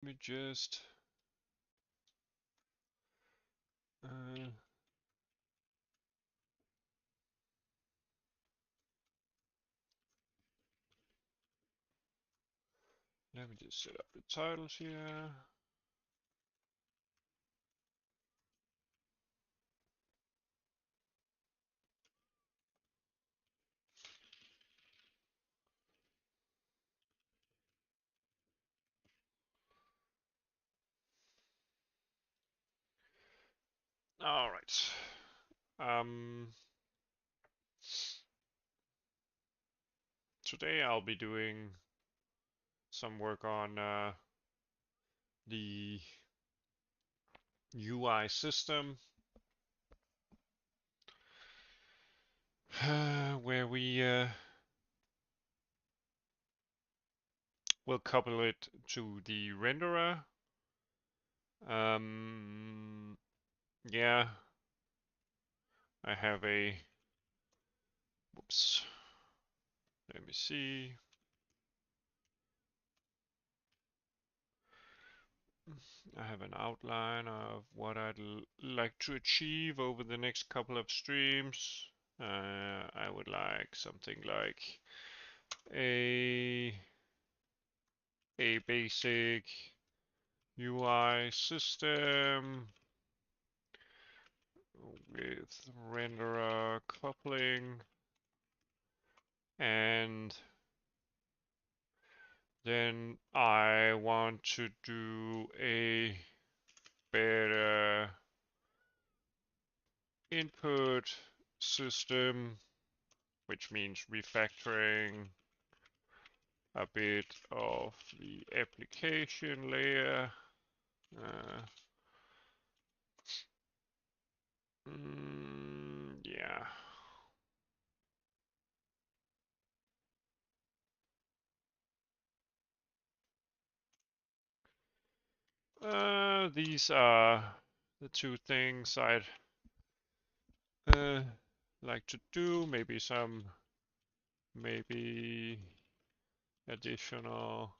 Let me just let me just set up the titles here. All right. Today I'll be doing some work on the UI system, where we will couple it to the renderer. Yeah, I have a, whoops, let me see. I have an outline of what I'd like to achieve over the next couple of streams. I would like something like a a basic UI system with renderer coupling, and then I want to do a better input system, which means refactoring a bit of the application layer. Uh, yeah. These are the two things I'd like to do. Maybe additional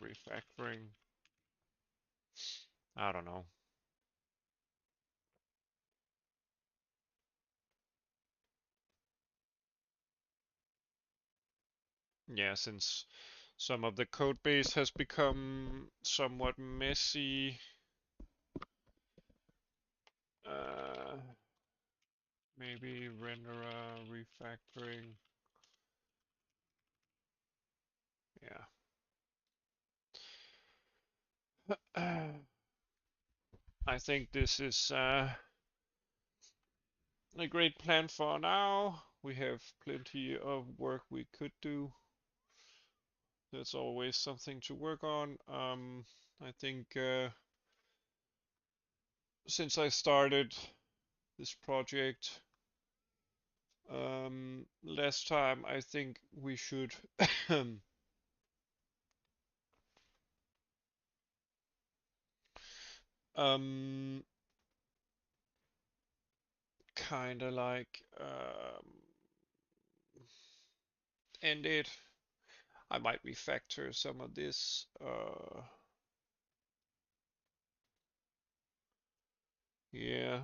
refactoring. I don't know. Yeah, since some of the code base has become somewhat messy. Uh, Maybe renderer refactoring. Yeah. I think this is a great plan for now. We have plenty of work we could do. There's always something to work on. I think since I started this project last time, I think we should um, kind of like end it. I might refactor some of this. Yeah.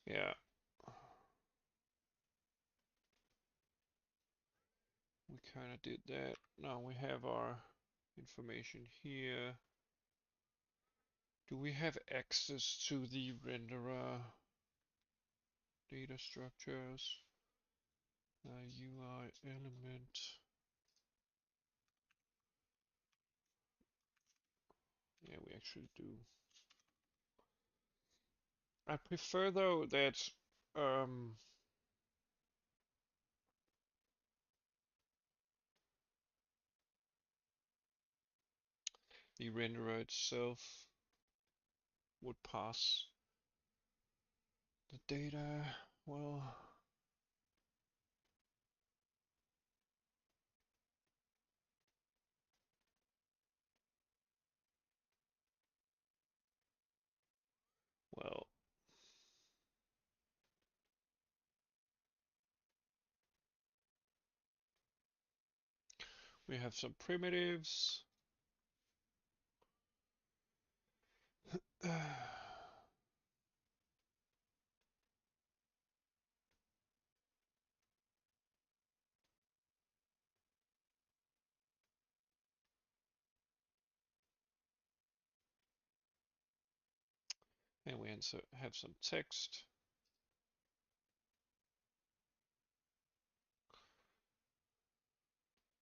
Yeah. We kind of did that. Now we have our information here. Do we have access to the renderer data structures? UI element. Yeah, we actually do. I prefer though that um, the renderer itself would pass the data. Well, We have some primitives. And we have some text,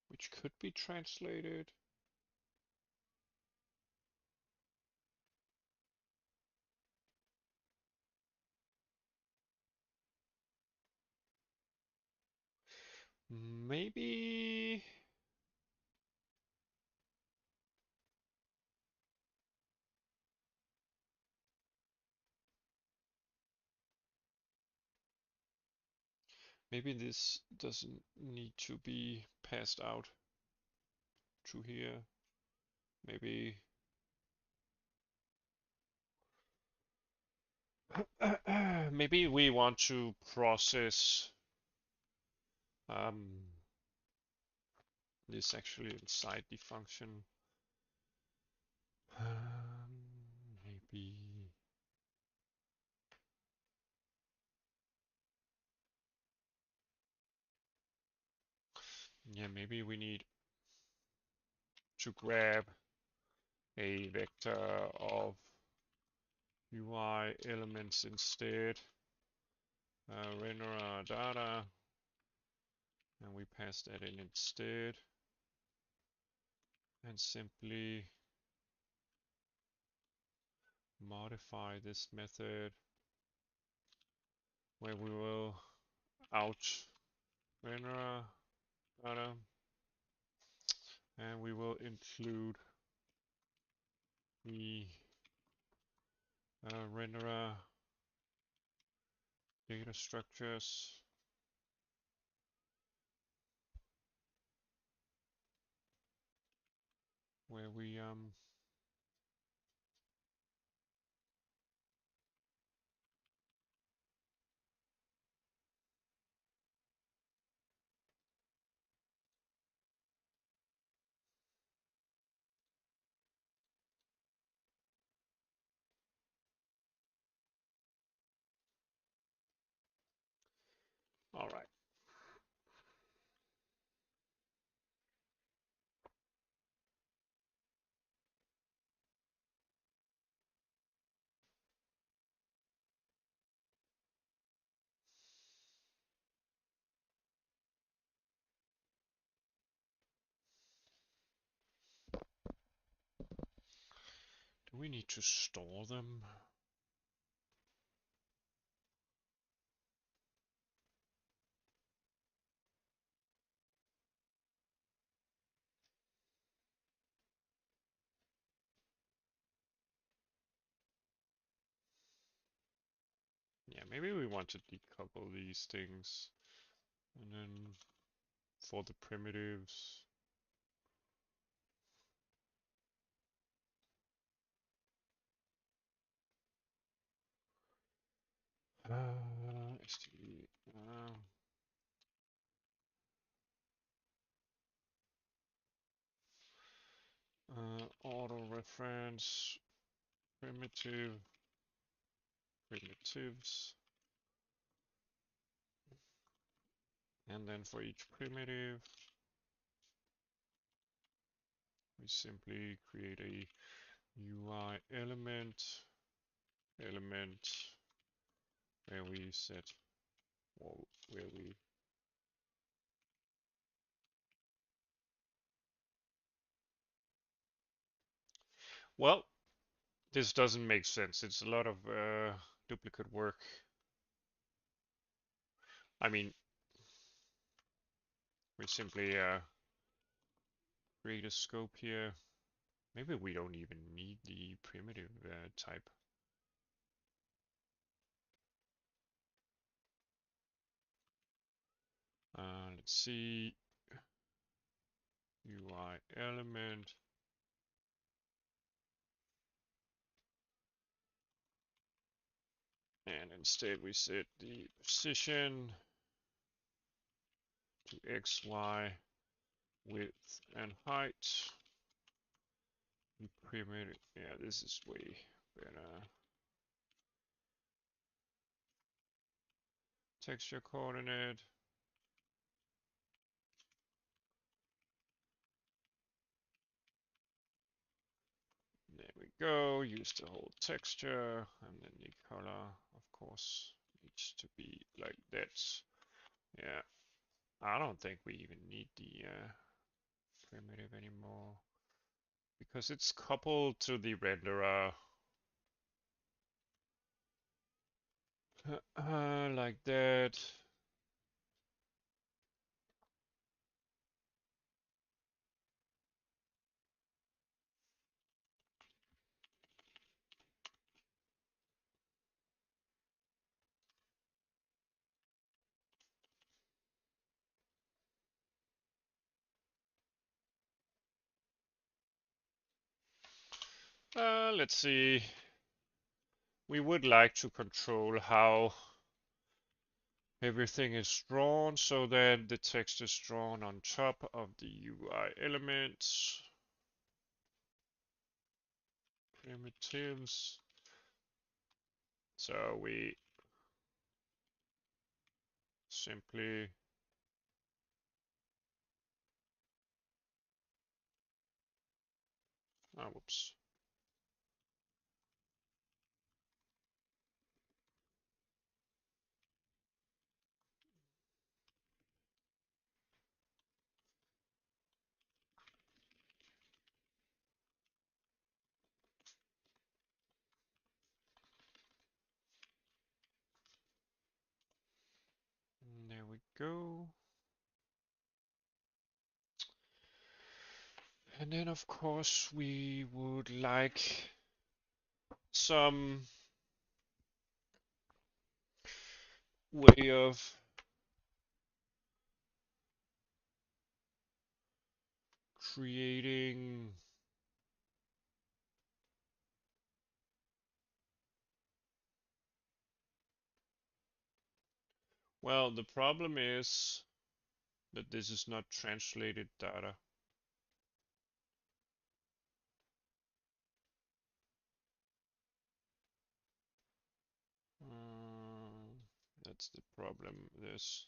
which could be translated. Maybe this doesn't need to be passed out to here. Maybe maybe we want to process um, this actually inside the function. Maybe. Yeah, maybe we need to grab a vector of UI elements instead. Render our data, and we pass that in instead. And simply modify this method where we will out render data, and we will include the renderer data structures. Where we all right. Do we need to store them? Yeah, maybe we want to decouple these things. And then for the primitives, std, auto reference primitives, and then for each primitive, we simply create a UI element where we set, well, where we well, this doesn't make sense. It's a lot of duplicate work. I mean, we simply create a scope here. Maybe we don't even need the primitive type. Let's see, UI element. And instead we set the position to XY width and height. We primitive. Yeah, this is way better. Texture coordinate. There we go. Use the whole texture, and then the color, of course, needs to be like that. Yeah, I don't think we even need the primitive anymore because it's coupled to the renderer like that. Let's see. We would like to control how everything is drawn so that the text is drawn on top of the UI elements. Primitives. So we simply whoops. And there we go. And then of course we would like some way of creating well, the problem is that this is not translated data. That's the problem. This.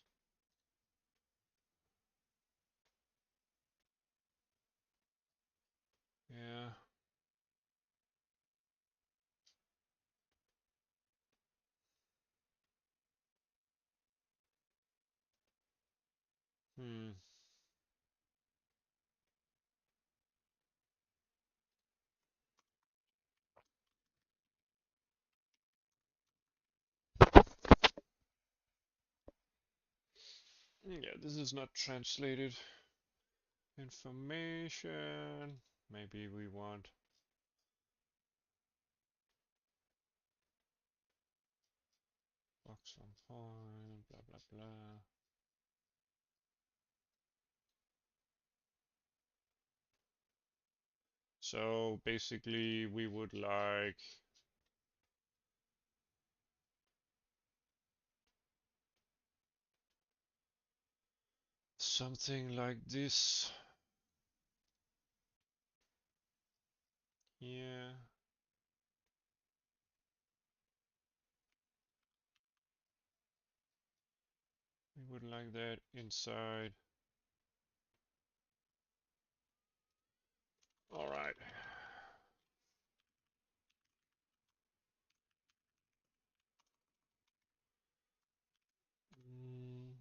Yeah. Hmm. Yeah, this is not translated information. Maybe we want box on point, blah blah blah. So basically we would like something like this. Yeah. We would like that inside. All right. Mm,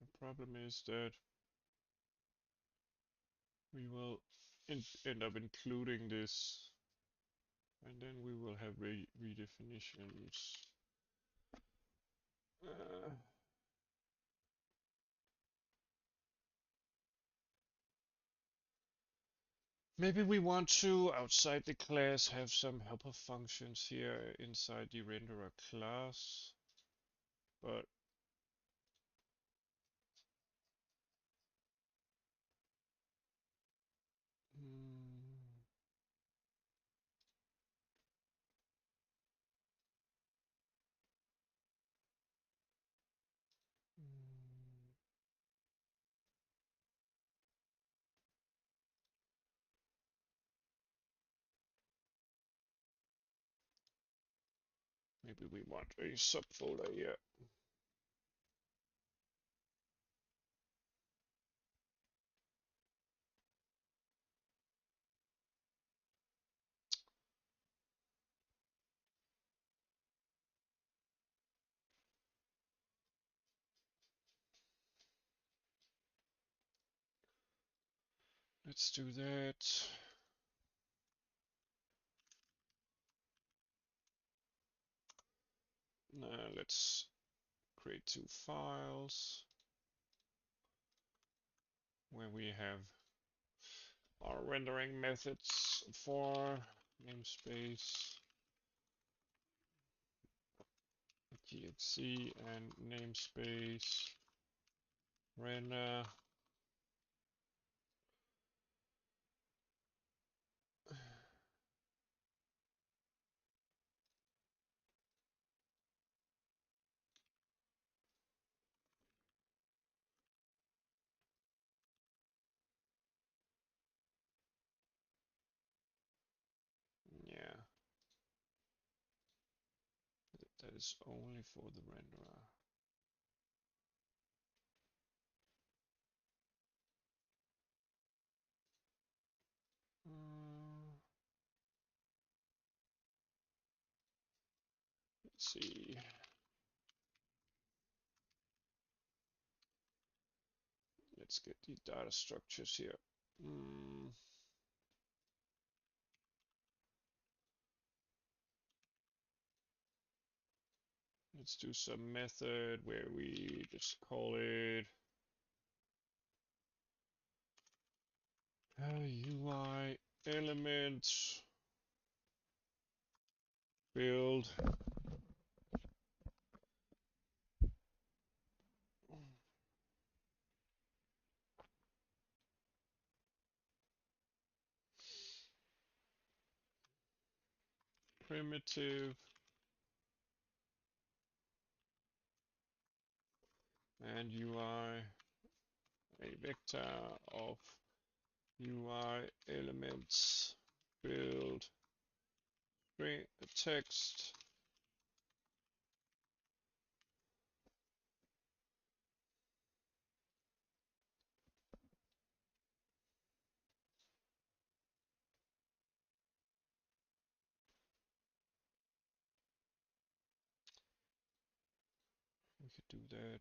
the problem is that we will end up including this, and then we will have redefinitions. Uh, Maybe we want to, outside the class, have some helper functions here inside the renderer class, but Maybe we want a subfolder here. Let's do that. Let's create two files where we have our rendering methods for namespace exe and namespace render. Yeah, that is only for the renderer. Let's see. Let's get the data structures here. Let's do some method where we just call it UI elements build primitive and UI a vector of UI elements build string text. We could do that.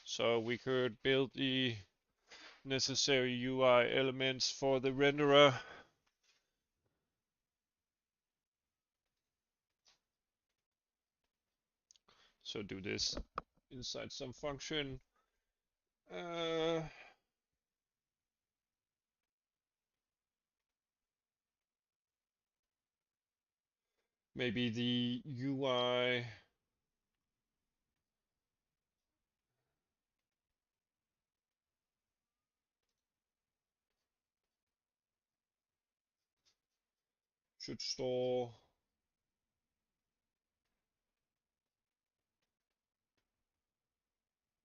So we could build the necessary UI elements for the renderer. So do this inside some function. Maybe the UI should store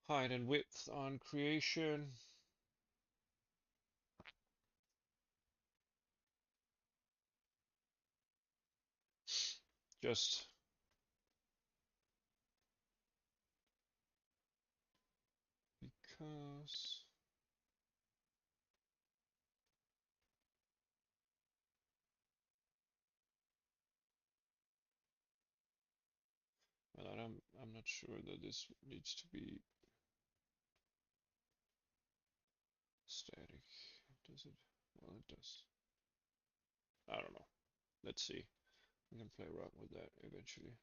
height and width on creation. Just because. Well, I'm not sure that this needs to be static. Does it? Well, it does. I don't know. Let's see. We can play around with that eventually.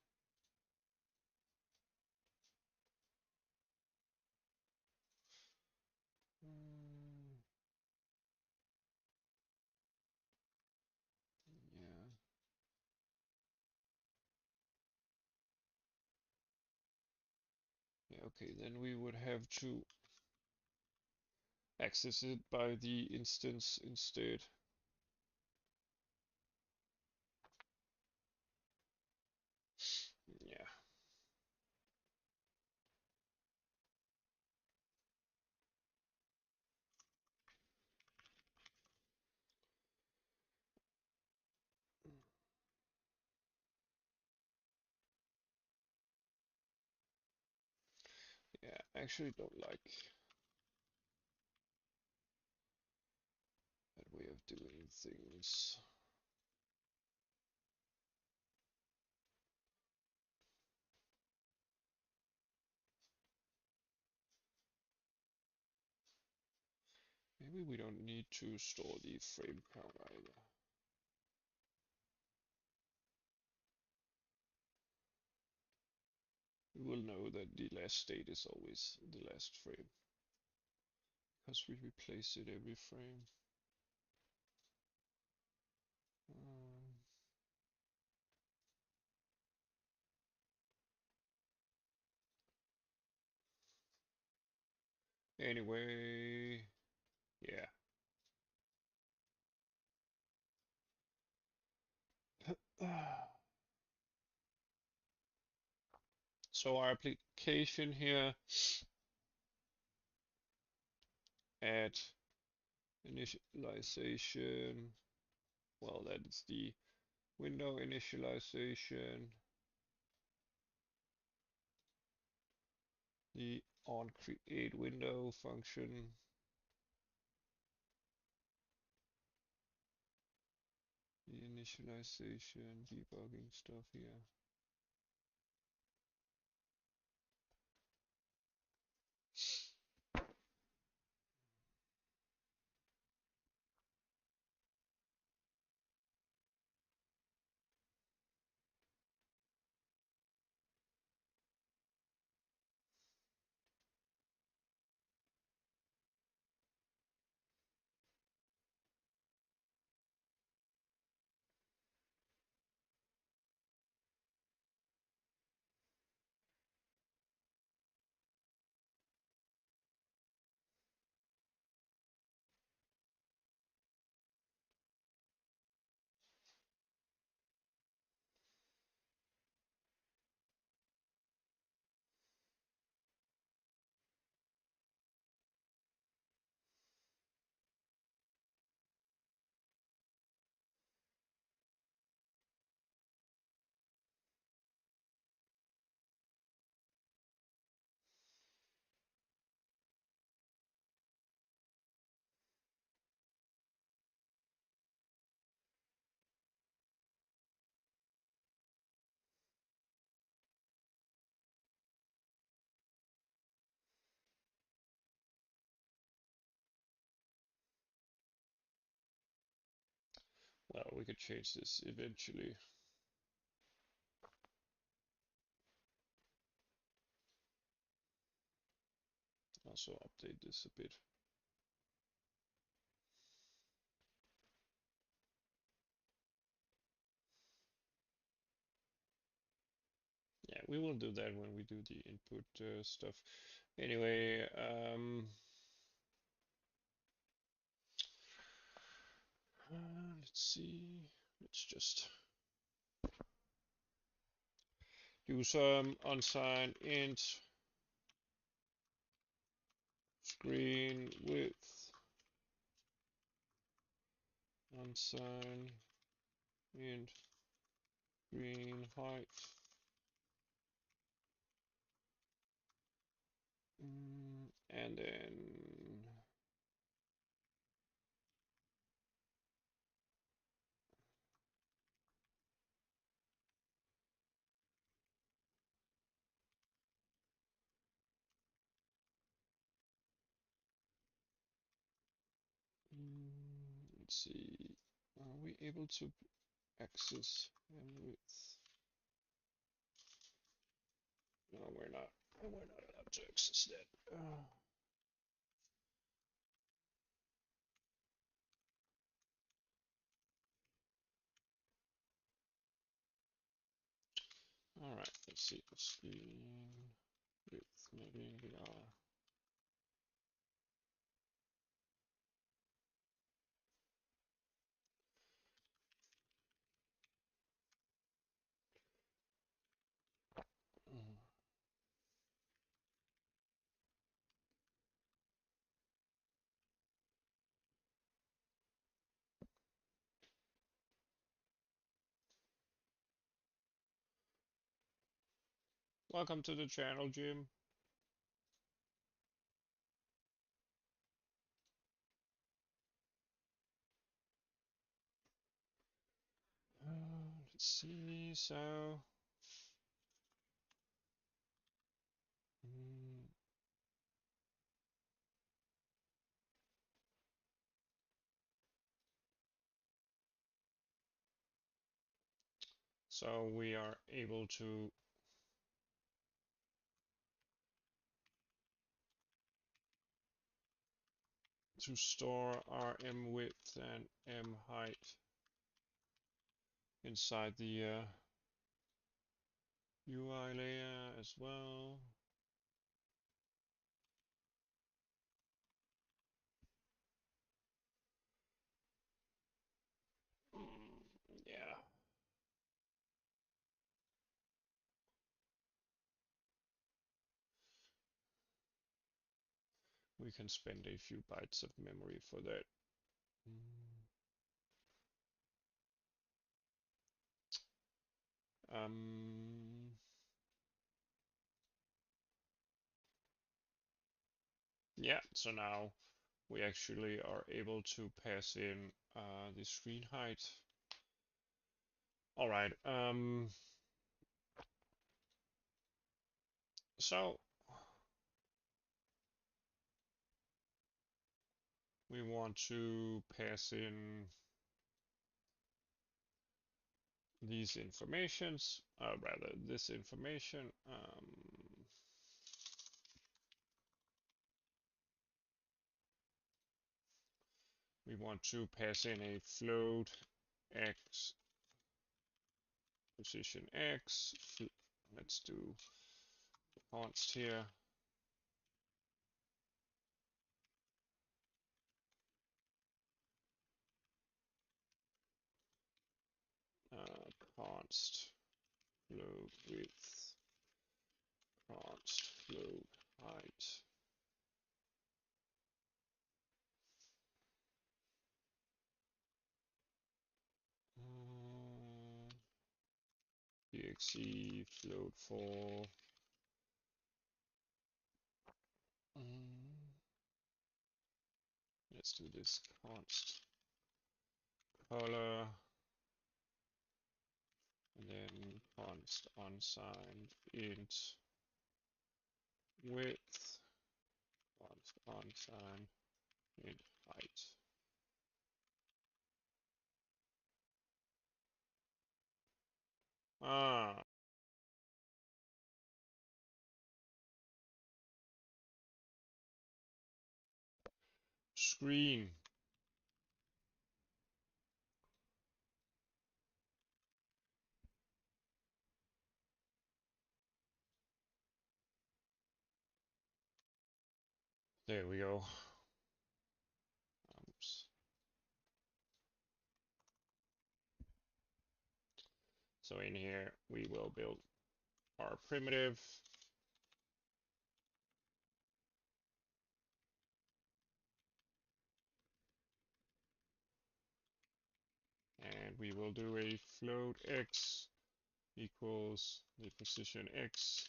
Mm, yeah. Yeah, okay, then we would have to access it by the instance instead. Yeah. Yeah, I actually don't like that way of doing things. Maybe we don't need to store the frame count either. We will know that the last state is always the last frame because we replace it every frame. Um, anyway, yeah. So our application here at initialization, well, that is the window initialization, the on create window function, the initialization debugging stuff here. Well, we could change this eventually. Also update this a bit. Yeah, we will do that when we do the input stuff. Anyway, let's see. Let's just do some unsigned int screen width, unsigned int screen height. And then let's see. Are we able to access and width? No, we're not. We're not allowed to access that. All right, let's see. Screen width, maybe we are. Mm. Welcome to the channel, Jim. Let's see. So, mm, so we are able to store our m width and m height inside the UI layer as well. Yeah. We can spend a few bytes of memory for that. Um, yeah, so now we actually are able to pass in the screen height. All right. So we want to pass in these informations, rather this information. We want to pass in a float x, position x. Let's do const here. Const float width, const float height. Exe float for let's do this const color and then const unsigned int width, const unsigned int height. Screen. There we go. Oops. So in here we will build our primitive. And we will do a float x equals the position x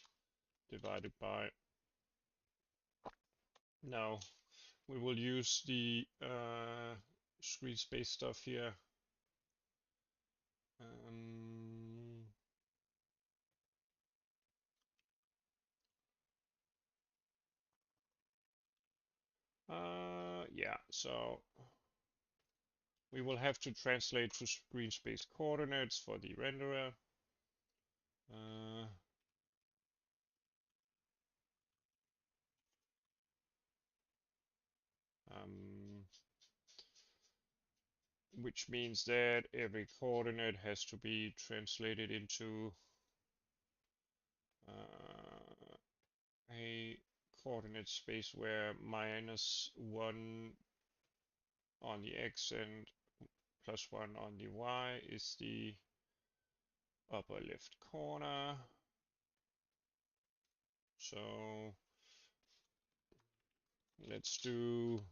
divided by. Now we will use the screen space stuff here. Yeah, so we will have to translate to screen space coordinates for the renderer. Which means that every coordinate has to be translated into a coordinate space where -1 on the x and +1 on the y is the upper left corner. So let's do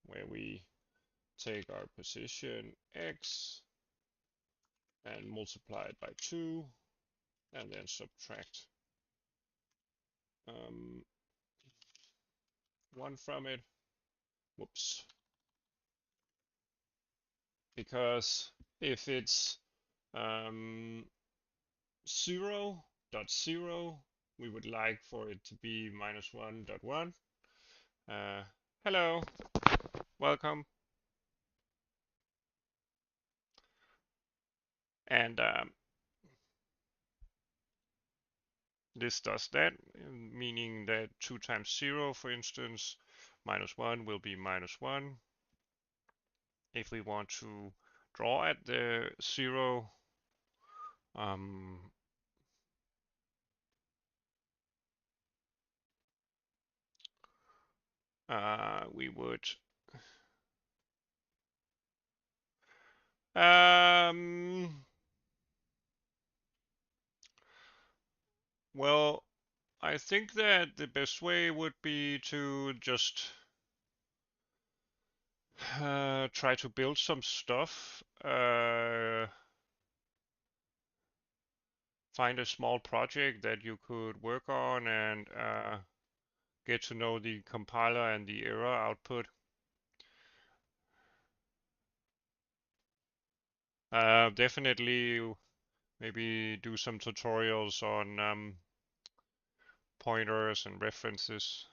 where we take our position x and multiply it by 2 and then subtract 1 from it. Whoops. Because if it's 0.0, we would like for it to be -1.1. Hello, welcome. And this does that, meaning that 2 times 0, for instance, -1 will be -1. If we want to draw at the 0, we would well, I think that the best way would be to just try to build some stuff, find a small project that you could work on and get to know the compiler and the error output. Definitely maybe do some tutorials on pointers and references.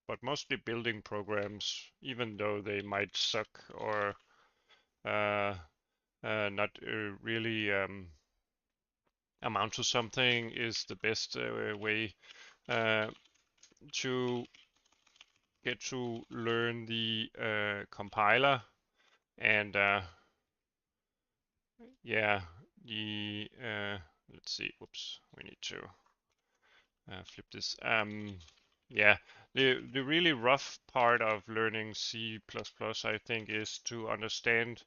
But mostly building programs, even though they might suck or not really amount to something, is the best way to get to learn the compiler and yeah, the let's see, whoops, we need to flip this. Yeah, the really rough part of learning C++, I think, is to understand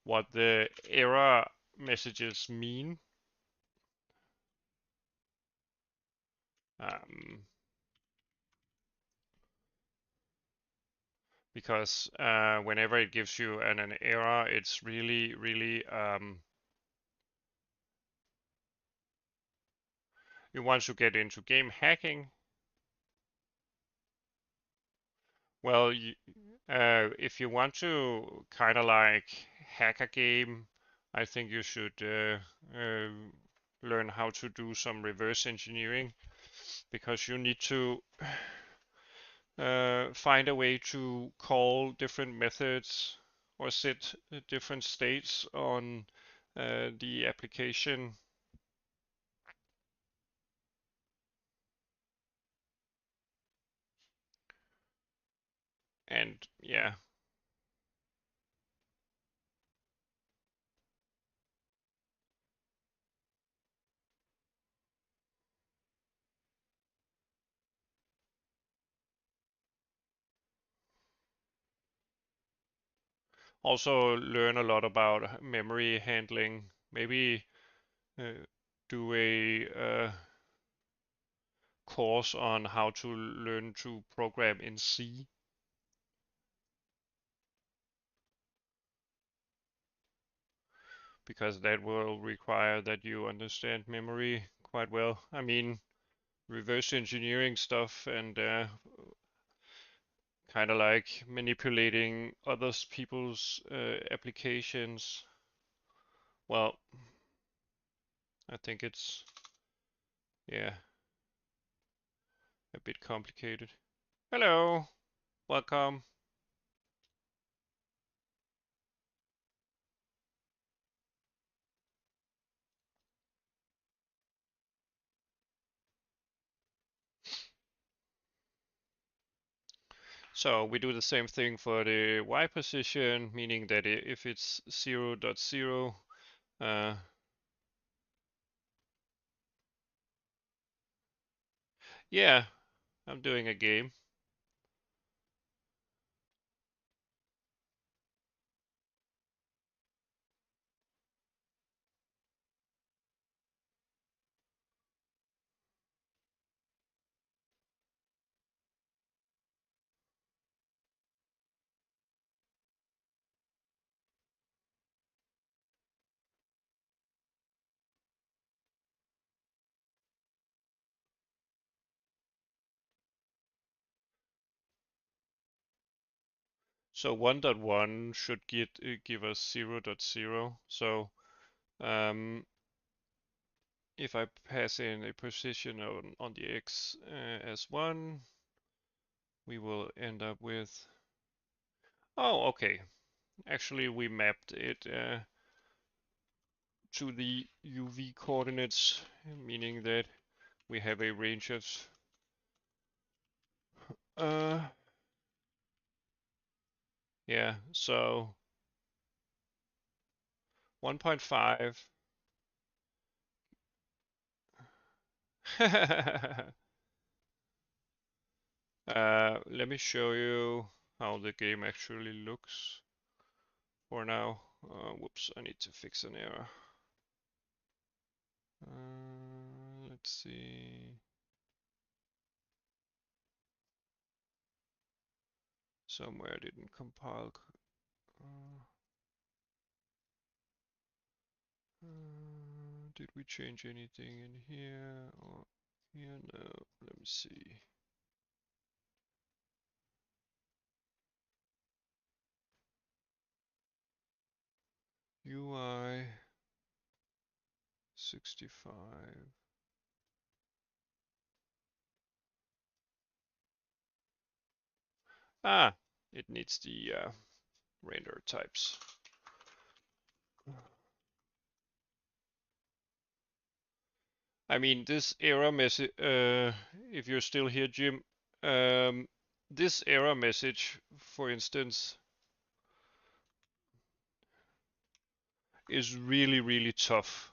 what the error messages mean. Because whenever it gives you an error, it's really, really once you get into game hacking, well, if you want to kind of like hack a game, I think you should learn how to do some reverse engineering, because you need to find a way to call different methods or set different states on the application. And yeah. Also learn a lot about memory handling. Maybe do a course on how to learn to program in C. Because that will require that you understand memory quite well. I mean, reverse engineering stuff and kind of like manipulating other people's applications. Well, I think it's Yeah, a bit complicated. Hello, welcome. So we do the same thing for the Y position, meaning that if it's 0.0, yeah, I'm doing a game. So 1.1 should give us 0.0. So um, if I pass in a position on the X as 1, we will end up with... Oh, okay. Actually, we mapped it to the UV coordinates, meaning that we have a range of uh, yeah, so 1.5. Let me show you how the game actually looks for now. Whoops, I need to fix an error. Let's see. Somewhere I didn't compile. Did we change anything in here or here? No. Let me see. UI 65. Ah, it needs the render types. I mean, this error message, if you're still here, Jim, this error message, for instance, is really, really tough.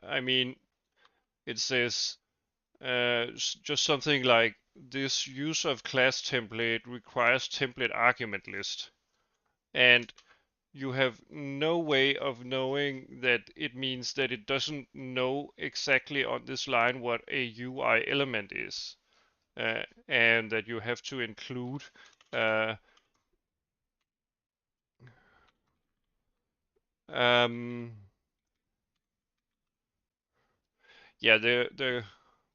I mean, it says just something like this use of class template requires template argument list. And you have no way of knowing that it means that it doesn't know exactly on this line what a UI element is. And that you have to include um, yeah,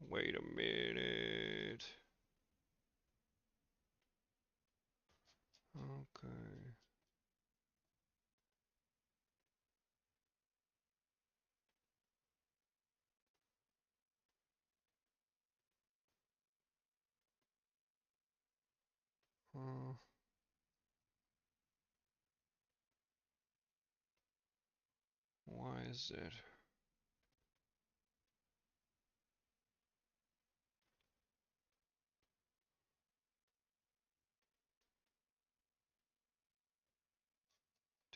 wait a minute. Okay. Uh, why is that?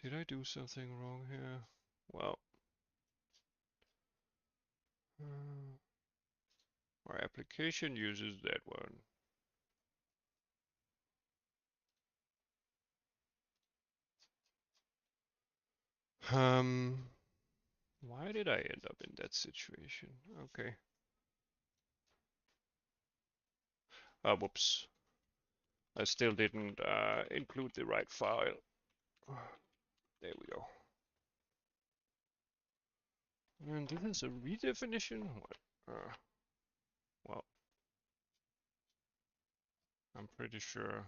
Did I do something wrong here? Well, our application uses that one. Um, why did I end up in that situation? Okay. Whoops. I still didn't include the right file. There we go. And this is a redefinition? What? Well, I'm pretty sure.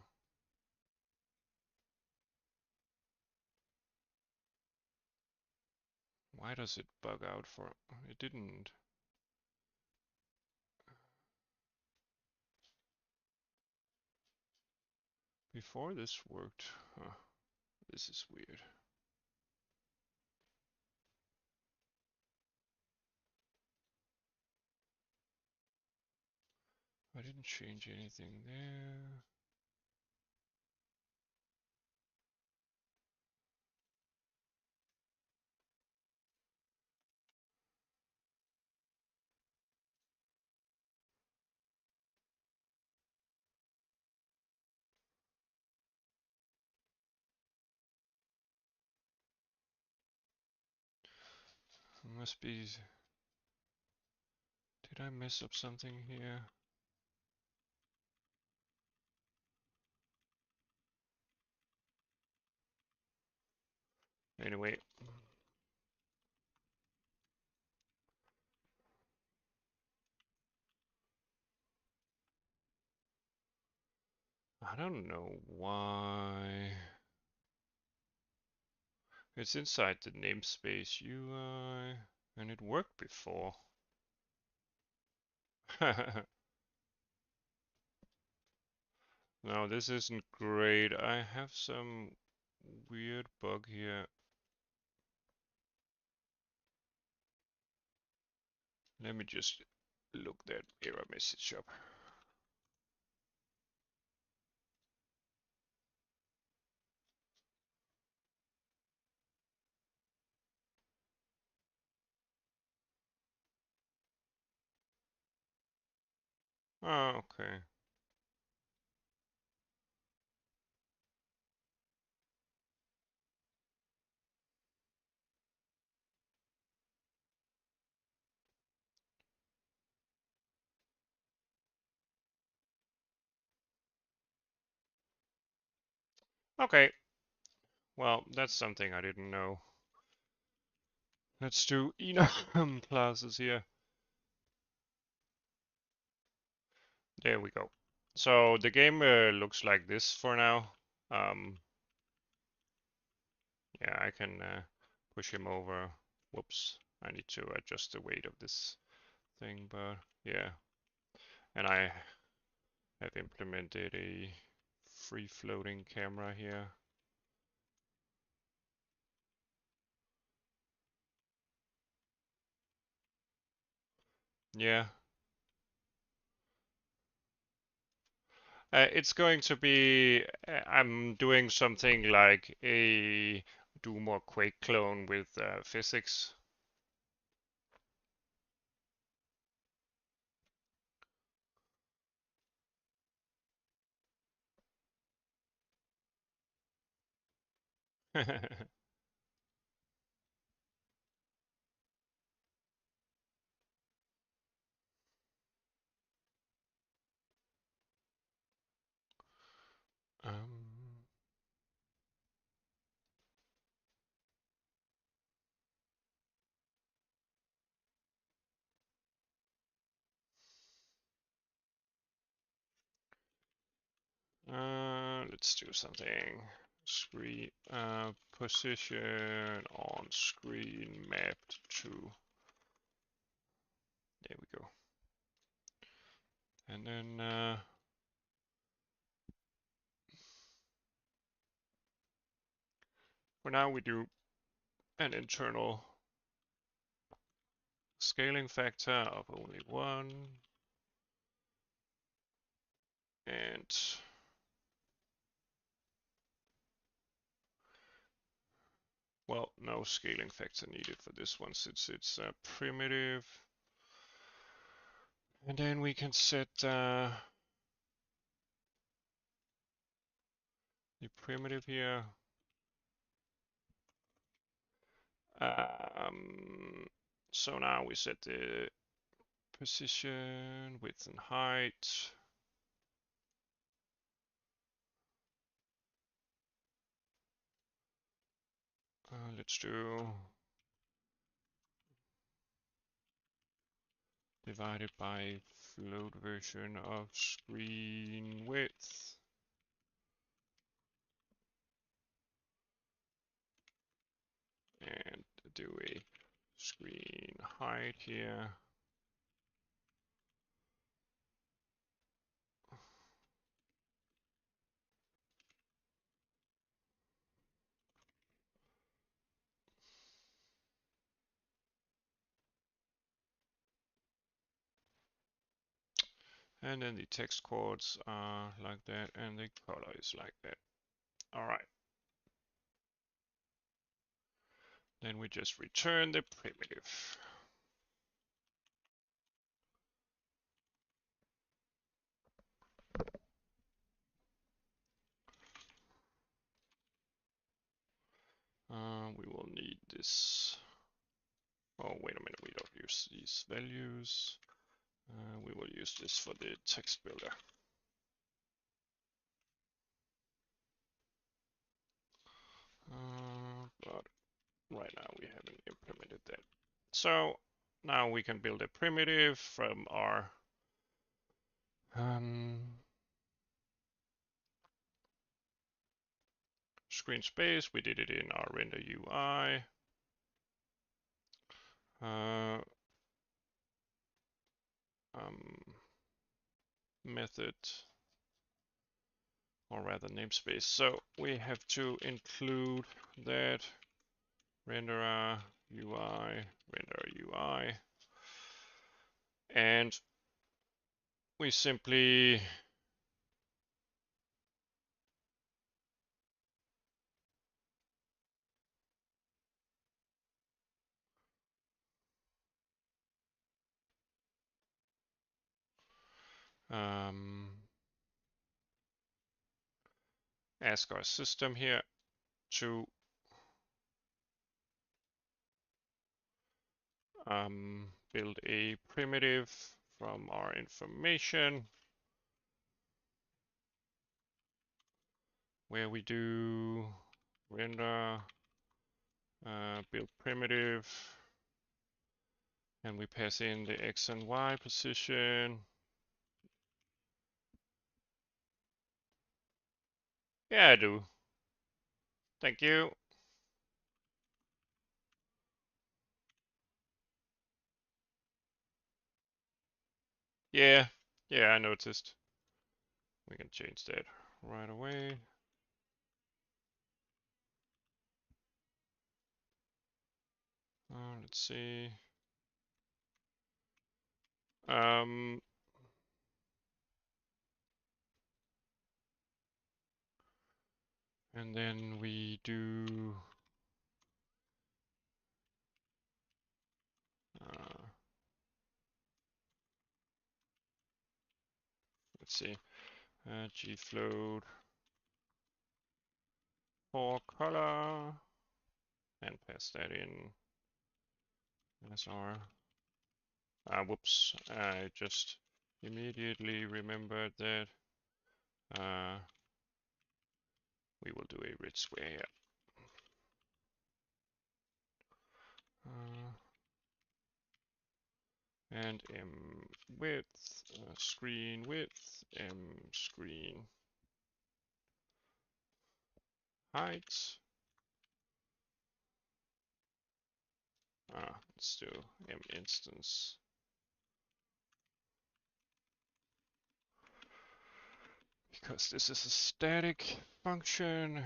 Why does it bug out for? It didn't. Before this worked. Huh. This is weird. I didn't change anything there. Must be. Did I mess up something here? Anyway. I don't know why. It's inside the namespace UI, and it worked before. No, this isn't great. I have some weird bug here. Let me just look that error message up. Oh, okay. Okay. Well, that's something I didn't know. Let's do enum classes here. There we go. So the game looks like this for now. Yeah, I can push him over. Whoops, I need to adjust the weight of this thing, but yeah. And I have implemented a free floating camera here. Yeah. It's going to be, I'm doing something like a Doom or Quake clone with physics. um, let's do something. Screen position on screen mapped to. There we go. And then for now we do an internal scaling factor of only 1. And well, no scaling factor needed for this one since it's primitive. And then we can set the primitive here. So now we set the position, width and height. Let's do divided by float version of screen width. And do a screen height here. And then the text quotes are like that, and the color is like that. All right. Then we just return the primitive. We will need this. Oh, wait a minute, we don't use these values. We will use this for the text builder. But right now we haven't implemented that. So now we can build a primitive from our screen space. We did it in our render UI. Method, or rather namespace. So we have to include that renderer UI, render UI, and we simply ask our system here to build a primitive from our information where we do render build primitive, and we pass in the X and Y position. Yeah, I do. Thank you. Yeah, yeah, I noticed. We can change that right away. Let's see. And then we do let's see, gfloat for color, and pass that in as our. Whoops! I just immediately remembered that we will do a red square here. And m width, screen width, m screen height. Let's do m instance. Because this is a static function.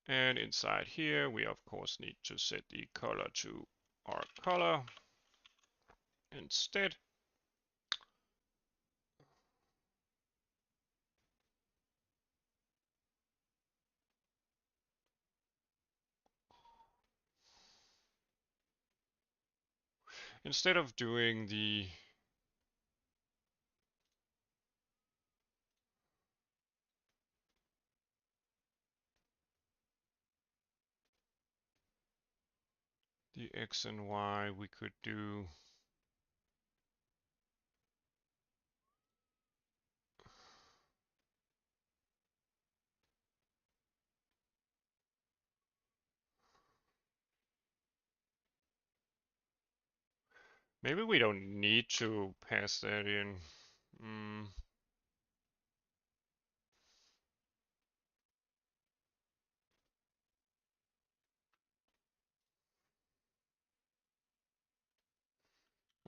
And inside here, we of course need to set the color to our color instead. Instead of doing the X and Y, we could do maybe we don't need to pass that in.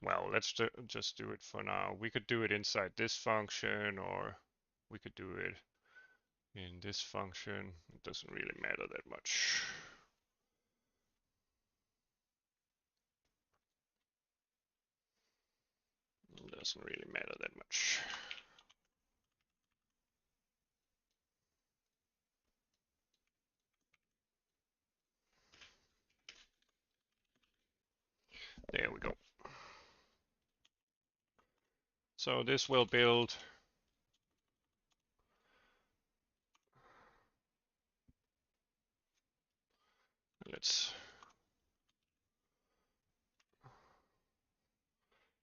Well, let's just do it for now. We could do it inside this function, or we could do it in this function. It doesn't really matter that much. Doesn't really matter that much. There we go. So this will build. Let's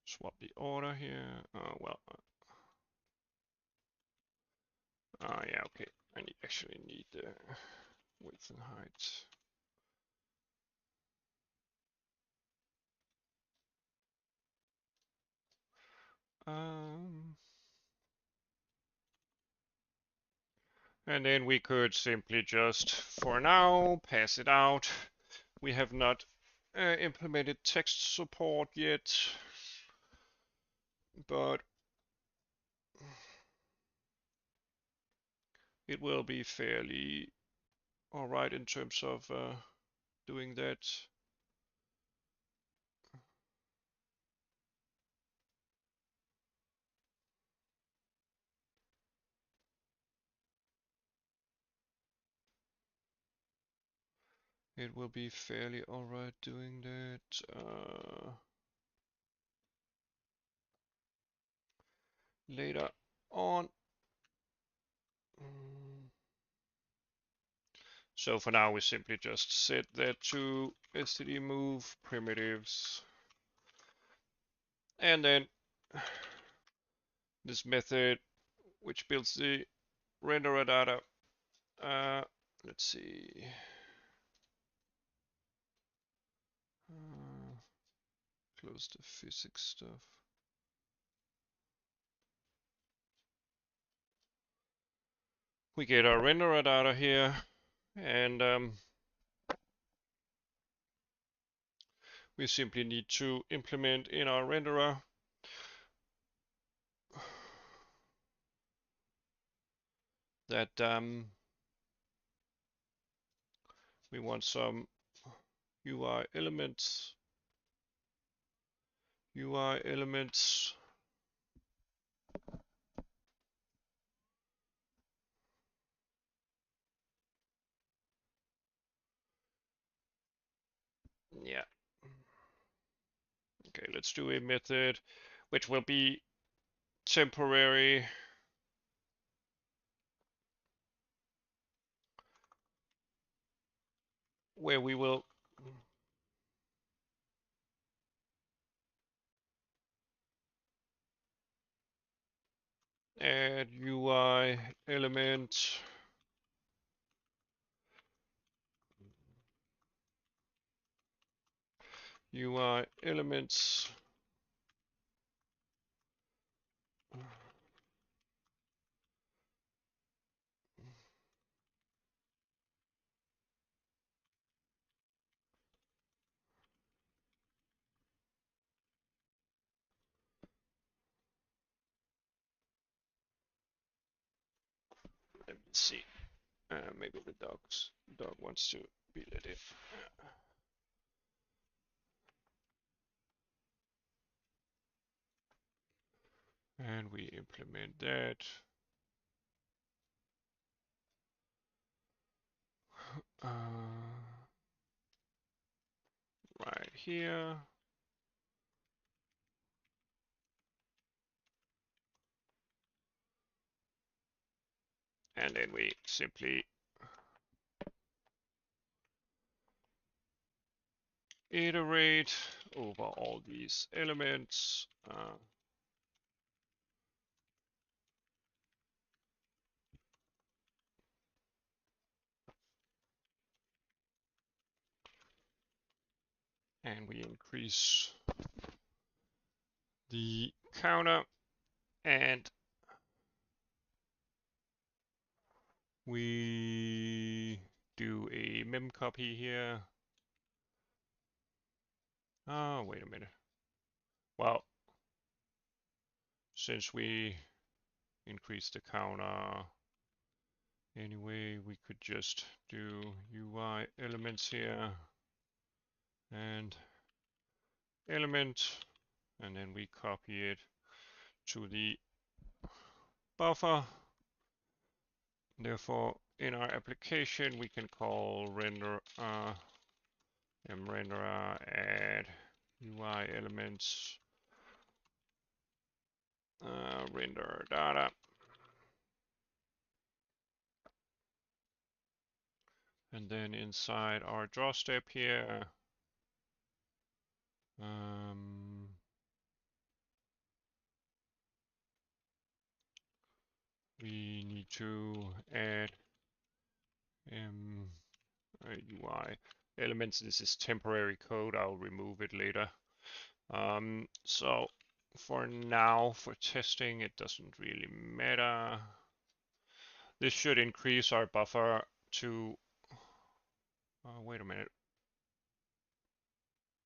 swap the order here. Well. Yeah, okay. I actually need the width and height. And then we could simply just, for now, pass it out. We have not implemented text support yet, but it will be fairly alright in terms of doing that. It will be fairly alright doing that. Later on. So for now, we simply just set that to std move primitives. And then this method, which builds the renderer data. Let's see. Close the physics stuff. We get our renderer data here, and we simply need to implement in our renderer that we want some UI elements. Yeah. Okay, let's do a method which will be temporary. Where we will add UI element. UI elements. Let me see. Maybe the dog wants to be let in. And we implement that. Right here. And then we simply iterate over all these elements. And we increase the counter, and we do a mem copy here. Oh, wait a minute. Well, since we increase the counter anyway, we could just do UI elements here and element, and then we copy it. to the buffer. Therefore, in our application, we can call render mrenderer add UI elements render data. And then inside our draw step here, we need to add UI elements. This is temporary code. I'll remove it later. So for now, for testing, it doesn't really matter. This should increase our buffer to, wait a minute.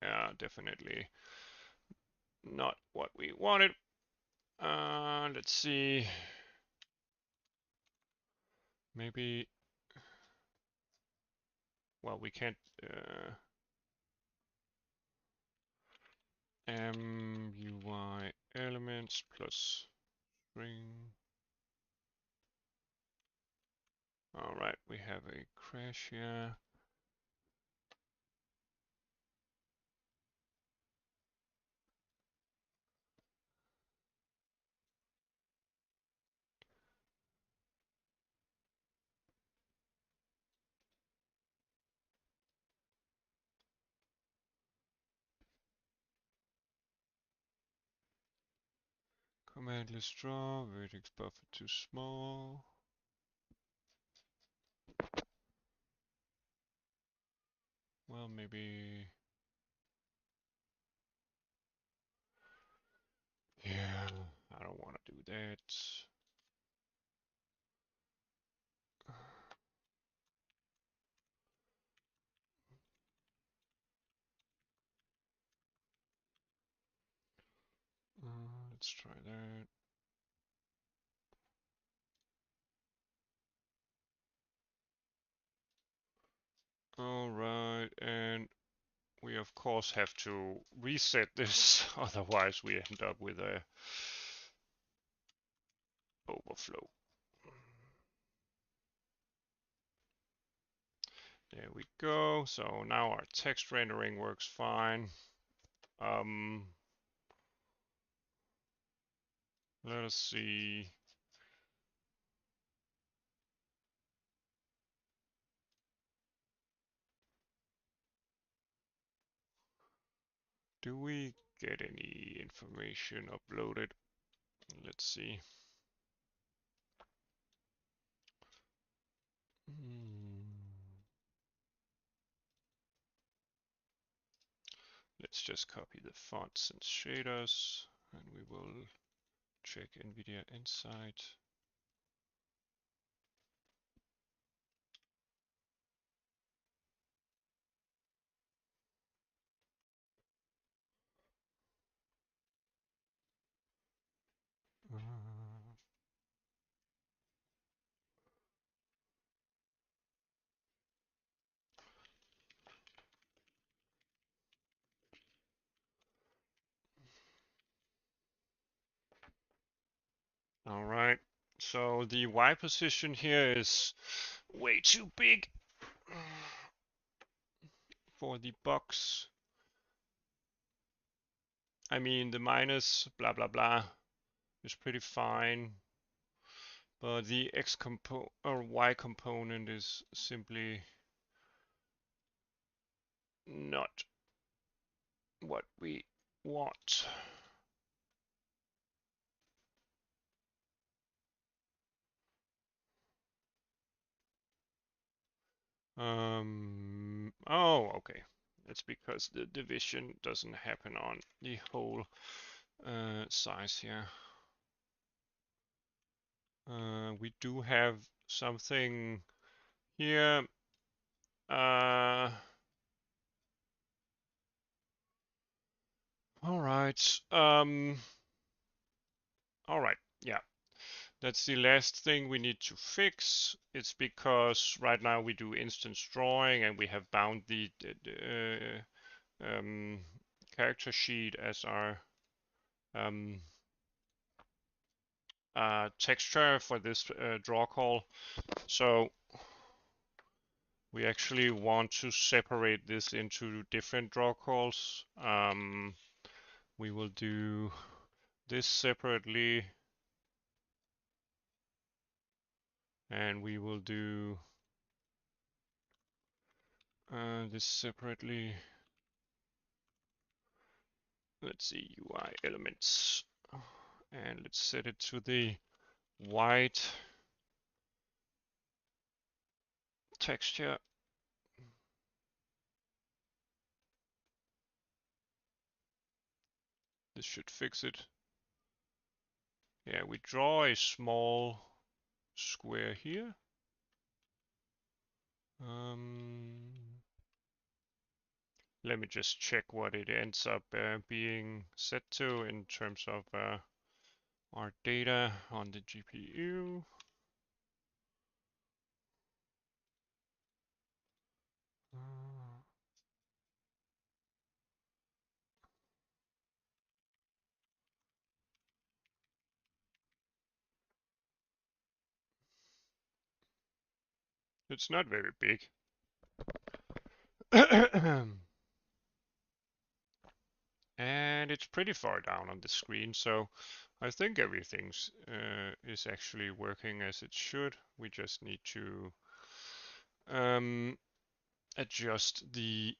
Yeah, definitely not what we wanted. Let's see. Maybe, well, we can't, UI elements plus string. All right, we have a crash here. Commandless draw, vertex buffer too small. Well, maybe. Yeah, I don't want to do that. Let's try that. All right, and we of course have to reset this, otherwise we end up with a overflow. There we go. So now our text rendering works fine. Let us see. Do we get any information uploaded? Let's see. Let's just copy the fonts and shaders, and we will check NVIDIA Insight. All right, so the Y position here is way too big for the box. I mean, the minus blah blah blah is pretty fine, but the X component or Y component is simply not what we want. Oh, okay. It's because the division doesn't happen on the whole size here. We do have something here. All right. All right. Yeah. That's the last thing we need to fix. It's because right now we do instance drawing and we have bound the character sheet as our texture for this draw call. So we actually want to separate this into different draw calls. We will do this separately, and we will do this separately. Let's see, UI elements, and let's set it to the white texture. This should fix it. Yeah, we draw a small square here. Let me just check what it ends up being set to in terms of our data on the GPU. It's not very big. And it's pretty far down on the screen, so I think everything's is actually working as it should. We just need to adjust the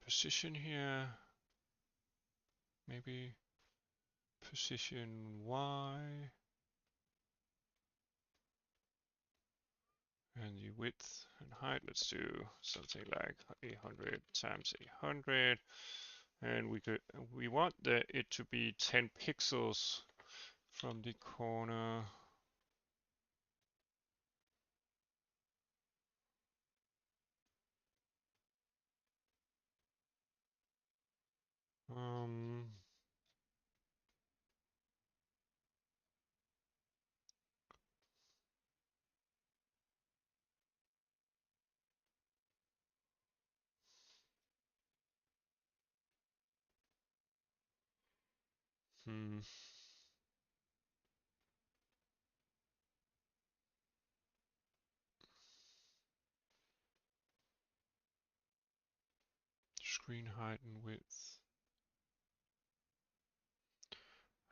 position here. Maybe position Y. And the width and height, let's do something like 800 times 800. And we want it to be 10 pixels from the corner. Screen height and width.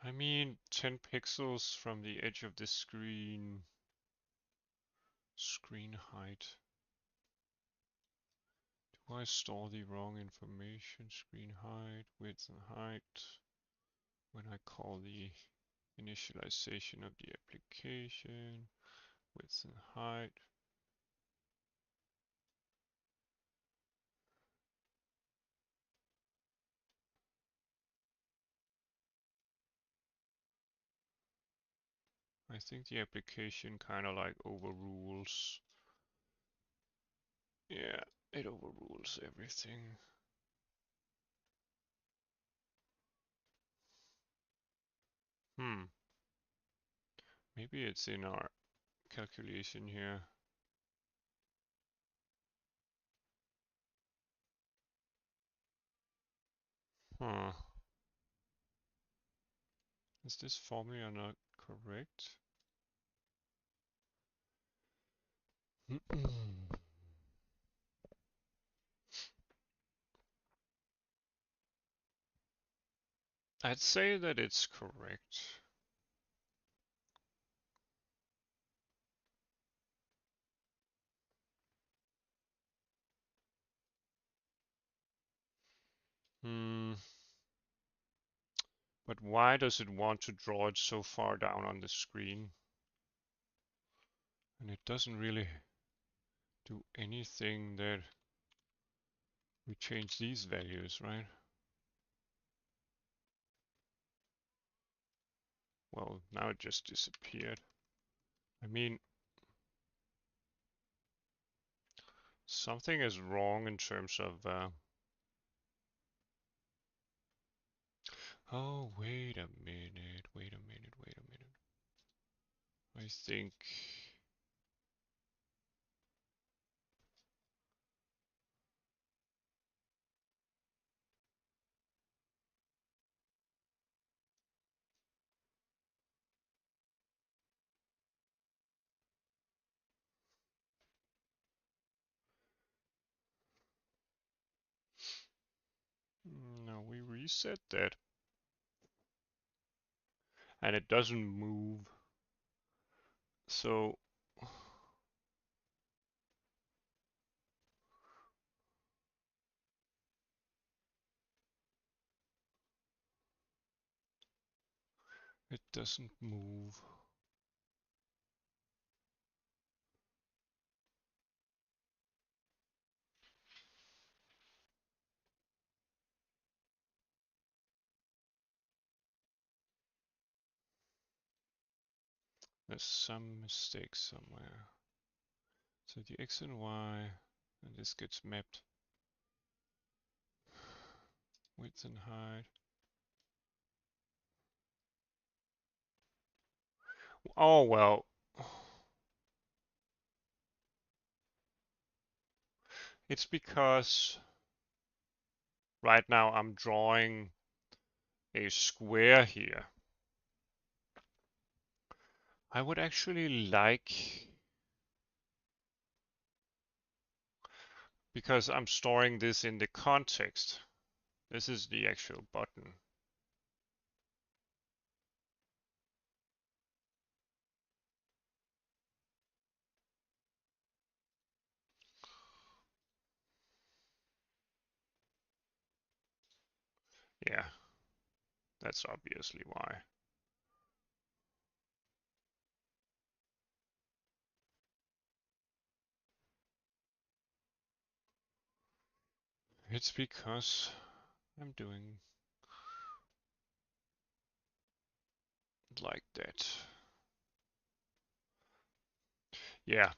I mean, 10 pixels from the edge of the screen. Screen height. Do I store the wrong information? Screen height, width and height. When I call the initialization of the application, width and height. I think the application kind of like overrules. Yeah, it overrules everything. Maybe it's in our calculation here. Huh. Is this formula not correct? I'd say that it's correct. But why does it want to draw it so far down on the screen? And it doesn't really do anything that we change these values, right? Well, now it just disappeared. I mean, something is wrong in terms of... Oh, wait a minute. I think... We reset that. And it doesn't move. So it doesn't move. There's some mistake somewhere. So the X and Y, and this gets mapped. Width and height. Oh well. It's because right now I'm drawing a square here. I would actually like, because I'm storing this in the context. This is the actual button. Yeah, that's obviously why. It's because I'm doing like that. Yeah,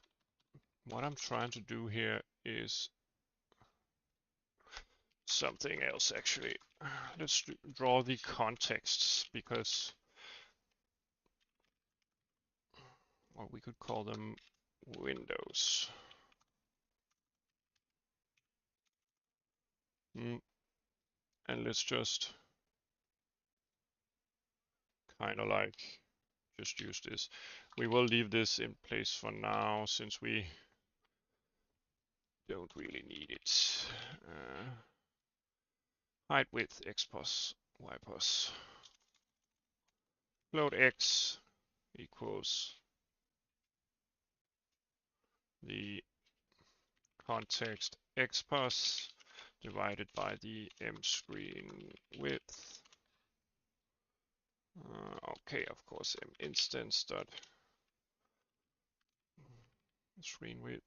what I'm trying to do here is something else actually. Let's draw the contexts because, or we could call them windows. And let's just kind of like just use this. We will leave this in place for now since we don't really need it. Height, width, x pos, y pos. Float x equals the context x pos divided by the m screen width. Okay, of course, m instance dot screen width.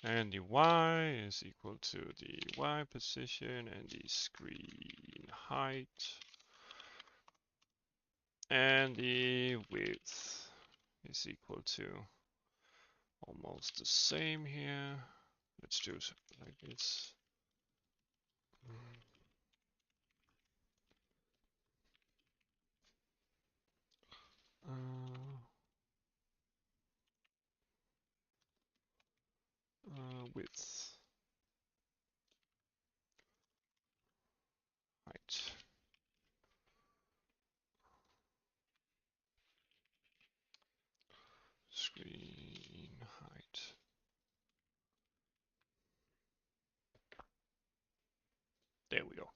And the y is equal to the y position and the screen height. And the width is equal to almost the same here. Let's do something like this. Width, height. Screen height. There we go.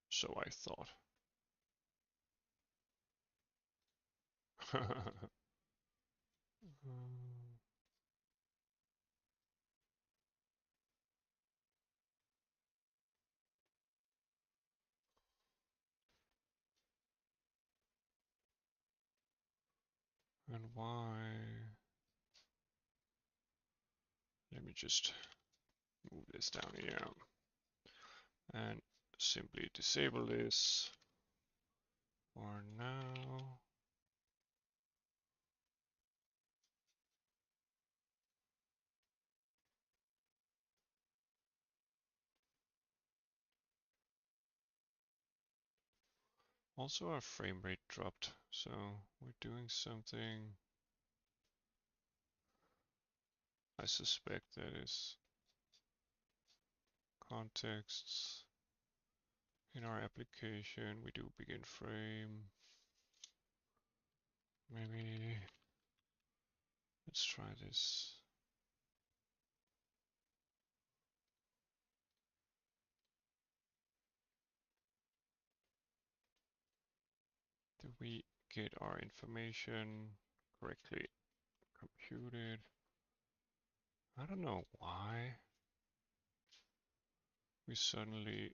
So I thought. And why? Let me just move this down here and simply disable this for now. Also, our frame rate dropped, so we're doing something. I suspect that is contexts. In our application, we do begin frame. Maybe let's try this. Did we get our information correctly computed? I don't know why we suddenly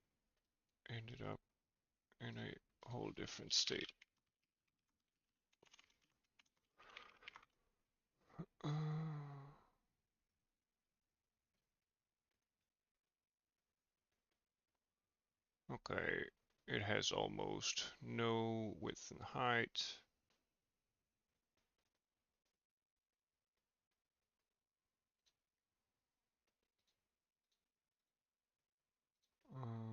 ended up in a whole different state. Uh, okay, it has almost no width and height. Uh,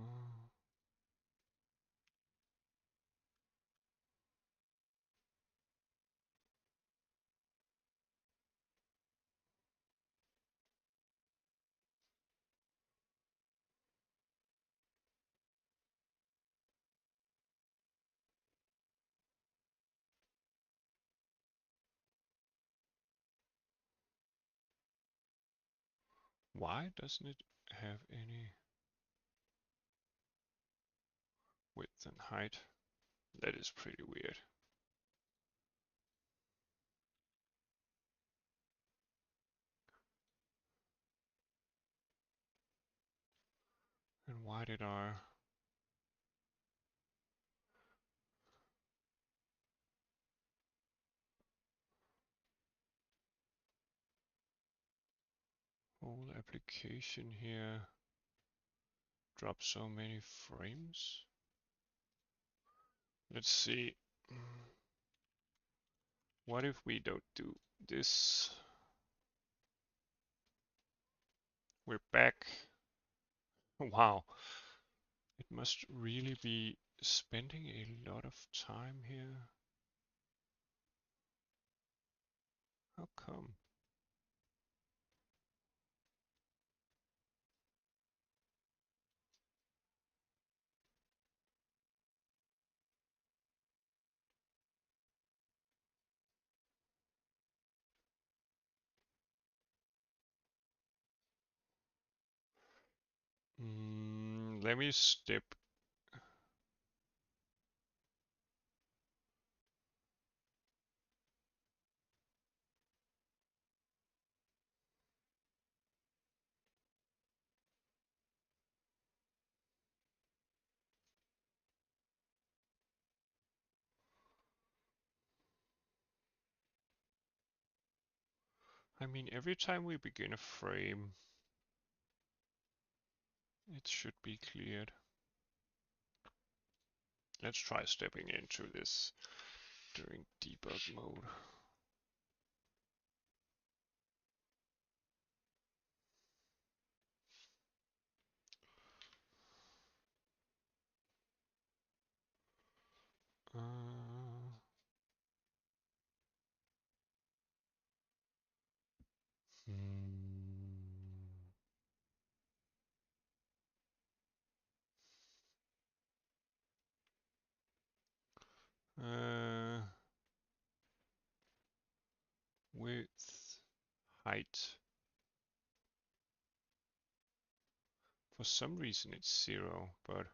why doesn't it have any width and height? That is pretty weird. And why did our whole application here drop so many frames? Let's see. What if we don't do this? We're back. Wow. It must really be spending a lot of time here. How come? Let me step. I mean, every time we begin a frame, it should be cleared. Let's try stepping into this during debug mode. Uh, hmm. uh, Width, height. For some reason it's 0, but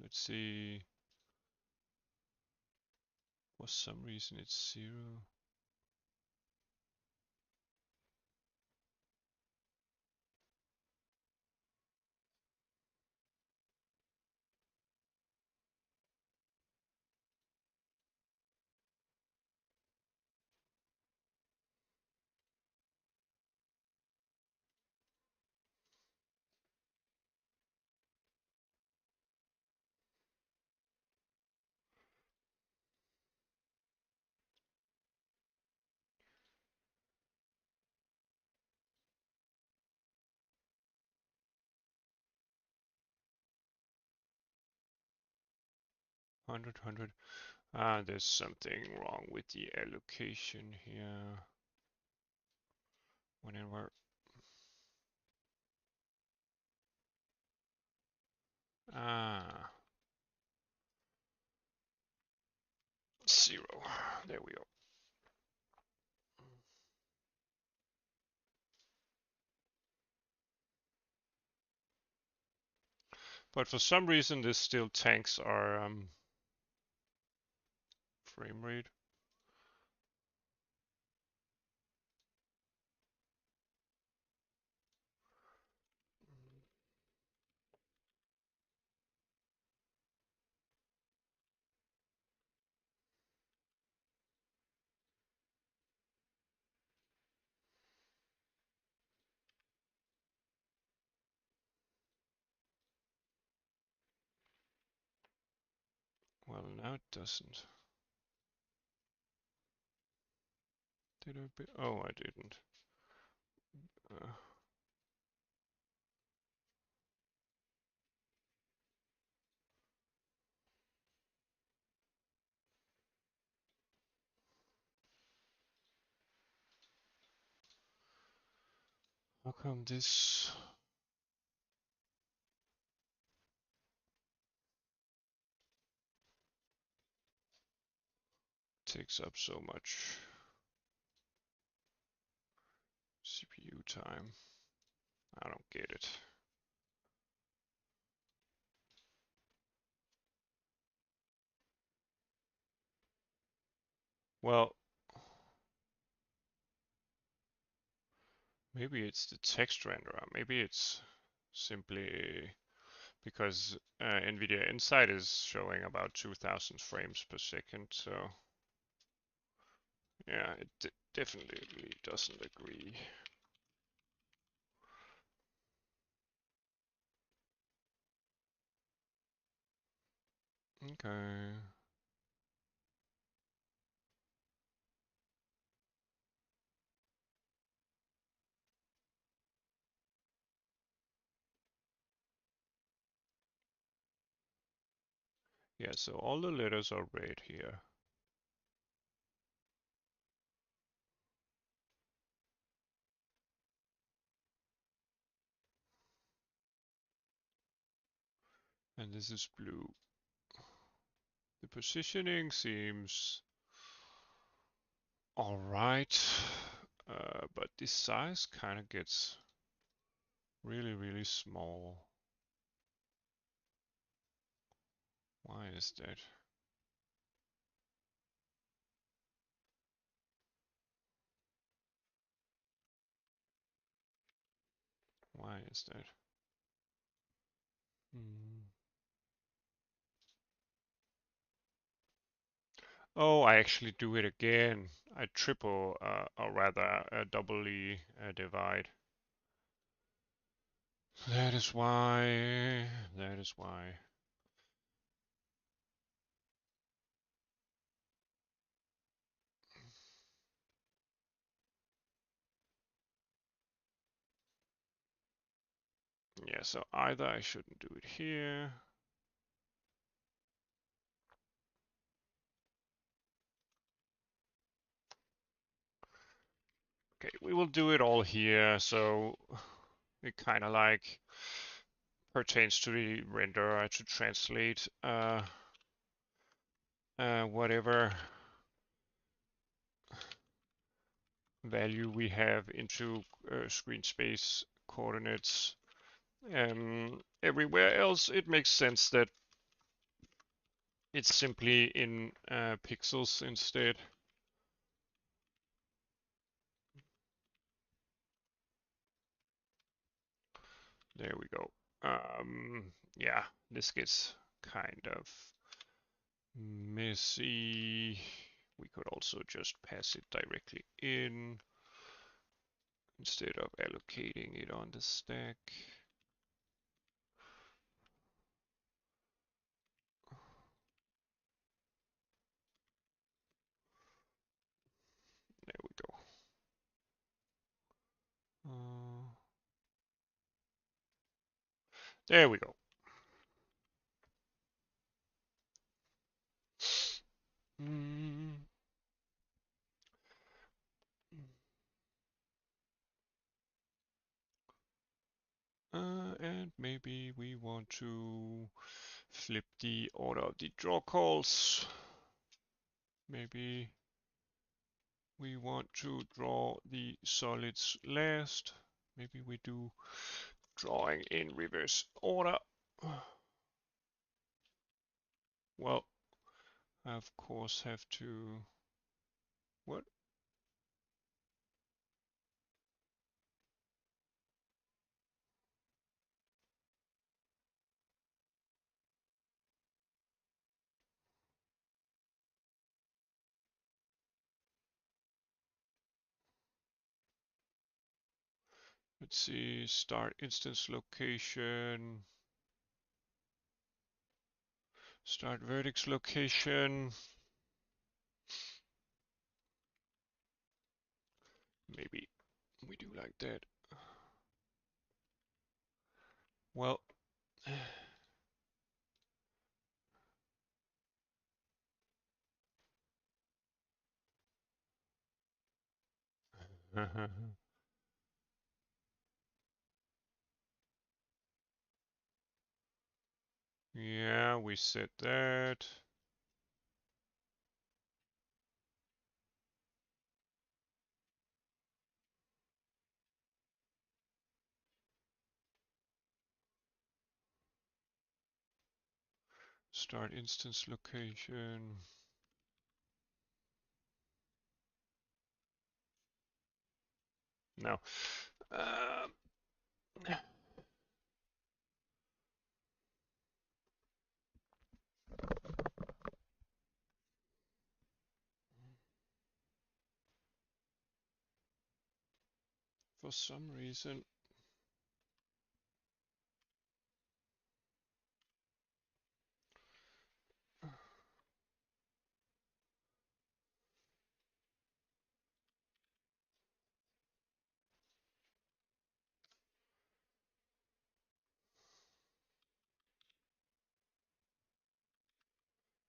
let's see. For some reason it's 0. Hundred. Ah, there's something wrong with the allocation here. Whenever ah 0. There we go. But for some reason, this still tanks our frame rate. Well, now it doesn't. Did I? Oh, I didn't. Uh, how come this takes up so much CPU time? I don't get it. Well, maybe it's the text renderer. Maybe it's simply because NVIDIA Insight is showing about 2000 frames per second. So yeah, it definitely doesn't agree. Okay. Yeah, so all the letters are red here. And this is blue. The positioning seems alright, but this size kind of gets really, really small. Why is that? Why is that? Hmm. Oh, I actually do it again. I triple, or rather, doubly divide. That is why. That is why. Yeah, so either I shouldn't do it here. Okay, we will do it all here. So it kind of like pertains to the renderer to translate whatever value we have into screen space coordinates. Everywhere else, it makes sense that it's simply in pixels instead. There we go. Yeah, this gets kind of messy. We could also just pass it directly in instead of allocating it on the stack. There we go. There we go. Mm. And maybe we want to flip the order of the draw calls. Maybe we want to draw the solids last. Maybe we do drawing in reverse order. Well, I of course have to, what? Let's see, start instance location, start vertex location. Maybe we do like that. Well, yeah, we said that. Start instance location. No. For some reason,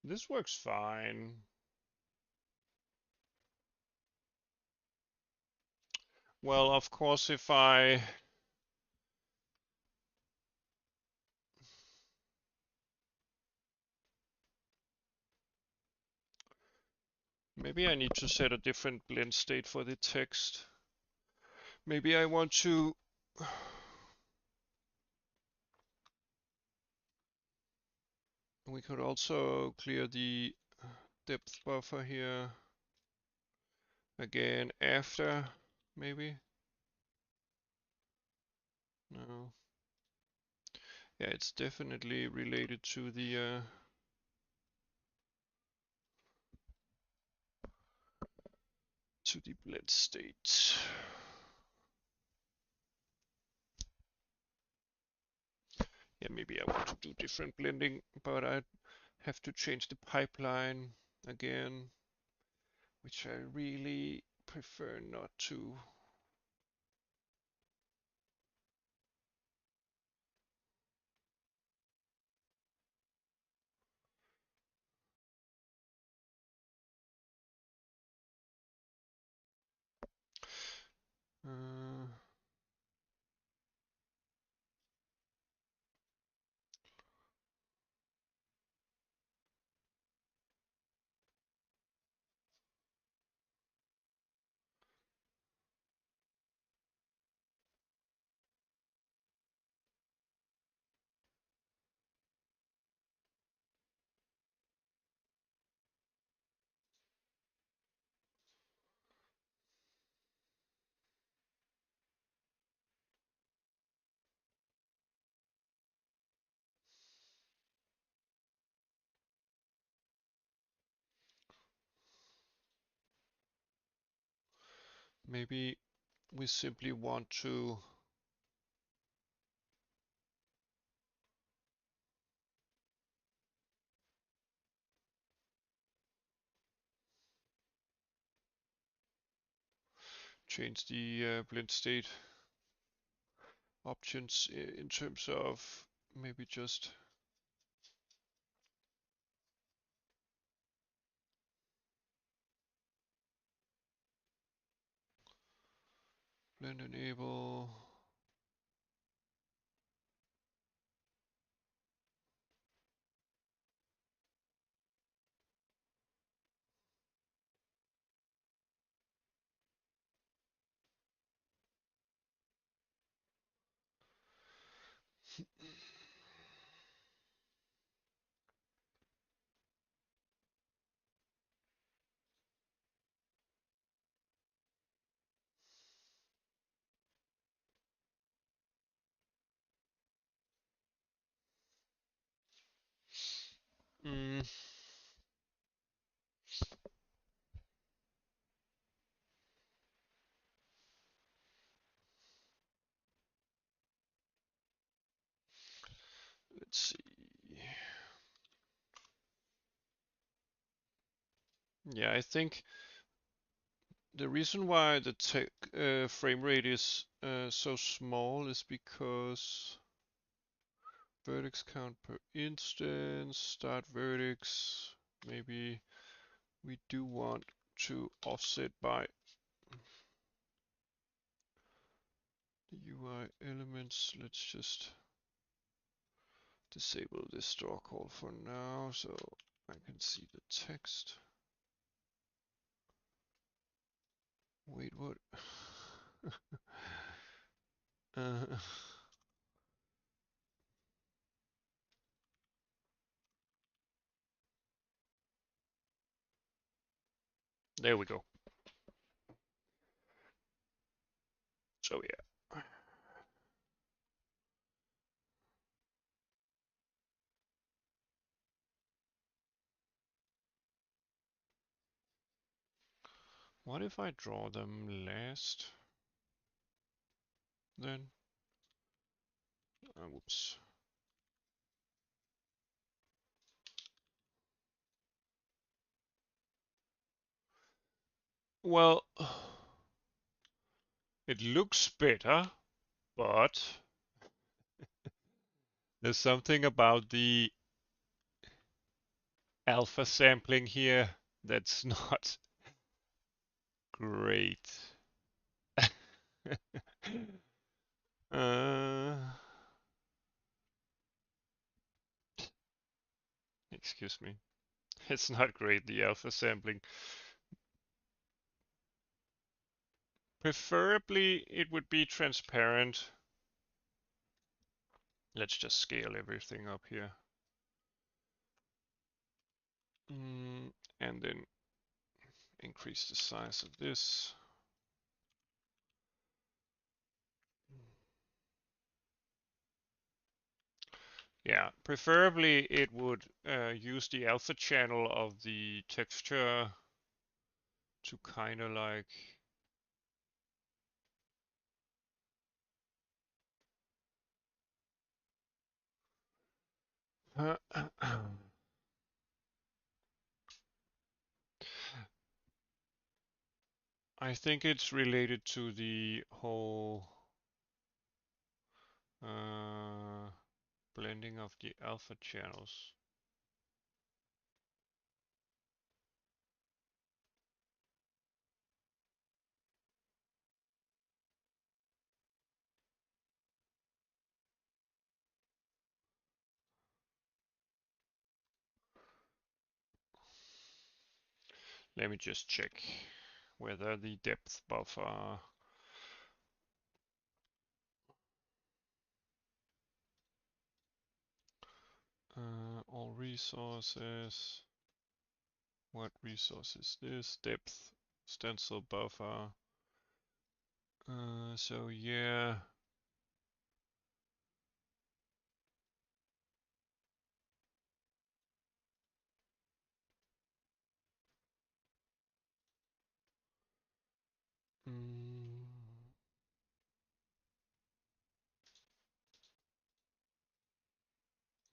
this works fine. Well, of course, if maybe I need to set a different blend state for the text. Maybe I want to, we could also clear the depth buffer here again after, maybe. No. Yeah, it's definitely related to the blend state. Yeah, maybe I want to do different blending, but I have to change the pipeline again, which I really prefer not to. Uh, Maybe we simply want to change the blend state options in terms of maybe just blend enable. Mm, let's see. Yeah, I think the reason why the frame rate is so small is because vertex count per instance, start vertex, maybe we do want to offset by the UI elements. Let's just disable this store call for now so I can see the text. Wait, what? uh, there we go. So yeah. What if I draw them last? Then? Whoops. Well, it looks better, but there's something about the alpha sampling here that's not great. uh, excuse me. It's not great, the alpha sampling. Preferably, it would be transparent. Let's just scale everything up here. And then increase the size of this. Yeah, preferably it would use the alpha channel of the texture to kind of like I think it's related to the whole blending of the alpha channels. Let me just check whether the depth buffer all resources. What resource is this? Depth stencil buffer. So yeah.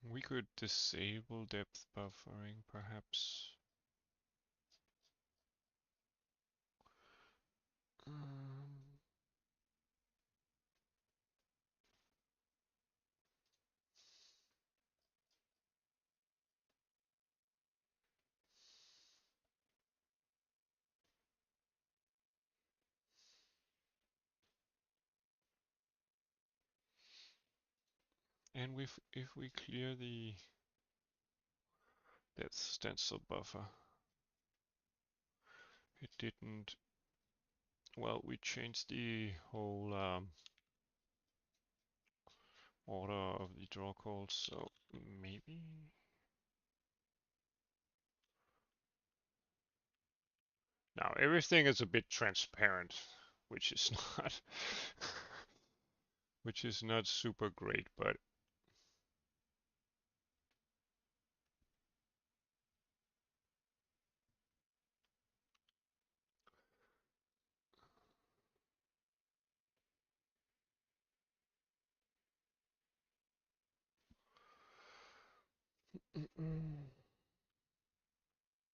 We could disable depth buffering, perhaps. And if we clear the depth stencil buffer, it didn't. Well, we changed the whole order of the any draw calls, so maybe. Now everything is a bit transparent, which is not which is not super great, but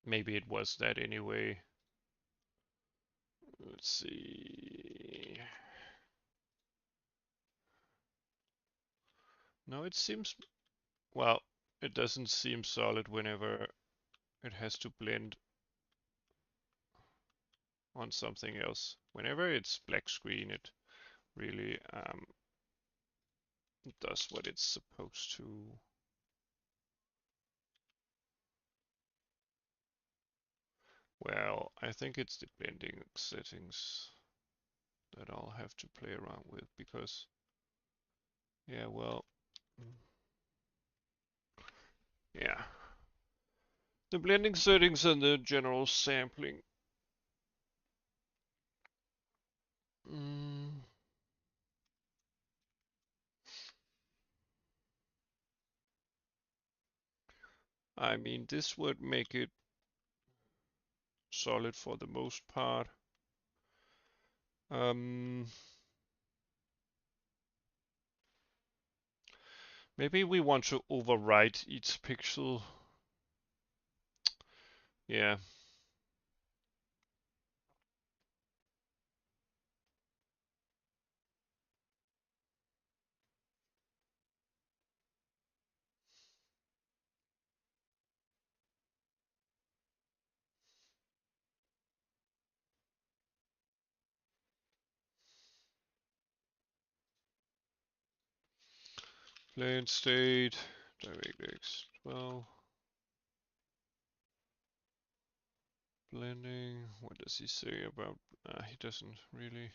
maybe it was that anyway. Let's see. No, it seems, well, it doesn't seem solid whenever it has to blend on something else. Whenever it's black screen, it really does what it's supposed to. Well, I think it's the blending settings that I'll have to play around with because, yeah, well, yeah. The blending settings and the general sampling. Mm, I mean, this would make it solid for the most part. Um, Maybe we want to overwrite each pixel. Yeah. Plain state, DirectX 12. Blending. What does he say about? He doesn't really.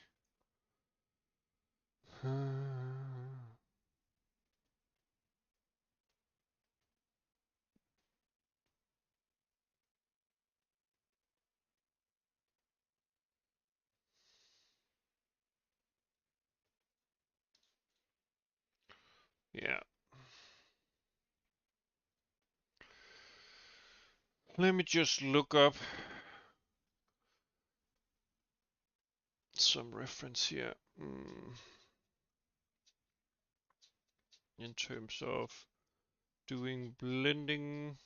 Yeah. Let me just look up some reference here. In terms of doing blending.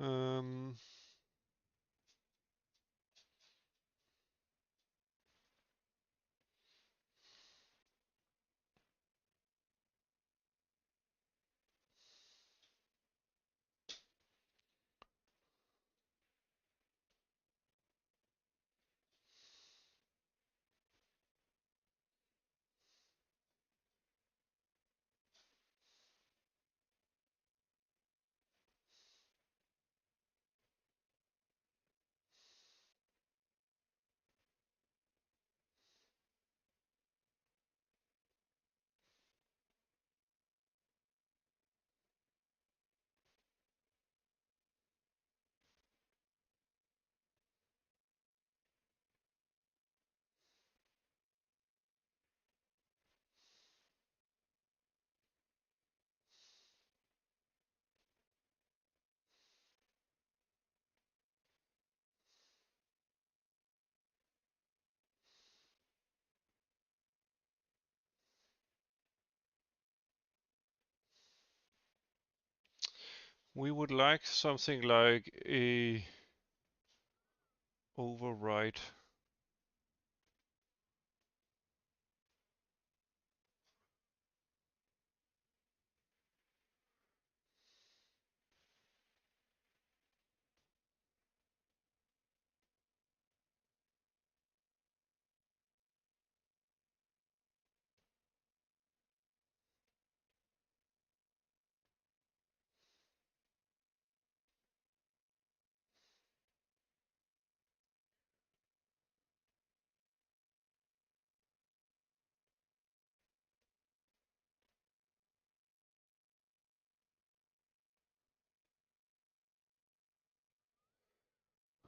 Um, We would like something like a override.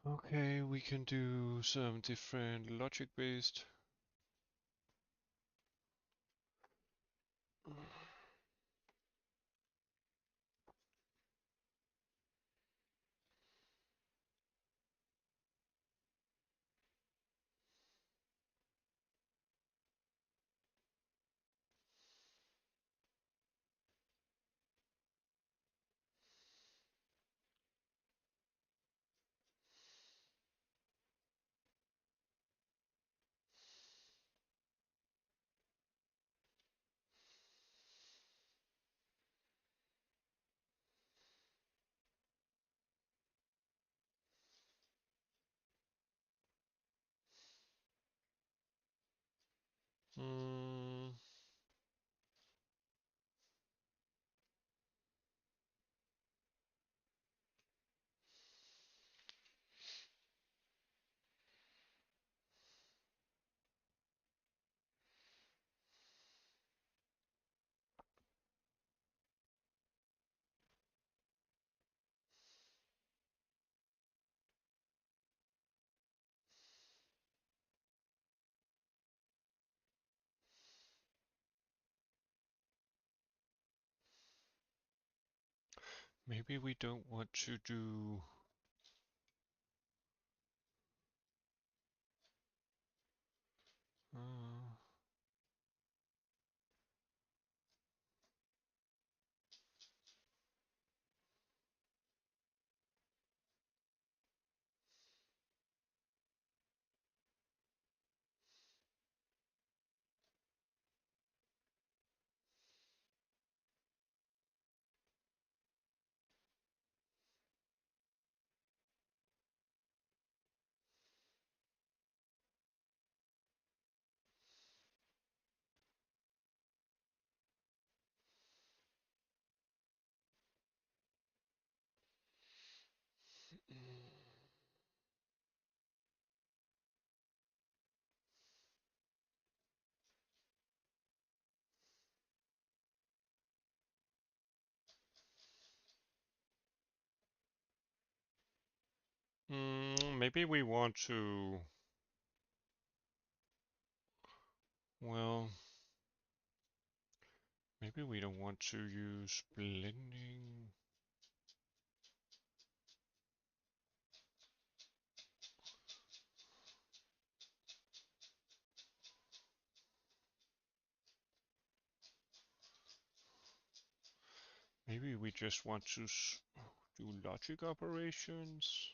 Okay, we can do some different logic-based. Mm, maybe we don't want to do. Uh, maybe we want to. Well, maybe we don't want to use blending. Maybe we just want to do logic operations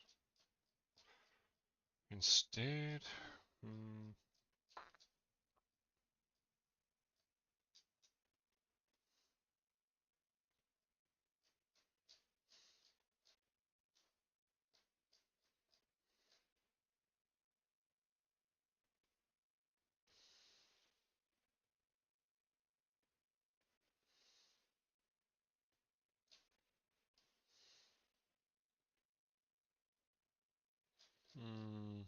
instead. Mm, mm,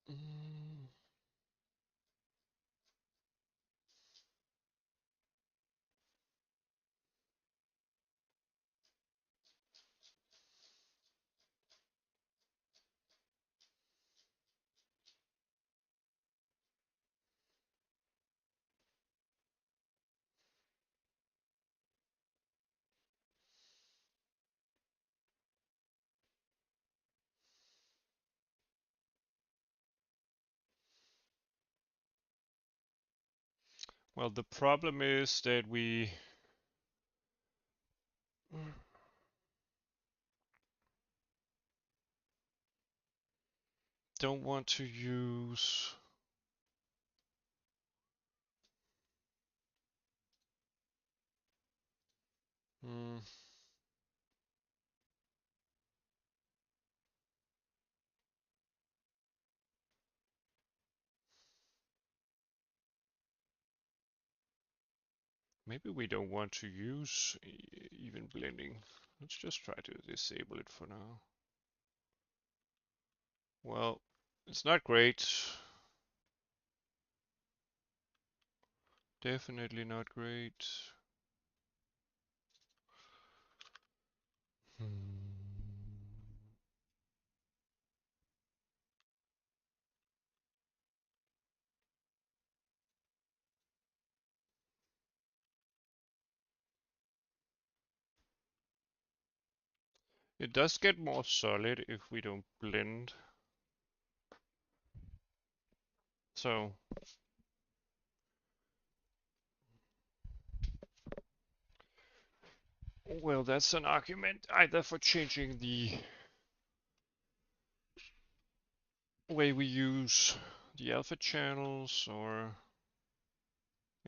mm. Well, the problem is that we don't want to use hmm, maybe we don't want to use even blending. Let's just try to disable it for now. Well, it's not great. Definitely not great. It does get more solid if we don't blend. So, well, that's an argument either for changing the way we use the alpha channels or,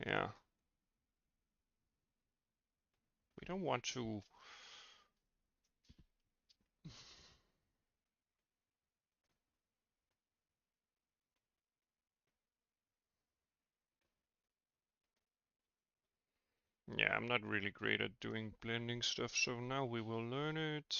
yeah, we don't want to. Yeah, I'm not really great at doing blending stuff, so now we will learn it.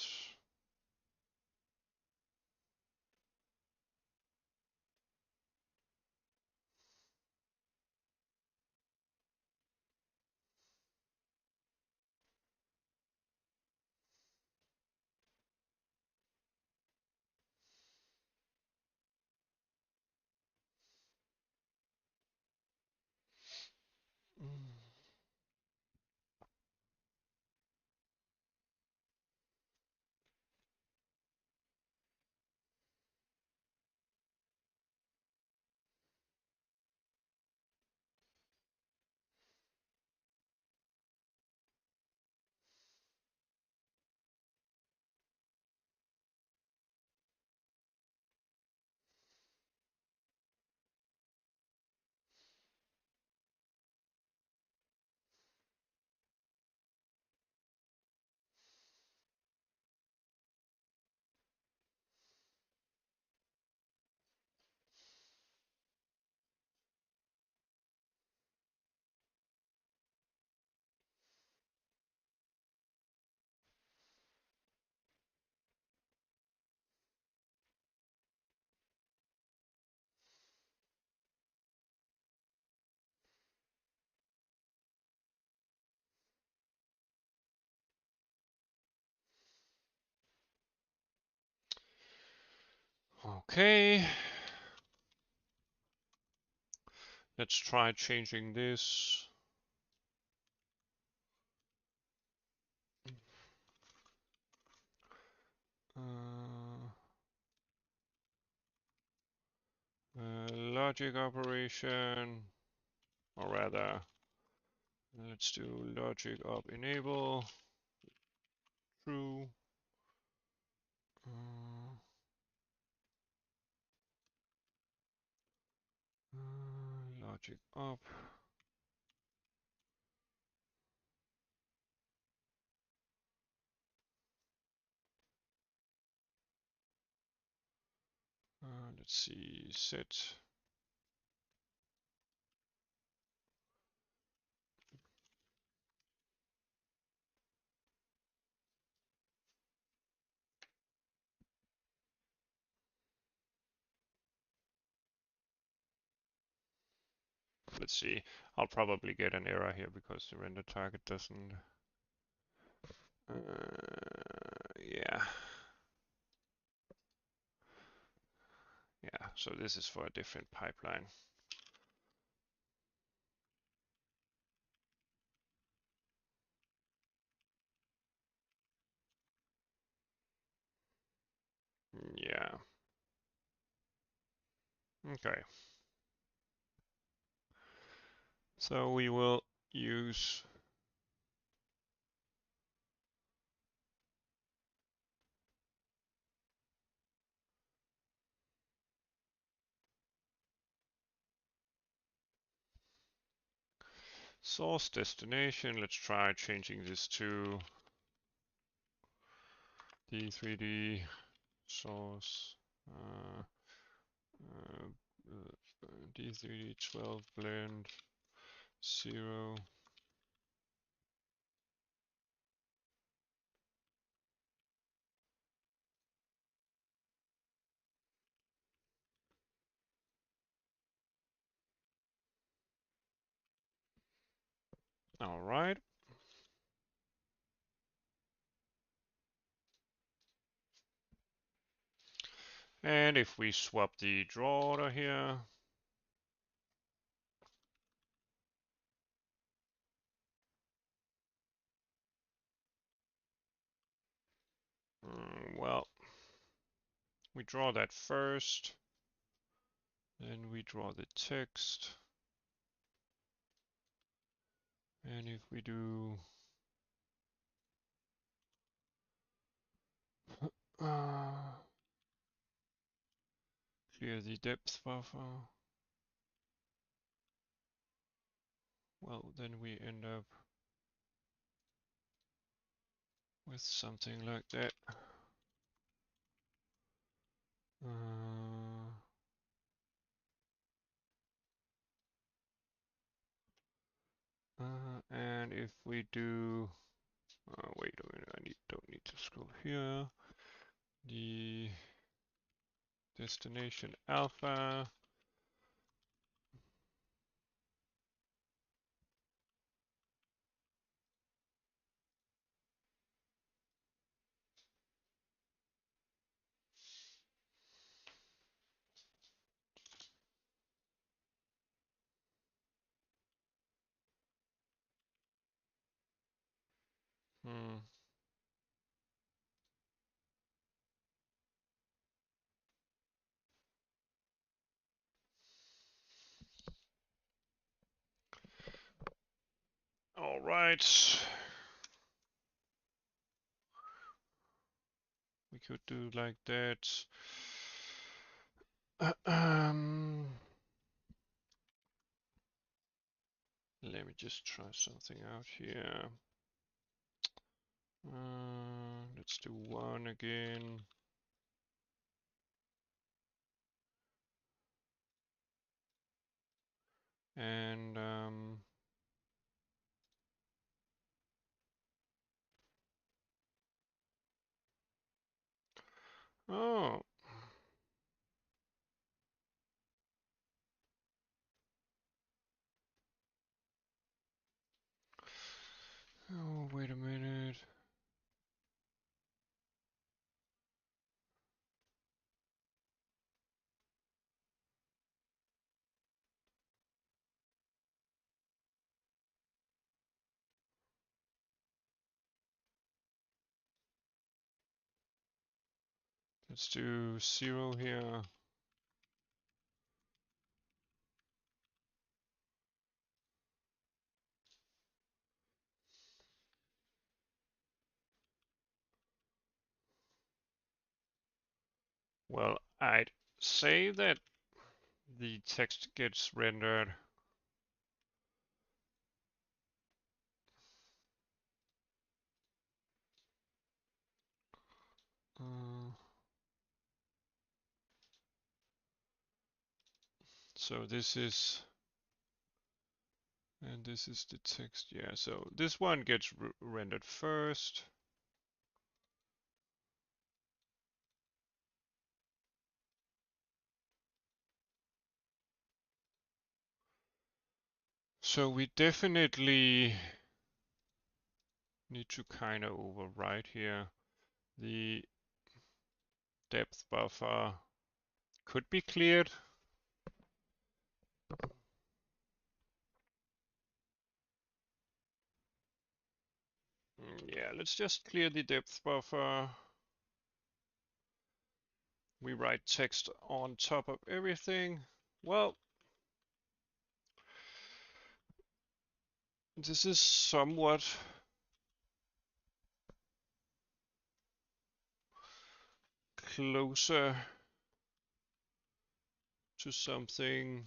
Okay, let's try changing this. Uh, Logic operation, or rather, let's do logic up enable true. Logic up. Let's see, set. Let's see. I'll probably get an error here because the render target doesn't. Yeah. Yeah, so this is for a different pipeline. Yeah. Okay. So we will use source destination. Let's try changing this to D3D source uh, D3D12 blend 0. All right. And if we swap the draw order here, well, we draw that first, then we draw the text, and if we do clear the depth buffer, well, then we end up with something like that. And if we do, wait a minute, don't need to scroll here. The destination alpha. Hmm. All right. We could do like that. Let me just try something out here. Let's do one again. And oh, oh, wait a minute. Let's do 0 here. Well, I'd say that the text gets rendered so this is, and this is the text. Yeah, so this one gets rendered first. So we definitely need to kind of override here. The depth buffer could be cleared. Yeah, let's just clear the depth buffer. We write text on top of everything. Well, This is somewhat closer to something,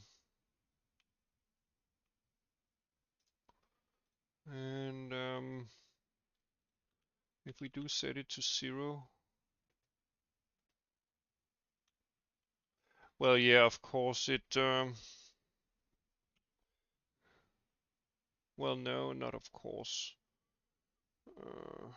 and if we do set it to 0, well, yeah, of course it, well, no, not of course. Uh,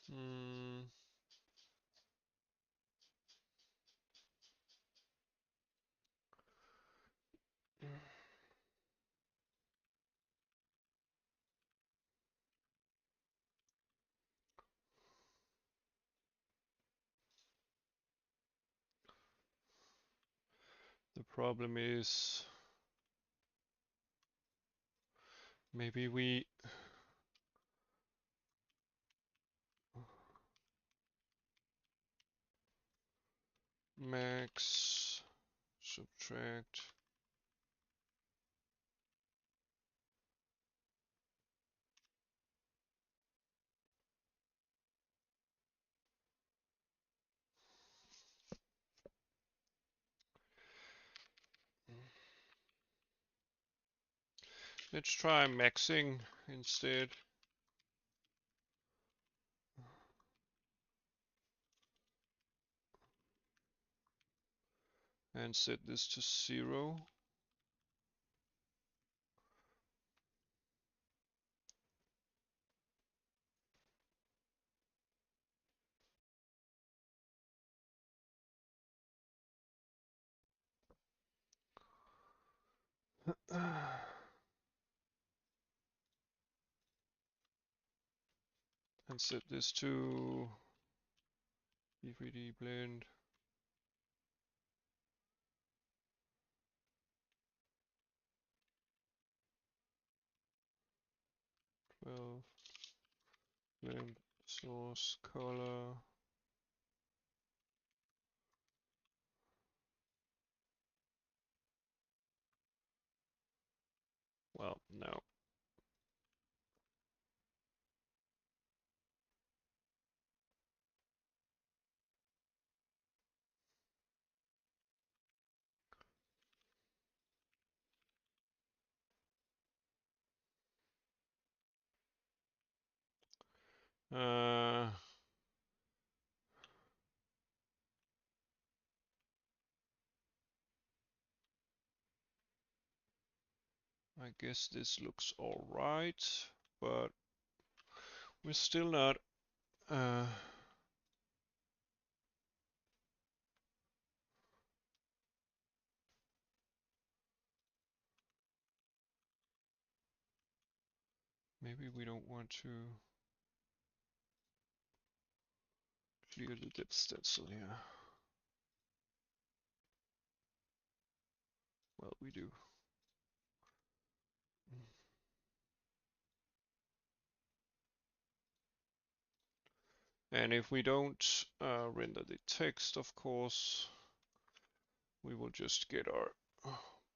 hmm, the problem is maybe we max subtract let's try maxing instead and set this to 0. And set this to B3D blend 12 blend source color. Well, no. Uh, I guess this looks alright, but we're still not maybe we don't want to clear the dip stencil here. Well, we do. And if we don't render the text, of course, we will just get our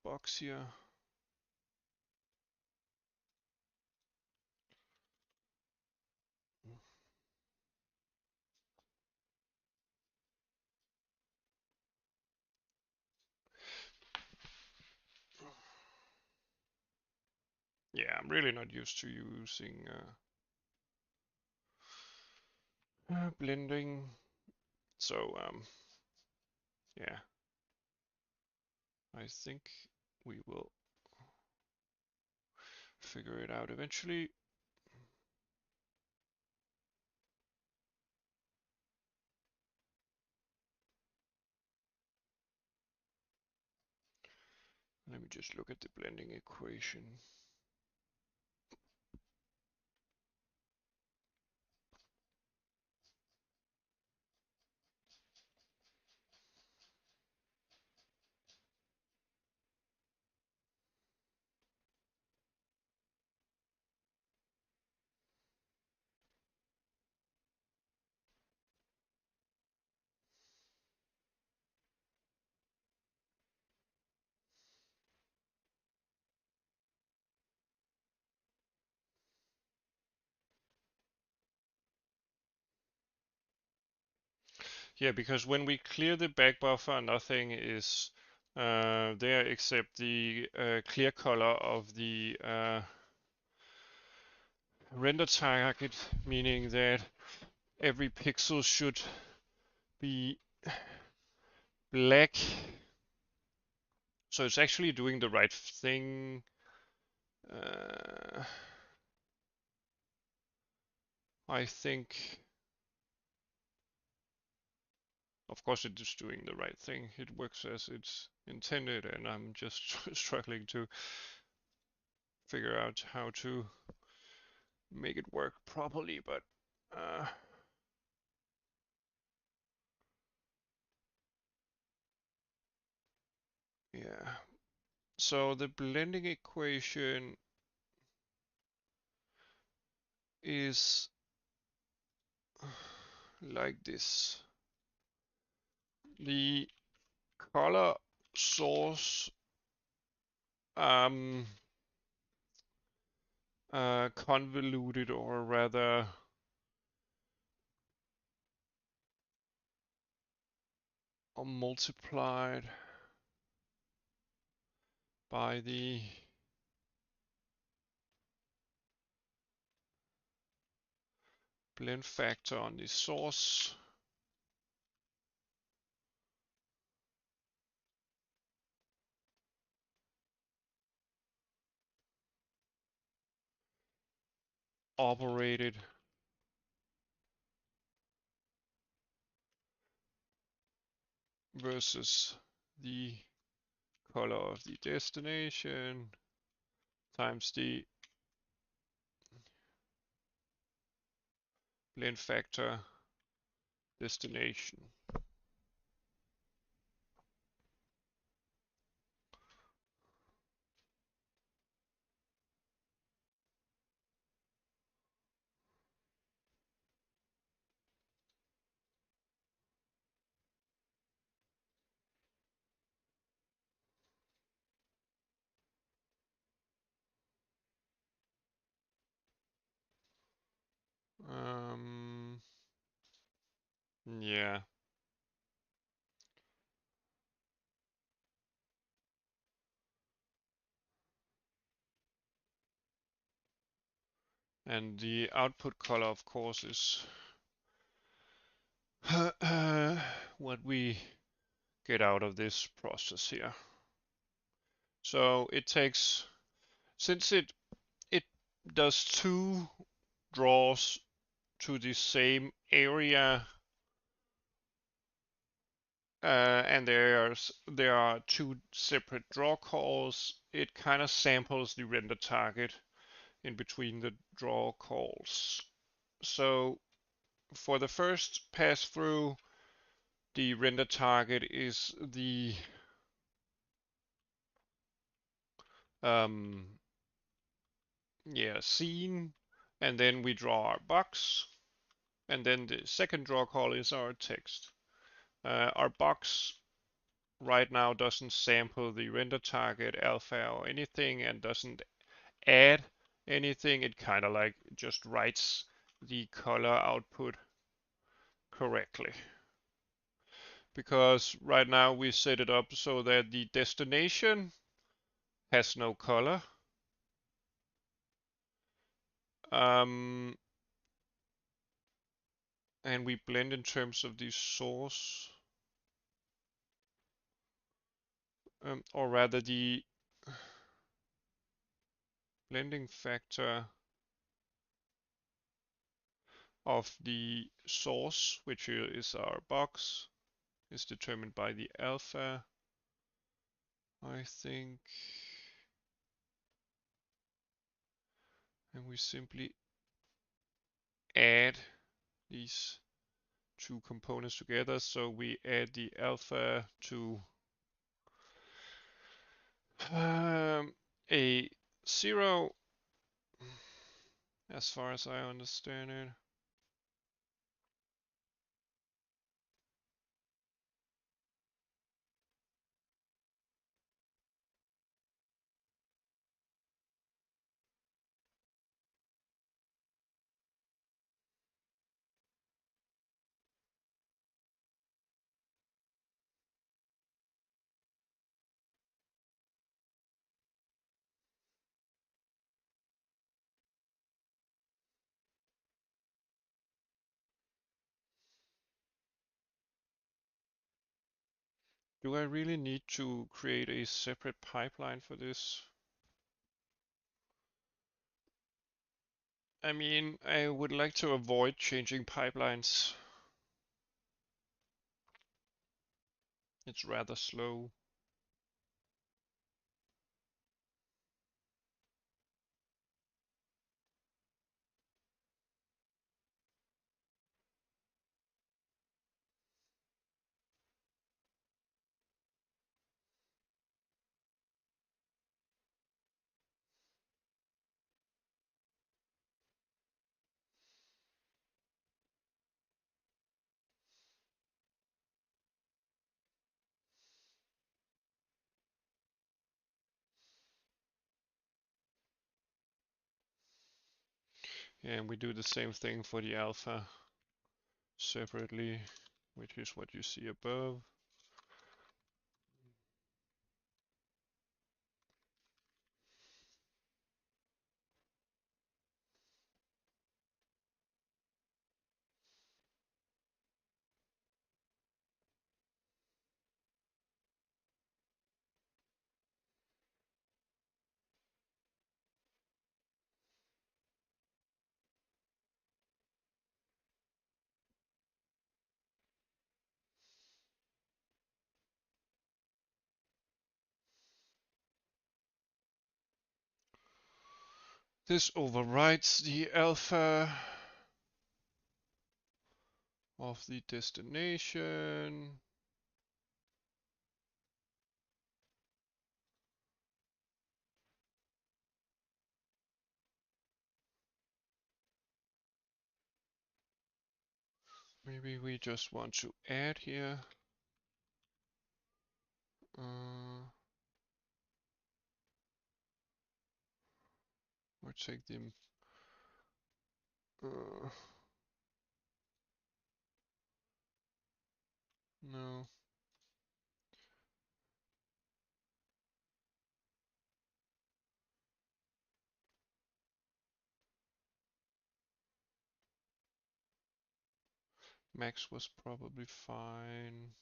box here. Yeah, I'm really not used to using blending So yeah, I think we will figure it out eventually. Let me just look at the blending equation. Yeah, because when we clear the back buffer, nothing is there except the clear color of the render target, meaning that every pixel should be black. So it's actually doing the right thing. I think, of course, it is doing the right thing. It works as it's intended, and I'm just struggling to figure out how to make it work properly, but yeah. So the blending equation is like this. The color source convoluted, or rather or multiplied by the blend factor on the source operated versus the color of the destination times the blend factor destination. Yeah. And the output color, of course, is what we get out of this process here. So it takes, since it does 2 draws to the same area, and there are 2 separate draw calls, it kind of samples the render target in between the draw calls. So for the first pass through, the render target is the scene, and then we draw our box, and then the second draw call is our text. Our box right now doesn't sample the render target alpha or anything, and doesn't add anything. It kind of like just writes the color output correctly. Because right now we set it up so that the destination has no color. and we blend in terms of the source, or rather the blending factor of the source, which is our box, is determined by the alpha, I think. And we simply add these two components together. So we add the alpha to a 0, as far as I understand it. Do I really need to create a separate pipeline for this? I mean, I would like to avoid changing pipelines. It's rather slow. And we do the same thing for the alpha separately, which is what you see above. This overwrites the alpha of the destination. Maybe we just want to add here. Or take them. No. Max was probably fine.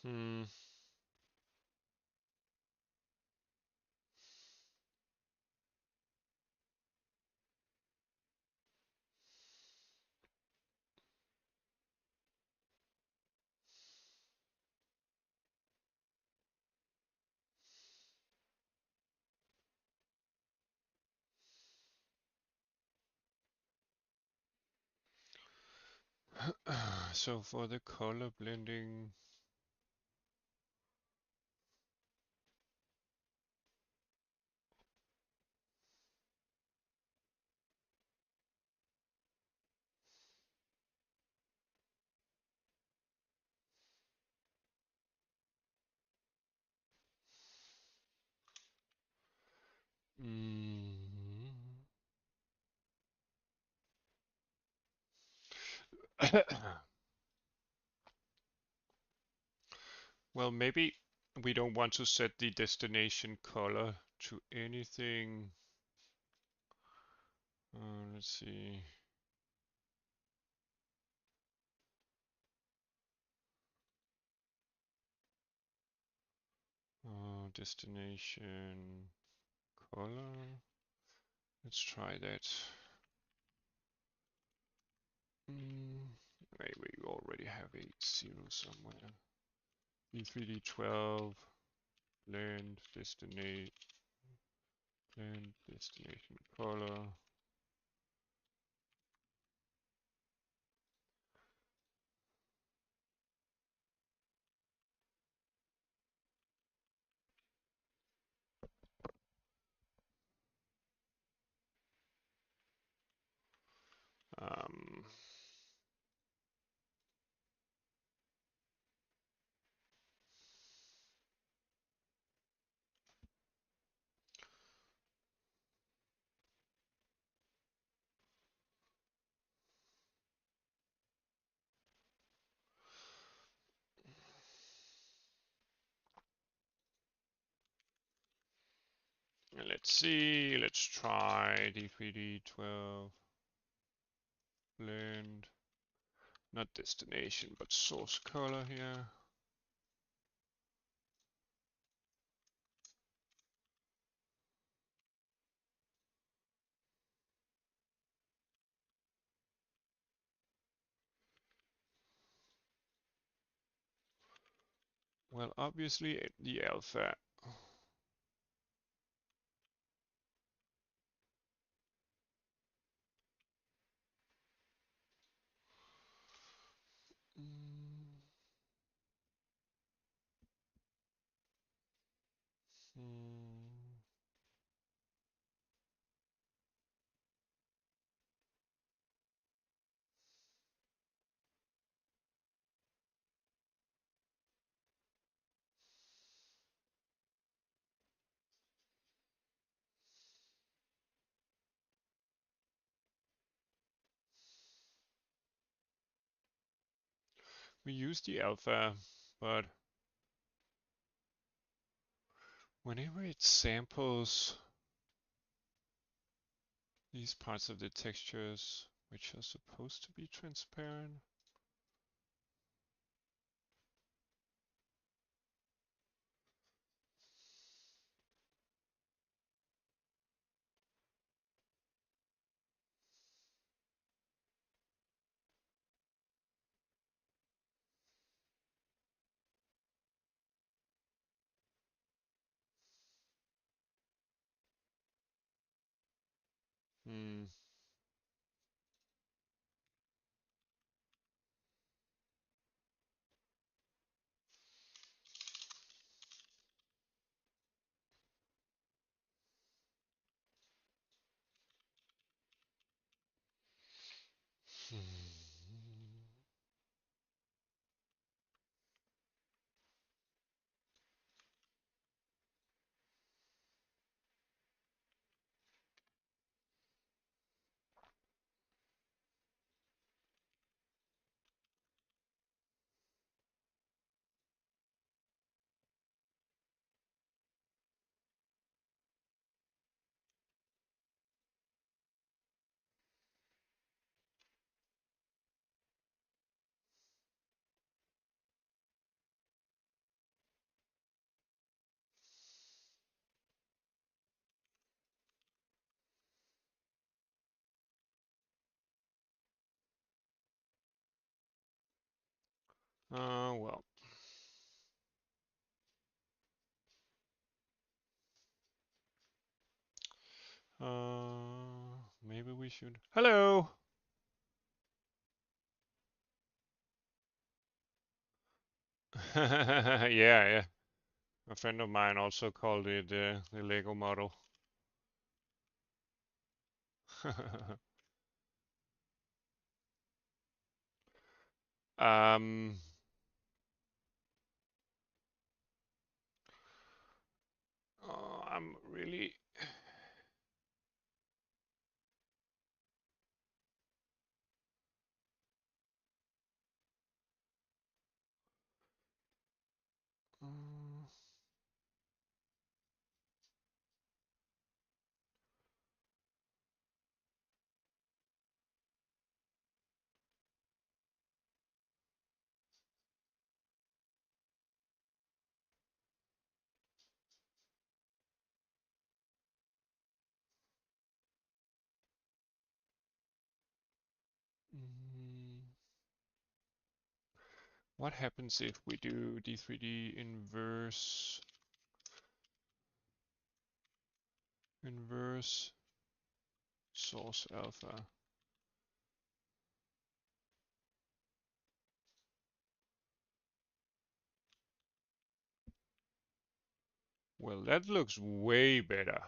Hmm. So for the color blending, mm, well, maybe we don't want to set the destination color to anything. Let's see. Destination color. Let's try that. Maybe we already have a zero somewhere. D3D12 blend destination color. Um, let's see. Let's try D3D12 blend. Not destination, but source color here. Well, obviously the alpha. Mm, mm. We use the alpha, but whenever it samples these parts of the textures, which are supposed to be transparent, hmm. Well. Maybe we should. Hello. Yeah, yeah. A friend of mine also called it the Lego model. um, I'm really. Uh, mm, what happens if we do D3D inverse source alpha? Well, that looks way better.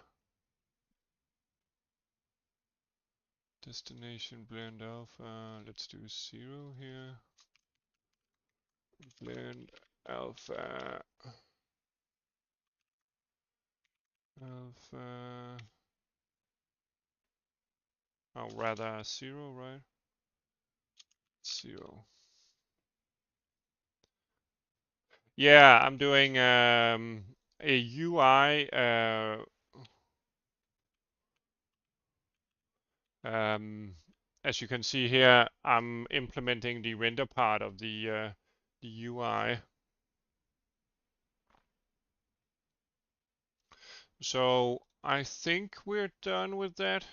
Destination blend alpha. Let's do 0 here. Blend alpha. Alpha. Oh, rather 0, right? 0. Yeah, I'm doing a UI. As you can see here, I'm implementing the render part of the UI. So I think we're done with that.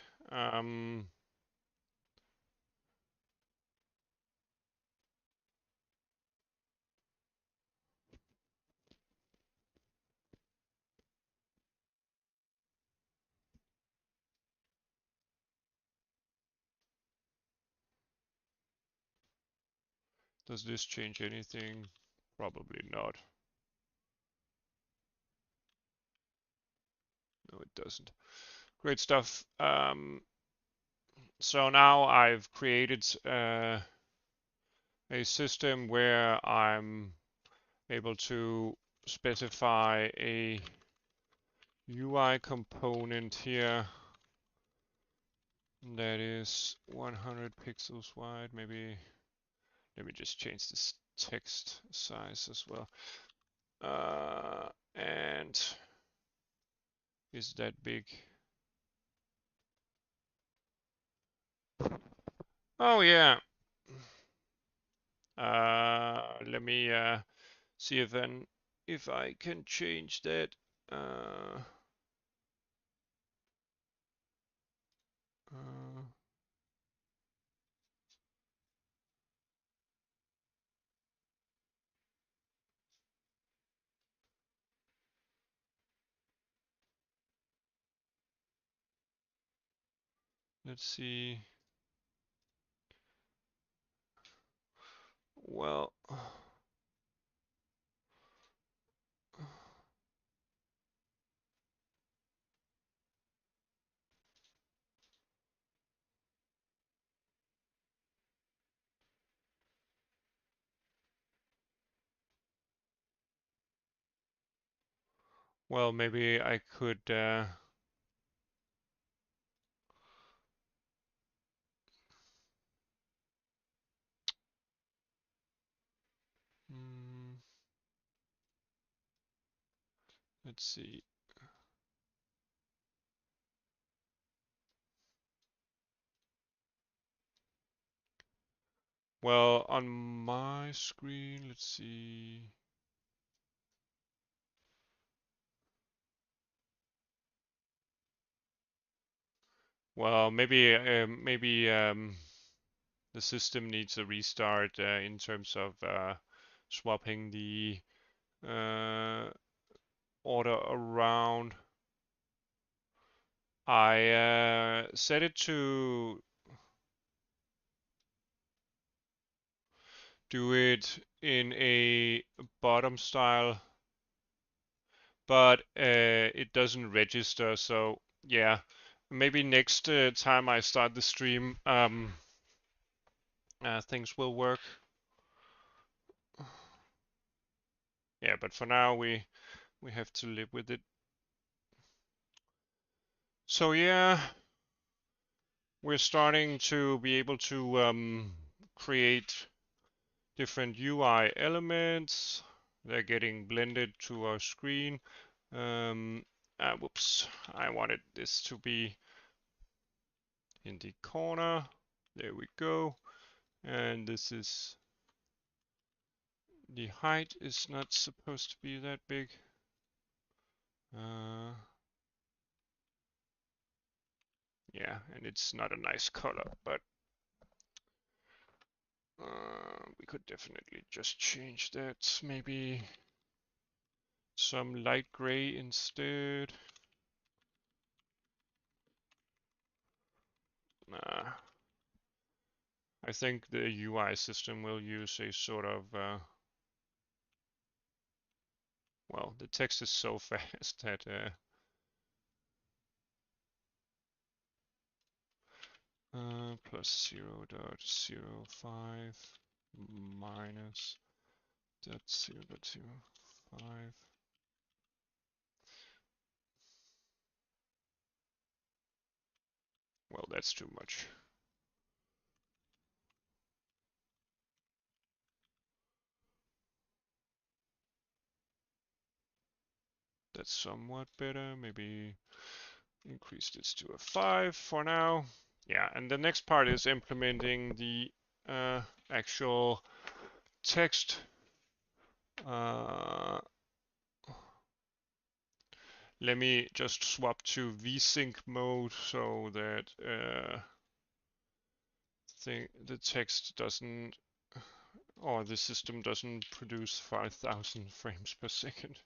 Does this change anything? Probably not. No, it doesn't. Great stuff. So now I've created a system where I'm able to specify a UI component here that is 100 pixels wide. Maybe let me just change this text size as well. And is that big? Oh yeah. Let me see if I can change that. Uh, uh, let's see. Well, maybe I could. Mm, let's see. Well, on my screen, let's see. Well, maybe the system needs a restart in terms of swapping the order around. I set it to do it in a bottom style, but it doesn't register. So yeah, maybe next time I start the stream, things will work. Yeah, but for now we have to live with it. So yeah, we're starting to be able to create different UI elements. They're getting blended to our screen. Whoops, I wanted this to be in the corner. There we go. And this is, the height is not supposed to be that big. Yeah, and it's not a nice color, but we could definitely just change that. Maybe some light gray instead. I think the UI system will use a sort of, well, the text is so fast that plus 0.05 minus 0.05. Well, that's too much. That's somewhat better. Maybe increase this to a 5 for now. Yeah, and the next part is implementing the actual text. Let me just swap to vsync mode so that the text doesn't, or the system doesn't produce 5,000 frames per second.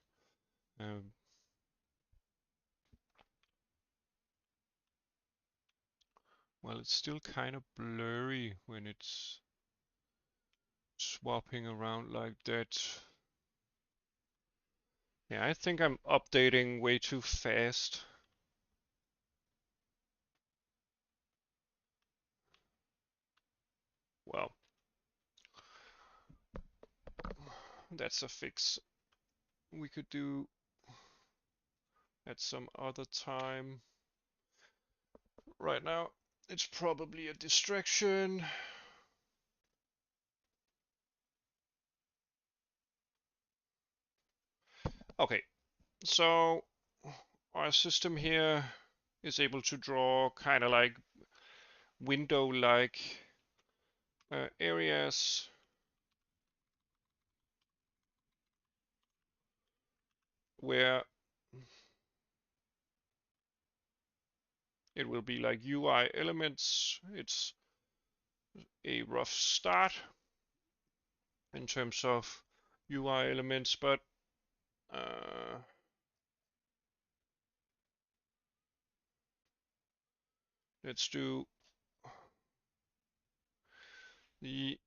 Well, it's still kind of blurry when it's swapping around like that. Yeah, I think I'm updating way too fast. Well, that's a fix we could do at some other time. Right now, it's probably a distraction. Okay, so our system here is able to draw kind of like window-like areas. Where it will be like UI elements. It's a rough start in terms of UI elements, but let's do the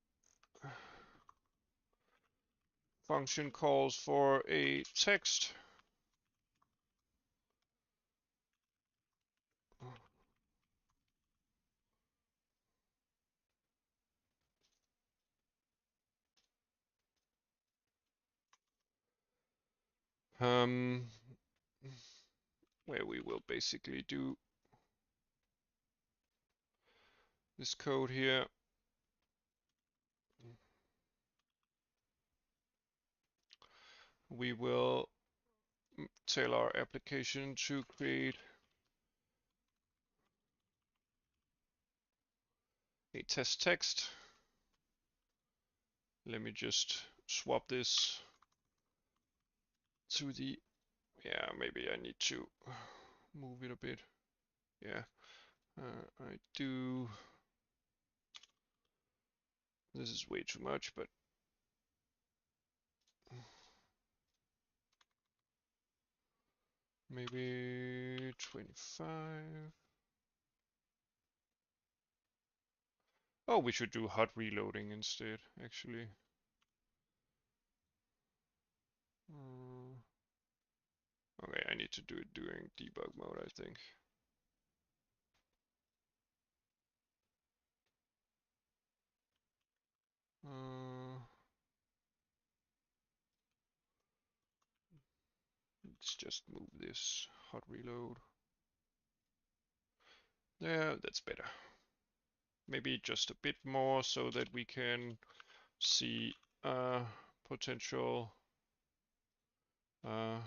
function calls for a text. Where we will basically do this code here. We will tell our application to create a test text. Let me just swap this to the, yeah, maybe I need to move it a bit. Yeah, I do. This is way too much, but Maybe 25. Oh, we should do hot reloading instead, actually. Okay, I need to do it during debug mode, I think. Let's just move this hot reload. Yeah, that's better. Maybe just a bit more so that we can see potential. Yeah,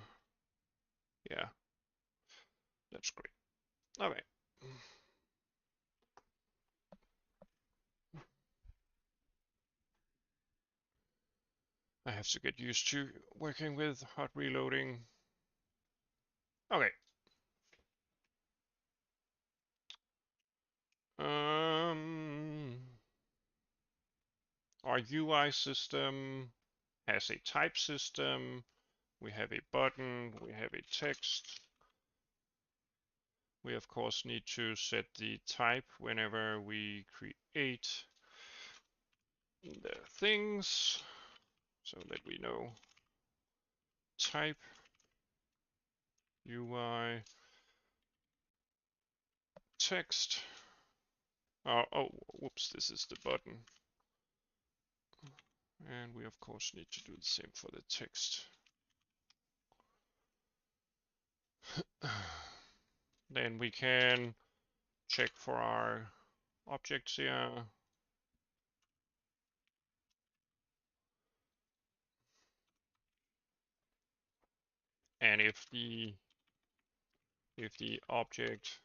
that's great. Okay. I have to get used to working with hot reloading. Okay. Our UI system has a type system. We have a button. We have a text. We of course need to set the type whenever we create the things so that we know type UI text. Oh, whoops, this is the button. And we of course need to do the same for the text. Then we can check for our objects here. And if the object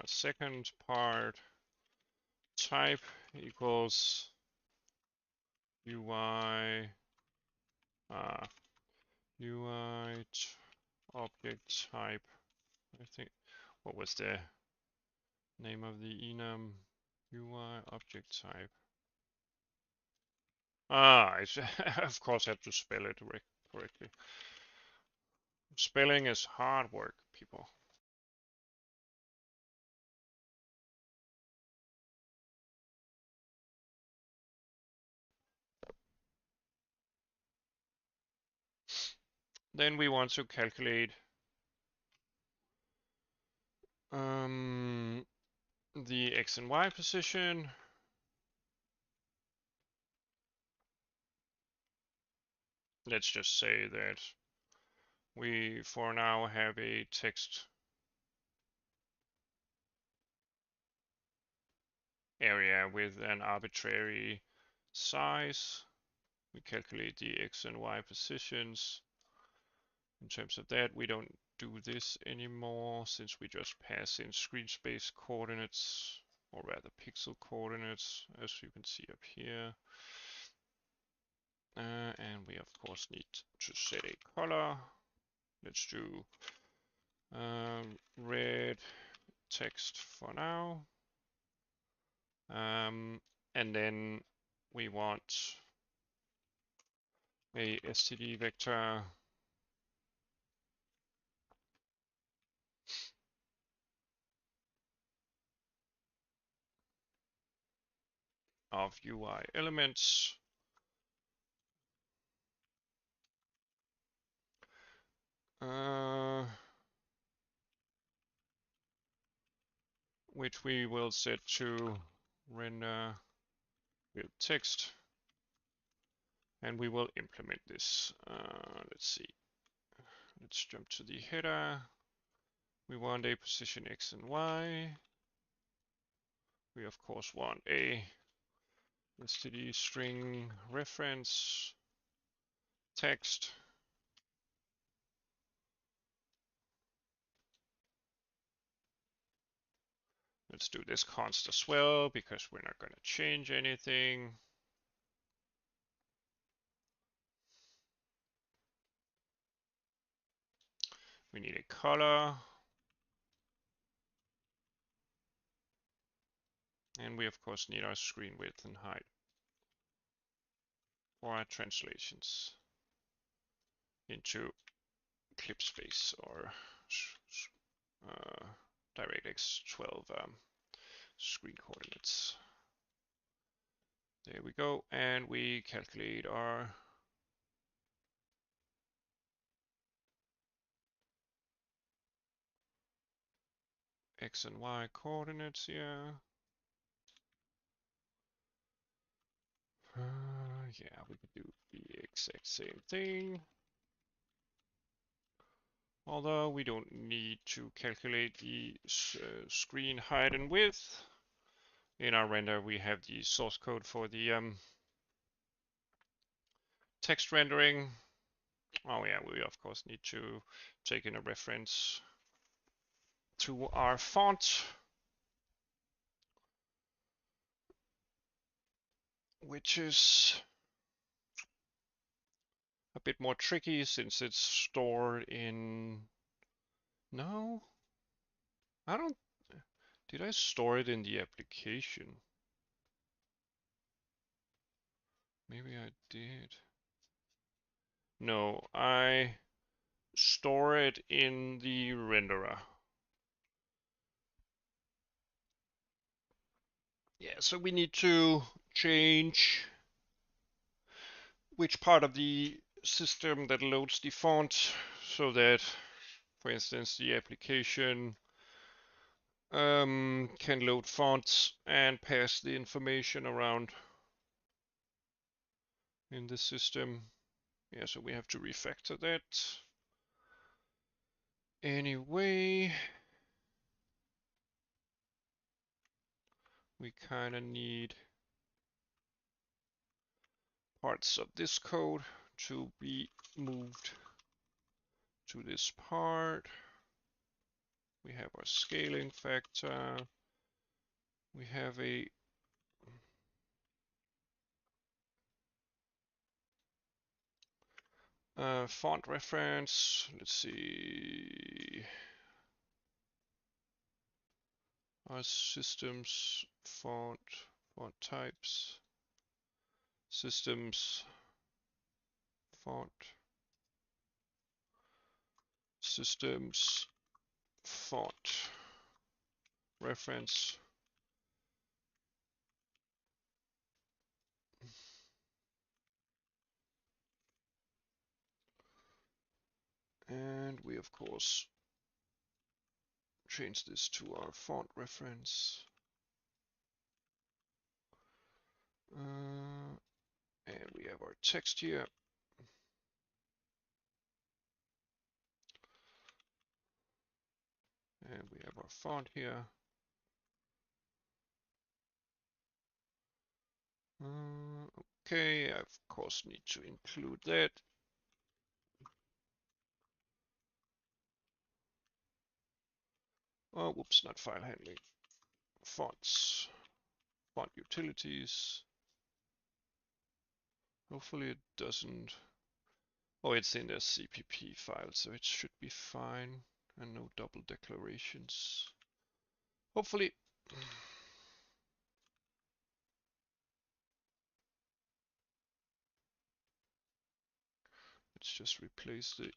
second part type equals UI UI object type. I think, what was the name of the enum? UI object type. I of course have to spell it correctly. Spelling is hard work, people. Then we want to calculate the X and Y position. Let's just say that we for now have a text area with an arbitrary size. We calculate the X and Y positions. In terms of that, we don't do this anymore since we just pass in screen space coordinates, or rather pixel coordinates, as you can see up here. And we of course need to set a color. Let's do red text for now. And then we want a std vector of UI elements. Which we will set to render with text, and we will implement this. Let's see. Let's jump to the header. We want a position X and Y. We of course want a std string reference text. Let's do this const as well because we're not going to change anything. We need a color. And we of course need our screen width and height for our translations into clip space or DirectX12 screen coordinates. There we go, and we calculate our X and Y coordinates here. Yeah, we could do the exact same thing. Although we don't need to calculate the screen height and width. In our render, we have the source code for the text rendering. Oh yeah, we of course need to take in a reference to our font, which is a bit more tricky since it's stored in... No, I don't... Did I store it in the application? Maybe I did. No, I store it in the renderer. Yeah, so we need to change which part of the system that loads the font so that, for instance, the application can load fonts and pass the information around in the system. Yeah, so we have to refactor that. Anyway, we kind of need parts of this code to be moved to this part. We have our scaling factor. We have a font reference. Let's see. Our systems, font types, systems, font, systems, font, reference. And we, of course, change this to our font reference. And we have our text here. And we have our font here. Okay, I of course need to include that. Oh, whoops, not file handling. Fonts, font utilities. Hopefully it doesn't. Oh, it's in the CPP file, so it should be fine. And no double declarations. Hopefully. Let's just replace the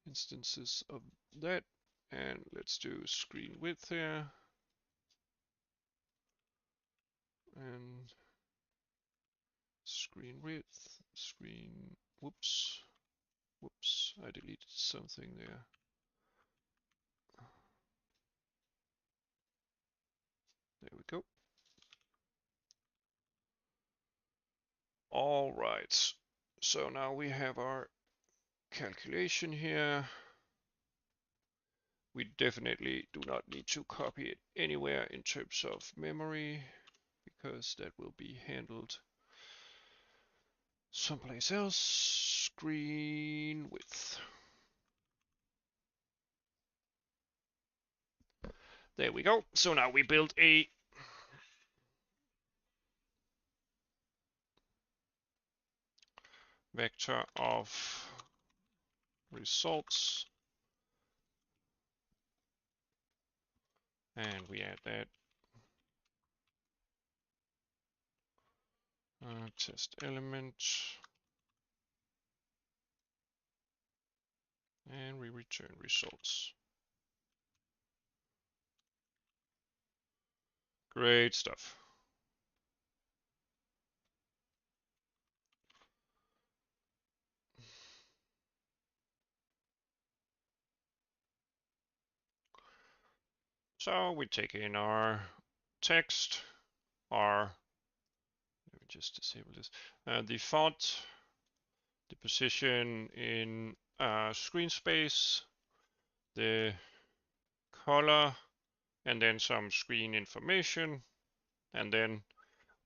instances of that. And let's do screen width here. And screen width, screen, whoops, I deleted something there. There we go. All right, so now we have our calculation here. We definitely do not need to copy it anywhere in terms of memory, because that will be handled someplace else. Screen width. There we go. So now we build a vector of results, and we add that test element. and we return results. Great stuff. So we take in our text, let me just disable this, the font, the position in screen space, the color, and then some screen information, and then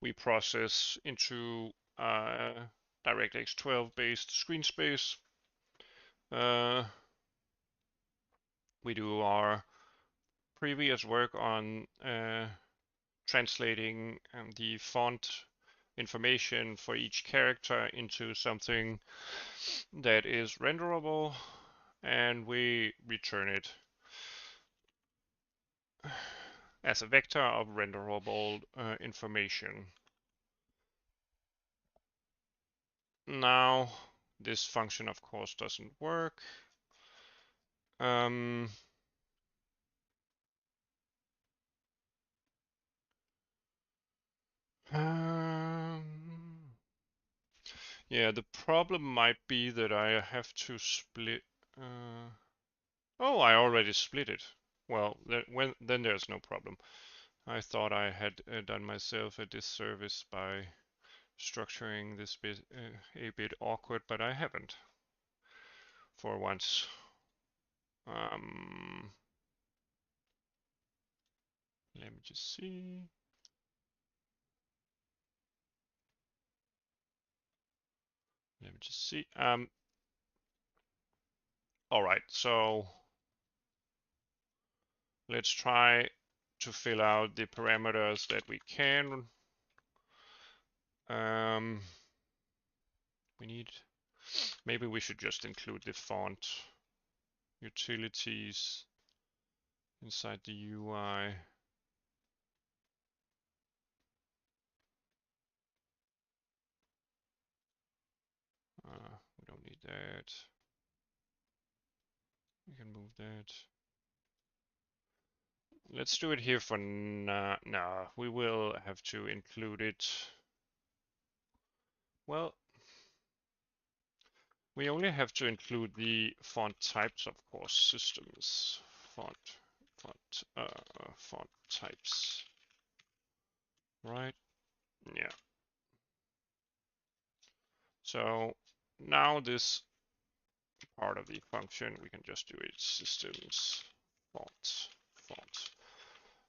we process into DirectX12 based screen space. We do our previous work on translating the font information for each character into something that is renderable, and we return it as a vector of renderable information. Now, this function, of course, doesn't work. Um, yeah, the problem might be that I have to split. Oh, I already split it. Well, then there's no problem. I thought I had done myself a disservice by structuring this bit a bit awkward, but I haven't for once. Let me just see. Let me just see. All right, so let's try to fill out the parameters that we can. We need, maybe we should just include the font utilities inside the UI. We don't need that. We can move that. Let's do it here for now. No, we will have to include it. Well, we only have to include the font types, of course. Systems, font types. Right? Yeah. So now this part of the function, we can just do it systems font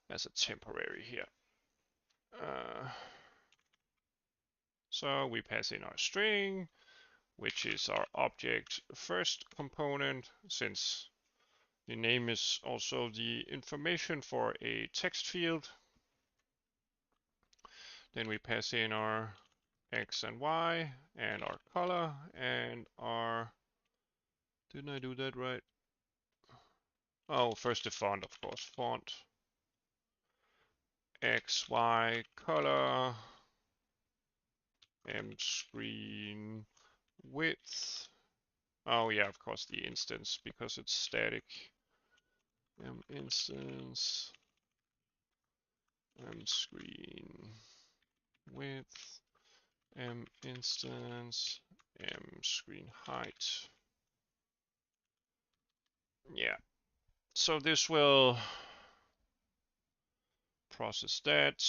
as a temporary here. So we pass in our string, which is our object first component, since the name is also the information for a text field. Then we pass in our X and Y and our color and our, didn't I do that right? Oh, first the font, of course, font, X, Y, color, M screen width. Oh yeah, of course the instance, because it's static. M instance, M screen width, M instance, M screen height. Yeah, so this will process that.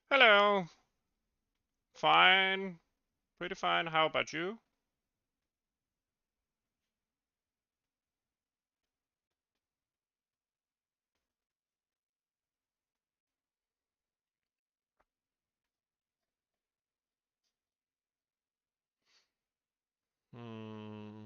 Hello. Fine. Pretty fine. How about you? Hmm.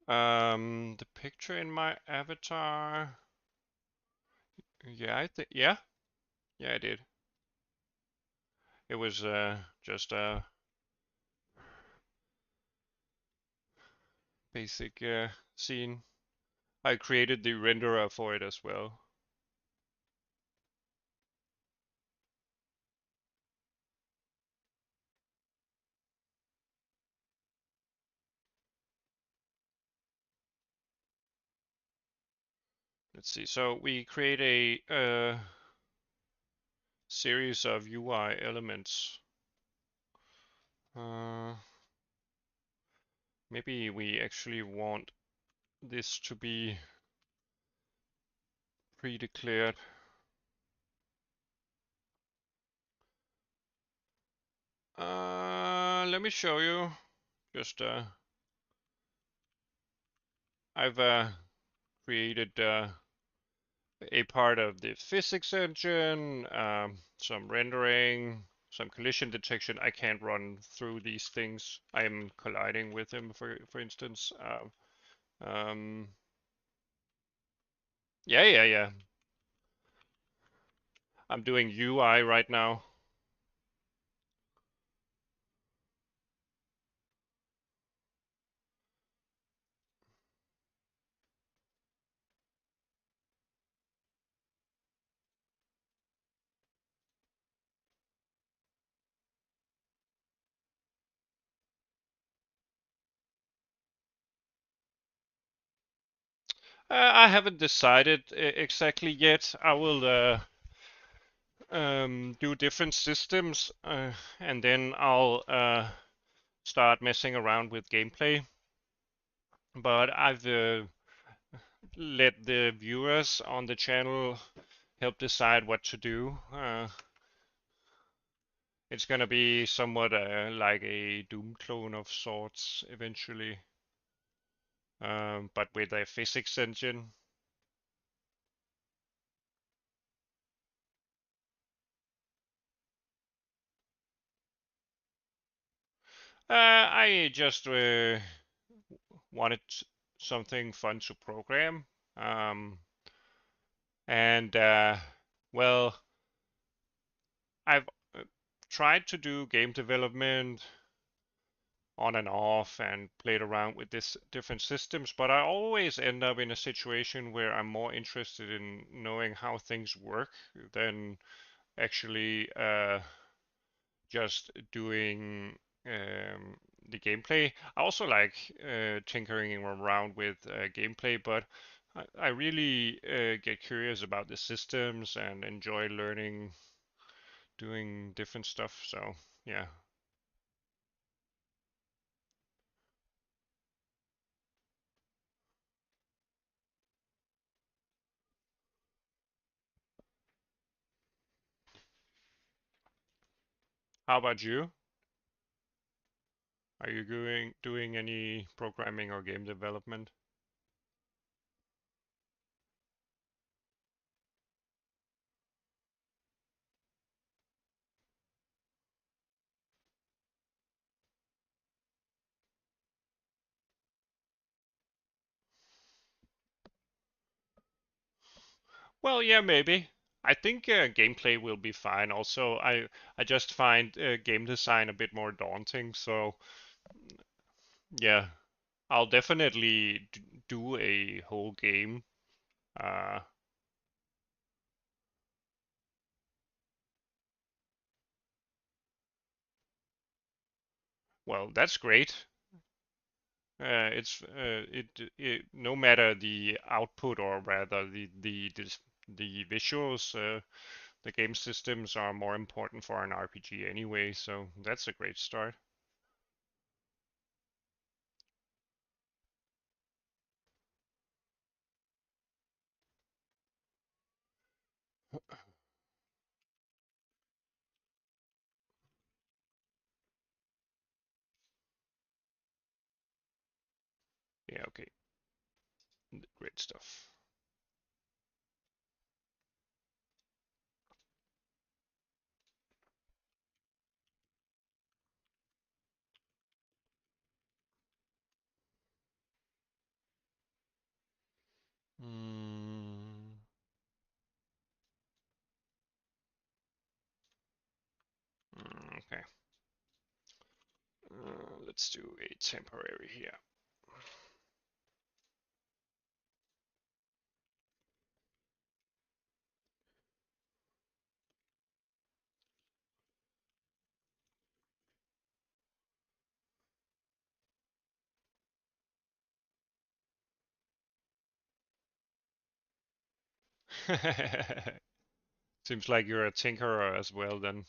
The picture in my avatar. Yeah, I think yeah, I did. It was just a basic scene. I created the renderer for it as well. Let's see. So we create a series of UI elements. Uh, Maybe we actually want this to be pre-declared. Let me show you. Just I've created a part of the physics engine, some rendering, some collision detection. I can't run through these things. I'm colliding with them, for instance. Um, yeah. I'm doing UI right now. I haven't decided exactly yet. I will do different systems, and then I'll start messing around with gameplay. But I've let the viewers on the channel help decide what to do. It's gonna be somewhat like a Doom clone of sorts eventually, but with a physics engine. I just wanted something fun to program, and well, I've tried to do game development on and off and played around with this different systems, but I always end up in a situation where I'm more interested in knowing how things work than actually just doing the gameplay. I also like tinkering around with gameplay, but I really get curious about the systems and enjoy learning, doing different stuff. So yeah. How about you? Are you doing any programming or game development? Well, yeah, maybe. I think gameplay will be fine. Also, I just find game design a bit more daunting. So yeah, I'll definitely do a whole game. Uh, well, that's great. It no matter the output or rather the visuals, the game systems are more important for an RPG anyway. So that's a great start. Yeah, okay, great stuff. Mm, okay. Let's do a temporary here. Seems like you're a tinkerer as well then.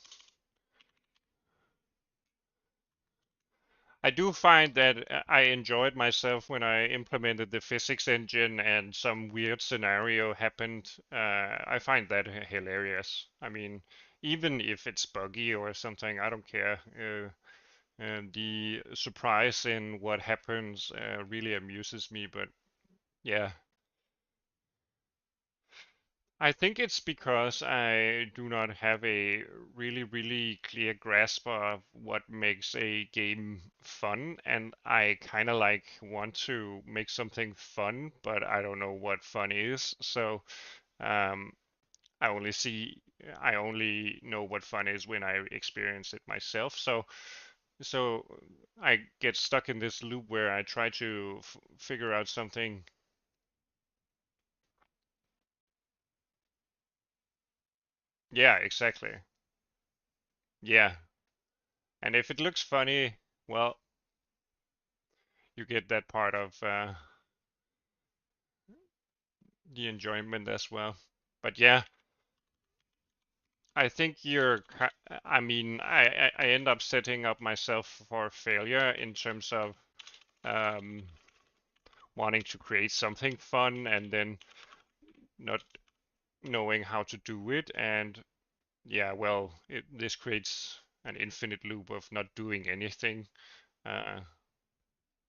I do find that I enjoyed myself when I implemented the physics engine and some weird scenario happened. I find that hilarious. I mean, even if it's buggy or something, I don't care. And the surprise in what happens really amuses me, but yeah. I think it's because I do not have a really clear grasp of what makes a game fun, and I kind of like want to make something fun, but I don't know what fun is. So um, I only see, I only know what fun is when I experience it myself. So I get stuck in this loop where I try to f figure out something. Yeah, exactly. Yeah. And if it looks funny, well, you get that part of the enjoyment as well. But yeah, I think I mean, I end up setting up myself for failure in terms of um, wanting to create something fun and then not knowing how to do it. And yeah, well, this creates an infinite loop of not doing anything. Uh,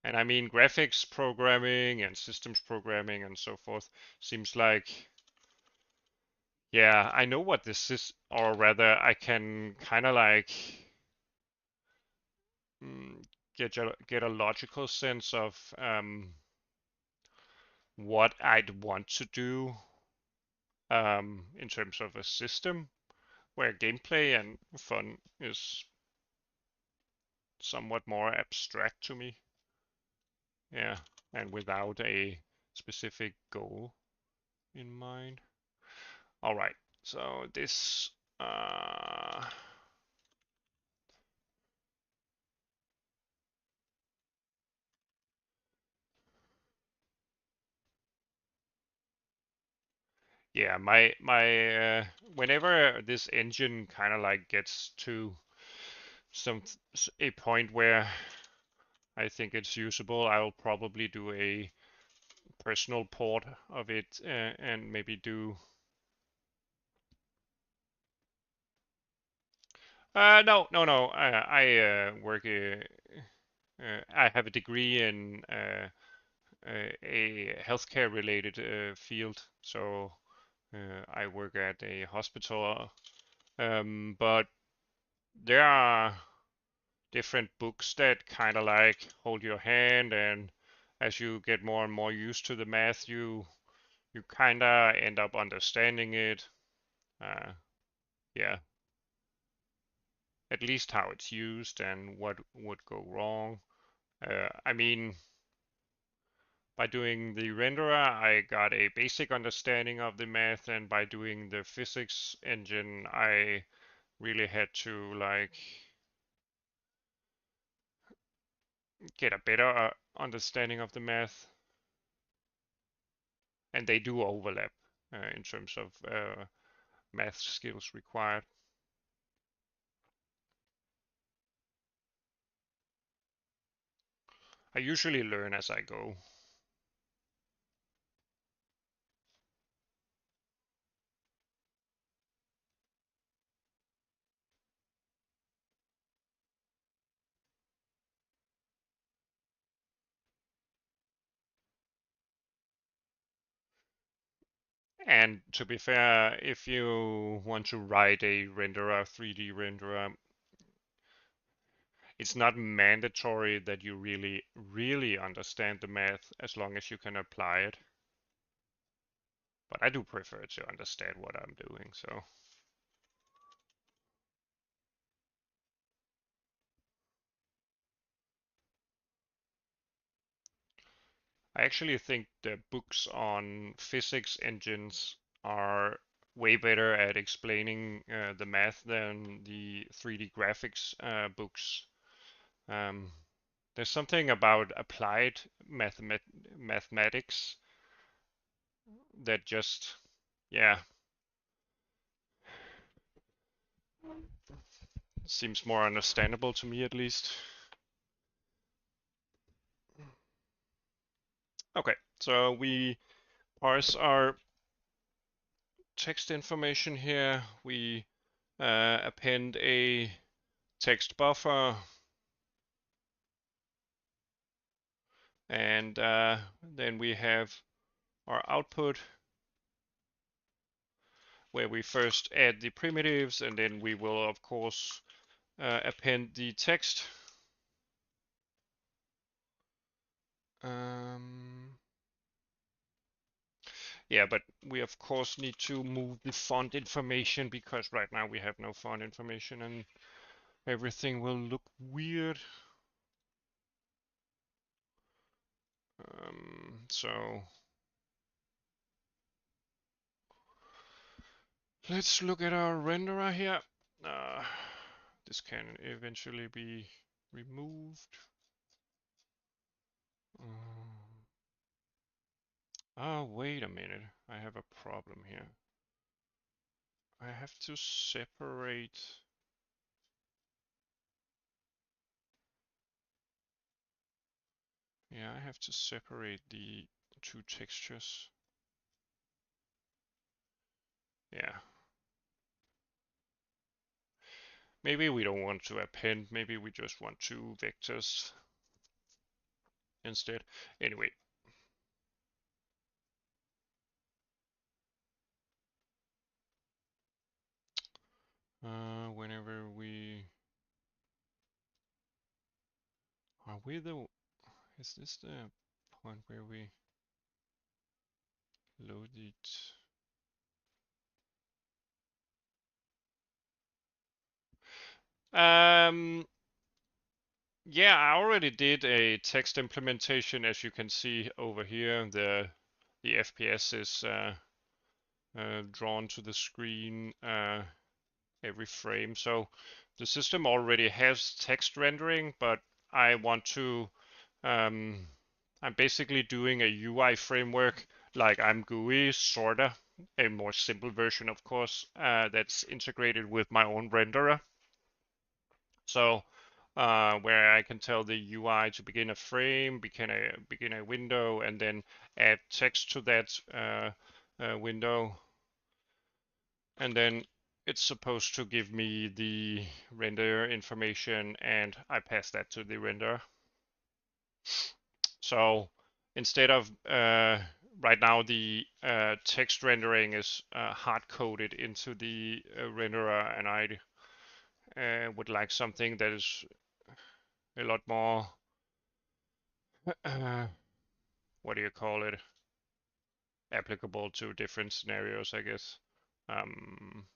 and I mean, graphics programming and systems programming and so forth seems like, yeah, I know what this is, or rather, I can kind of like mm, get a logical sense of what I'd want to do in terms of a system where gameplay and fun is somewhat more abstract to me. Yeah, and without a specific goal in mind. All right, so this. Uh, Yeah, my whenever this engine kind of like gets to some a point where I think it's usable, I'll probably do a personal port of it and maybe do. No. I work. I have a degree in a healthcare related field, so I work at a hospital. But there are different books that kind of like hold your hand, and as you get more and more used to the math, you kind of end up understanding it. Uh, yeah, at least how it's used and what would go wrong. I mean, by doing the renderer, I got a basic understanding of the math, and by doing the physics engine, I really had to like get a better understanding of the math, and they do overlap in terms of math skills required. I usually learn as I go. And to be fair, if you want to write a renderer, 3D renderer, it's not mandatory that you really understand the math as long as you can apply it. But I do prefer to understand what I'm doing, so. I actually think the books on physics engines are way better at explaining the math than the 3D graphics books. Um, there's something about applied mathematics that just, yeah, seems more understandable to me at least. Okay, so we parse our text information here. We append a text buffer, and then we have our output where we first add the primitives, and then we will of course append the text. Yeah, but we of course need to move the font information because right now we have no font information and everything will look weird. So let's look at our renderer here. This can eventually be removed. Oh, wait a minute. I have a problem here. I have to separate. Yeah, I have to separate the two textures. Yeah. Maybe we don't want to append. Maybe we just want two vectors instead. Anyway. Whenever we... Are we the... Is this the point where we load it? Yeah, I already did a text implementation, as you can see over here. The FPS is drawn to the screen every frame. So the system already has text rendering, but I want to. I'm basically doing a UI framework like I'm GUI, sorta, a more simple version, of course, that's integrated with my own renderer. So where I can tell the UI to begin a frame, begin a window, and then add text to that window, and then it's supposed to give me the render information, and I pass that to the renderer. So instead of right now the text rendering is hard coded into the renderer, and I would like something that is a lot more what do you call it, applicable to different scenarios, I guess. Um,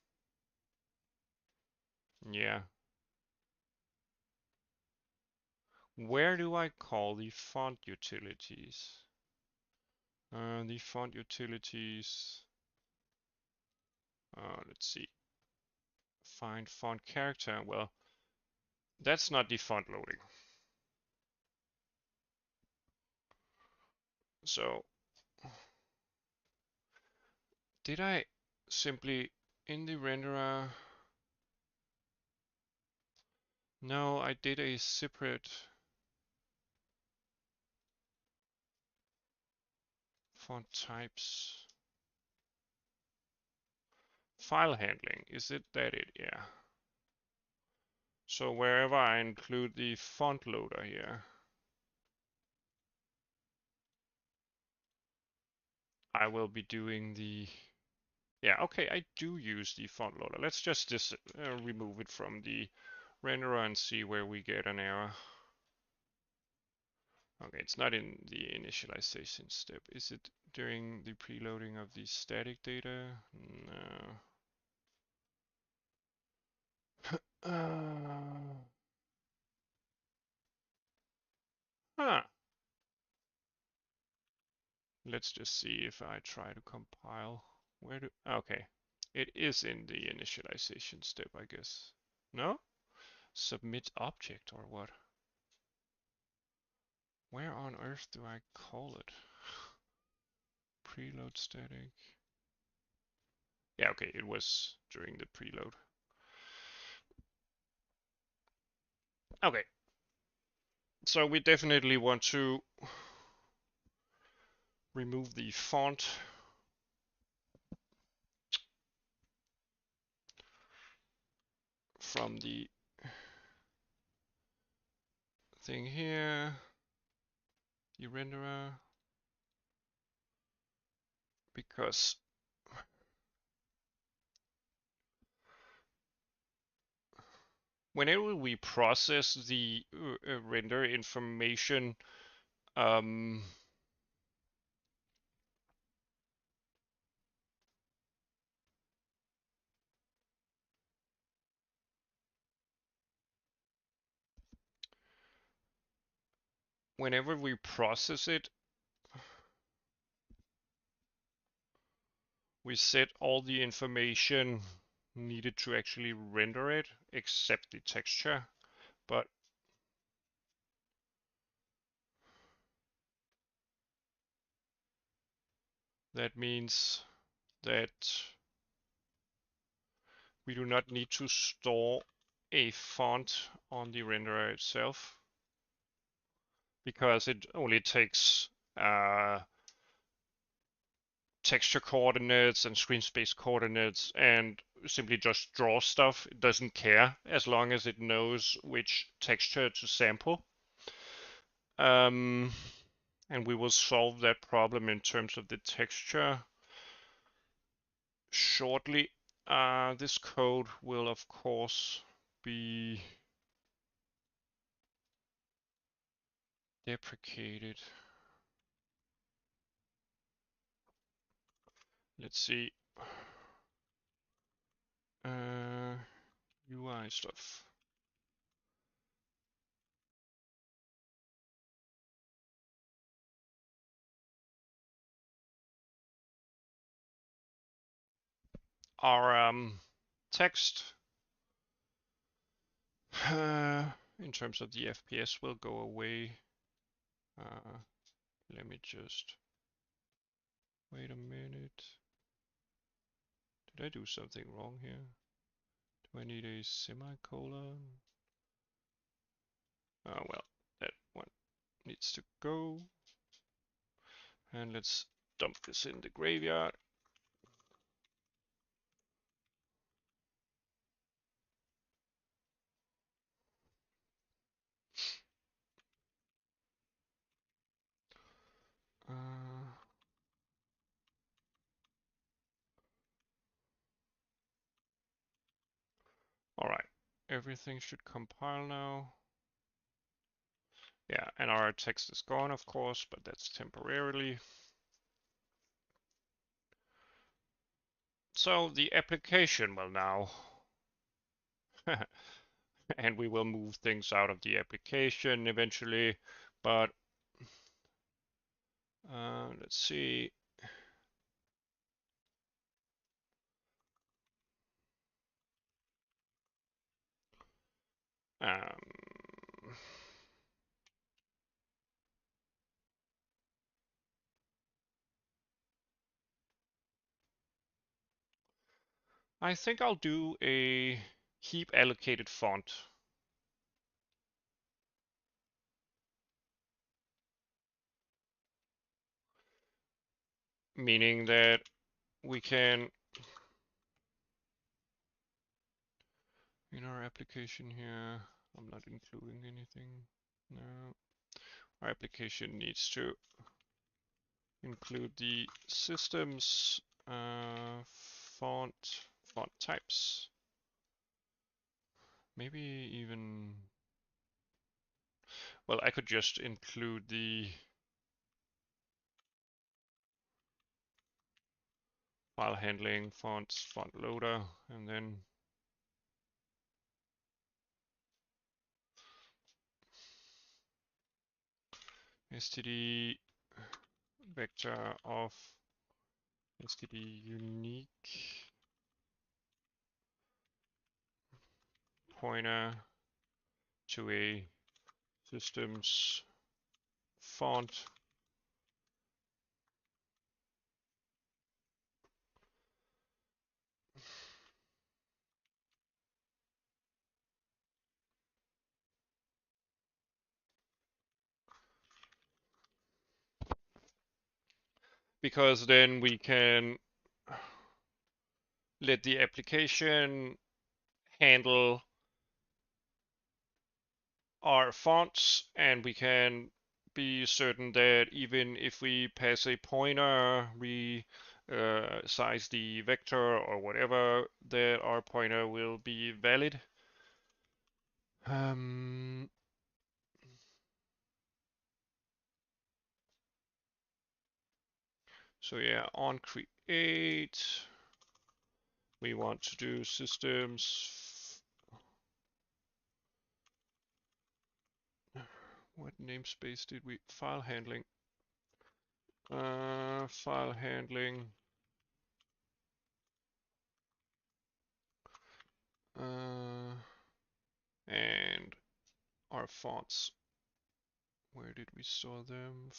yeah. Where do I call the font utilities? The font utilities. Let's see. Find font character. Well, that's not the font loading. So, did I simply in the renderer? No, I did a separate font types. File handling. Is it that it? Yeah. So wherever I include the font loader here, I will be doing the, yeah, okay, I do use the font loader. Let's just remove it from the renderer and see where we get an error. Okay, it's not in the initialization step. Is it during the preloading of the static data? No. Huh. Let's just see if I try to compile. Okay. It is in the initialization step, I guess. No? Submit object or what? Where on earth do I call it? Preload static. Yeah, okay, it was during the preload. Okay. So we definitely want to remove the font from the thing here, the renderer, because whenever we process the render information, um, whenever we process it, we set all the information needed to actually render it, except the texture. But that means that we do not need to store a font on the renderer itself, because it only takes texture coordinates and screen space coordinates and simply just draw stuff. It doesn't care as long as it knows which texture to sample. And we will solve that problem in terms of the texture shortly. This code will of course be deprecated. Let's see. UI stuff. Our text in terms of the FPS will go away. Let me just wait a minute. Did I do something wrong here? Do I need a semicolon? Oh well, that one needs to go. And let's dump this in the graveyard. Alright, everything should compile now. Yeah, and our text is gone, of course, but that's temporarily. So the application will now, and we will move things out of the application eventually, but let's see. I think I'll do a heap allocated font. Meaning that we can, in our application here, I'm not including anything. No. Our application needs to include the system's font types. Maybe even, Well, I could just include the file handling fonts, font loader, and then std vector of std unique pointer to a systems font. Because then we can let the application handle our fonts, and we can be certain that even if we pass a pointer, we size the vector or whatever, that our pointer will be valid. So yeah, on create, we want to do systems. What namespace did we? File handling. File handling. And our fonts. Where did we store them?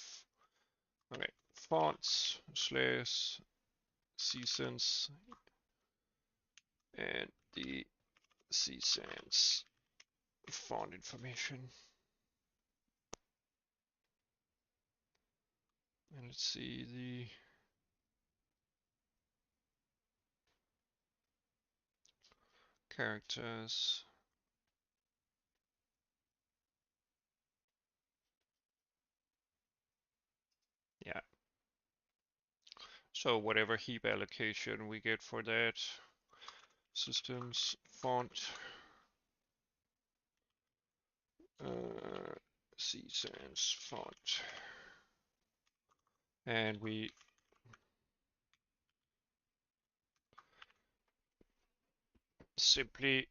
Okay, fonts slash seasons and the seasons font information. And let's see the characters. Yeah. So whatever heap allocation we get for that, systems font seasons font, and we simply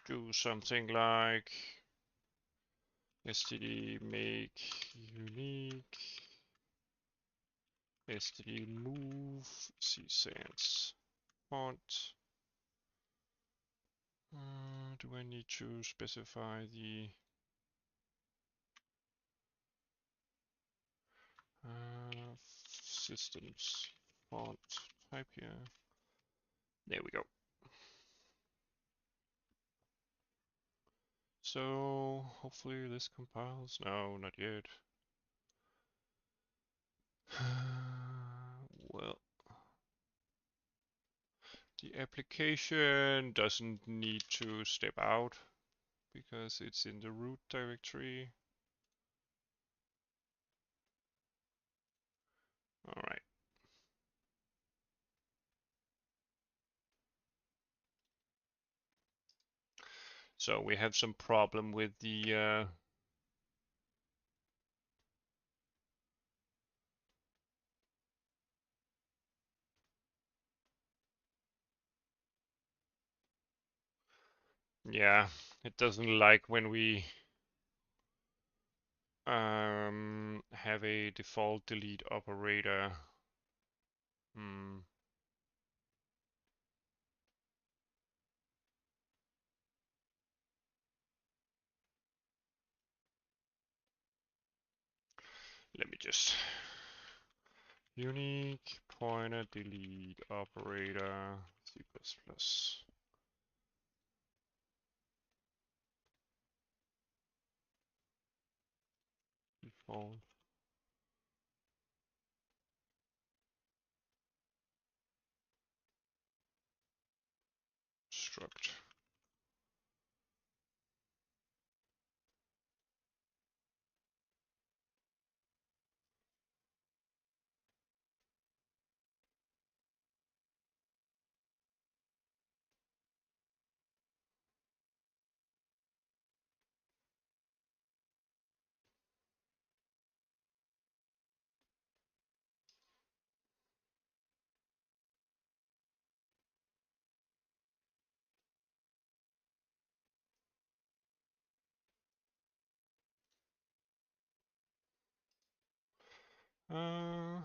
do something like std make unique std move seasons font. Do I need to specify the systems font type here? There we go. So hopefully this compiles. No, not yet. Well, the application doesn't need to step out because it's in the root directory. All right. So we have some problem with the yeah, it doesn't like when we have a default delete operator. Let me just unique pointer delete operator C++. Default. Struct. Uh,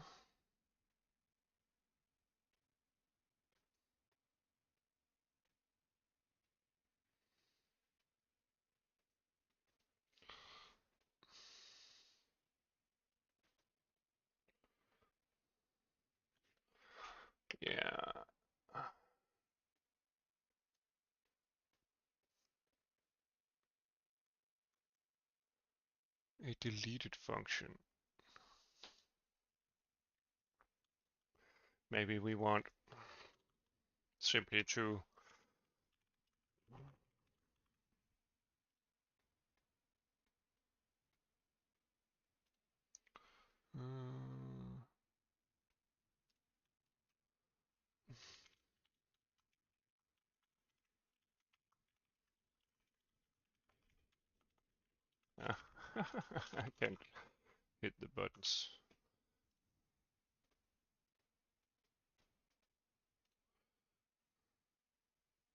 yeah. A deleted function. Maybe we want simply to uh, I can't hit the buttons.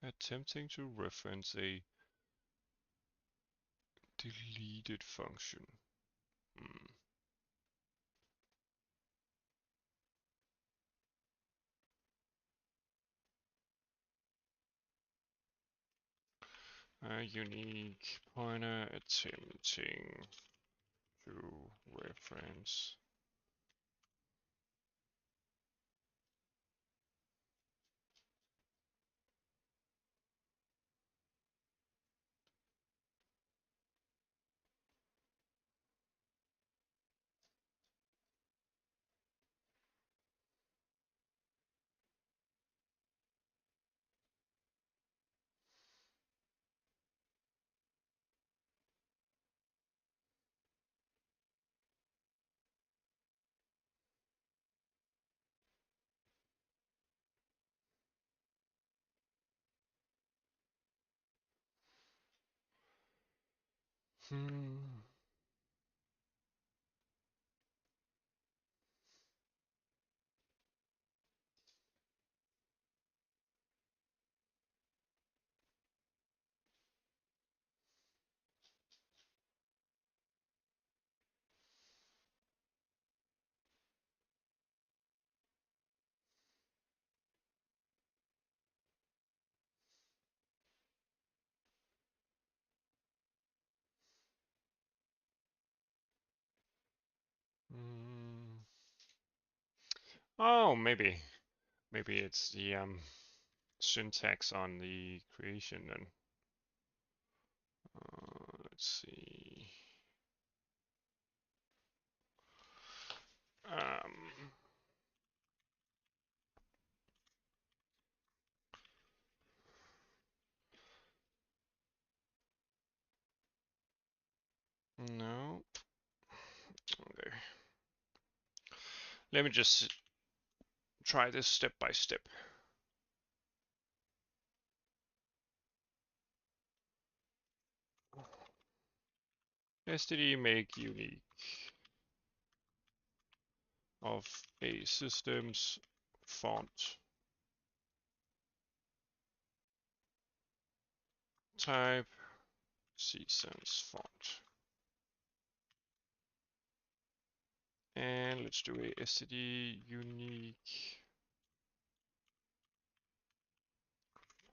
Attempting to reference a deleted function. Hmm. A unique pointer attempting to reference. Hmm. Hmm. Oh, maybe it's the syntax on the creation then. Let's see. Um, no. Okay. Let me just try this step by step. std make unique of a system's font type c-sans font. And let's do a std unique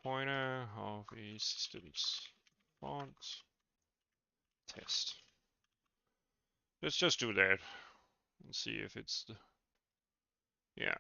pointer of a system's font test. Let's just do that and see if it's the, yeah.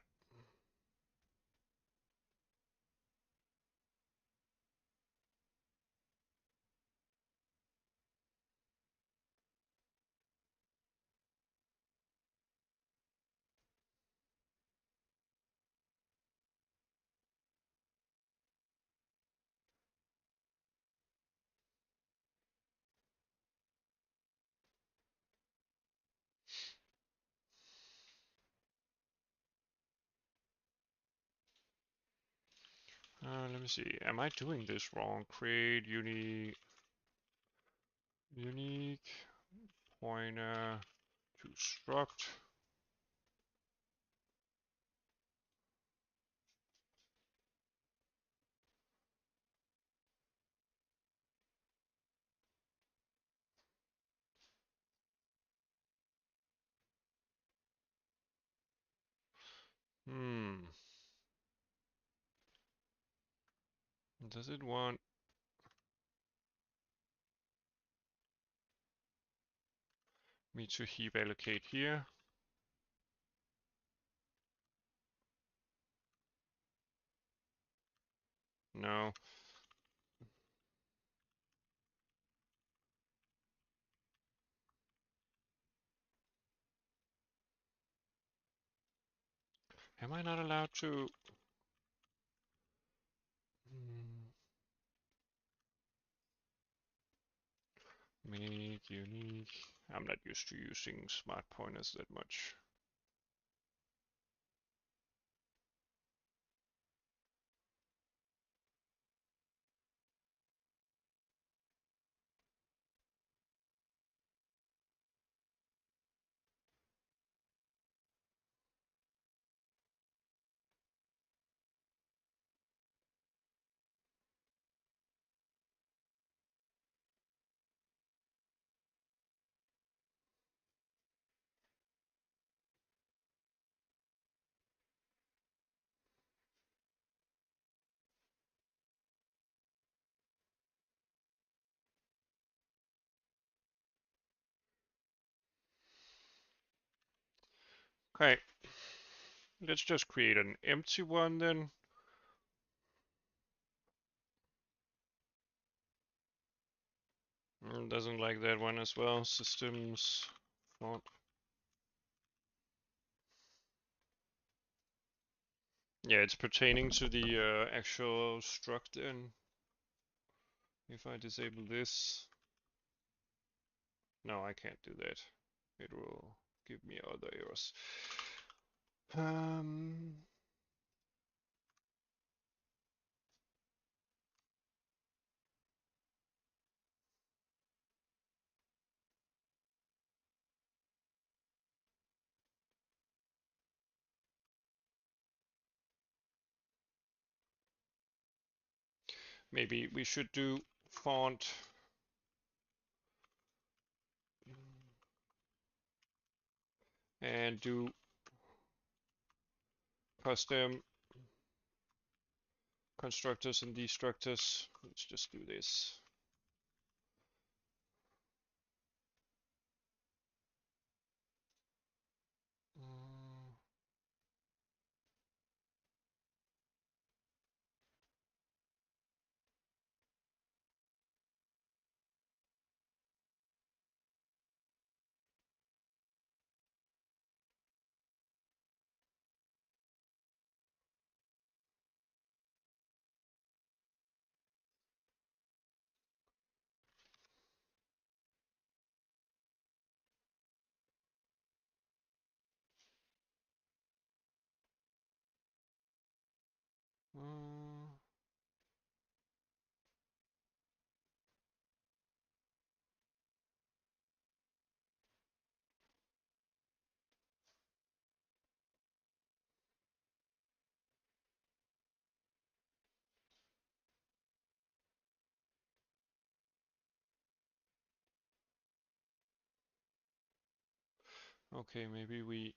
Let me see. Am I doing this wrong? Create unique pointer to struct. Hmm. Does it want me to heap allocate here? No. Am I not allowed to? Make unique. I'm not used to using smart pointers that much. Okay, let's just create an empty one then. Doesn't like that one as well. Systems, font. Yeah, it's pertaining to the actual struct then. If I disable this, no, I can't do that. It will give me other errors. Um, Maybe we should do font and do custom constructors and destructors. Let's just do this. Okay, maybe we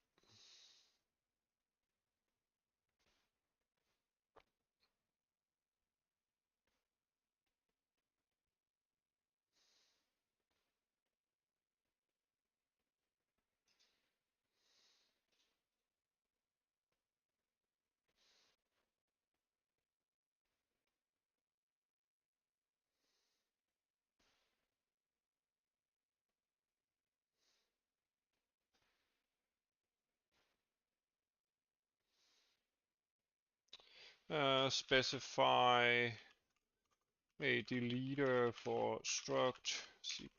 specify a deleter for struct C++.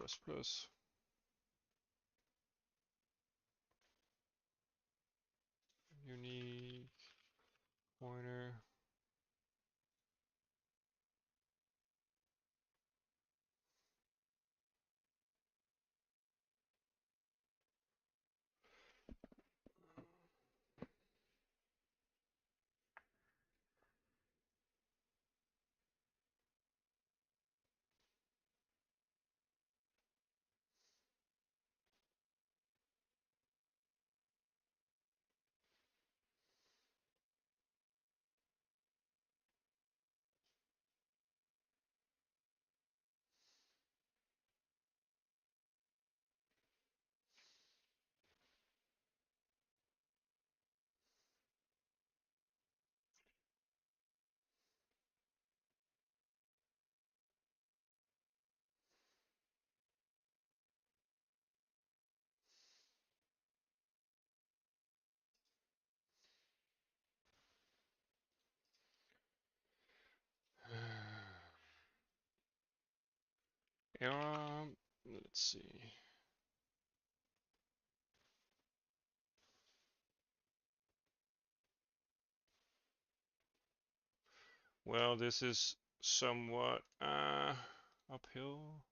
Unique pointer. Let's see. Well, this is somewhat uphill.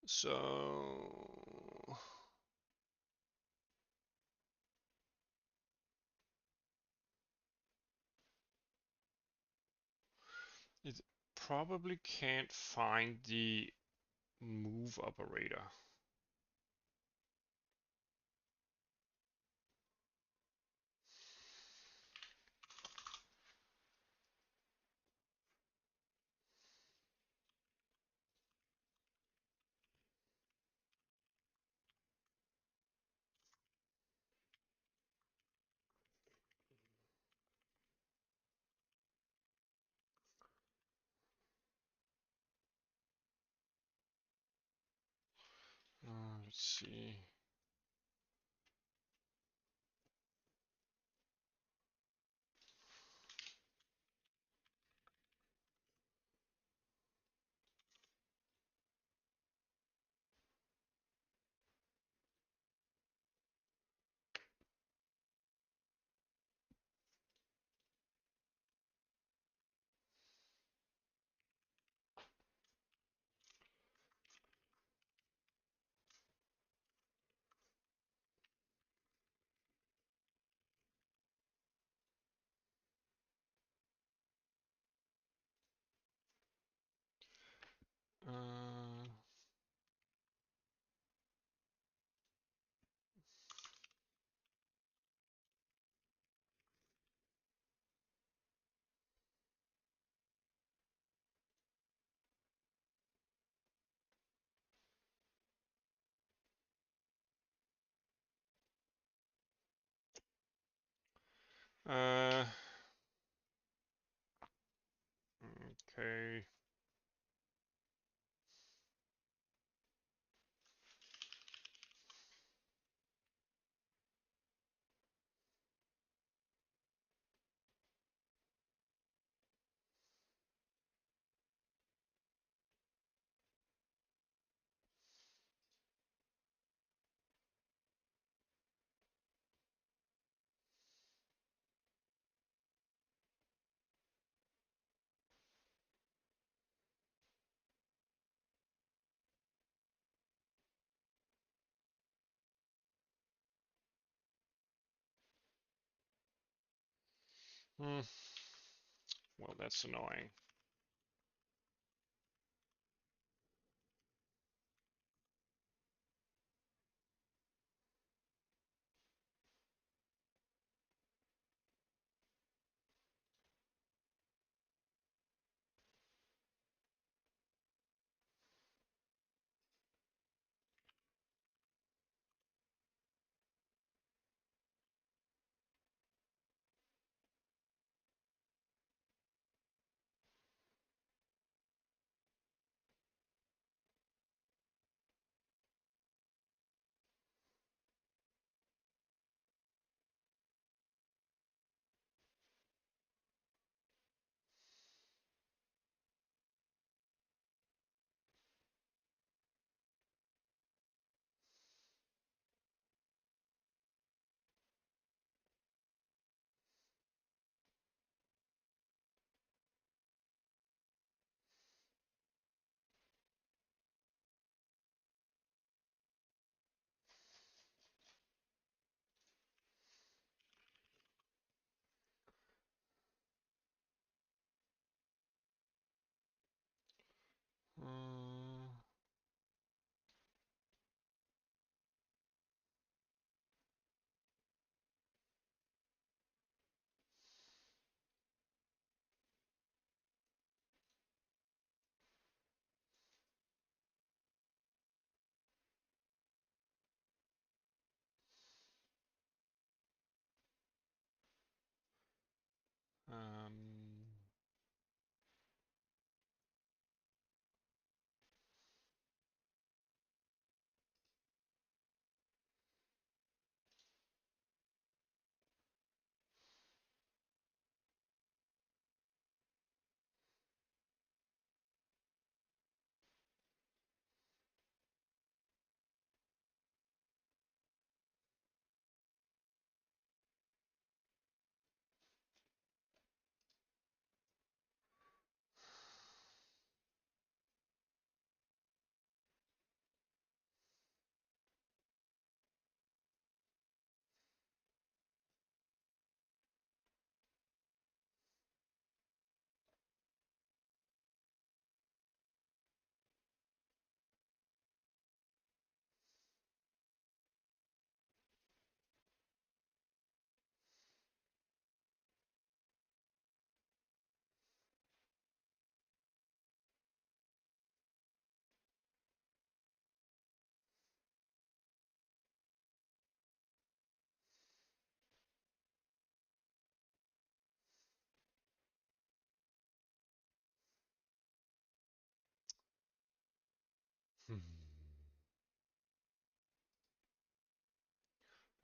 So it probably can't find the move operator. Let's see. Uh, uh, okay. Hmm. Well, that's annoying.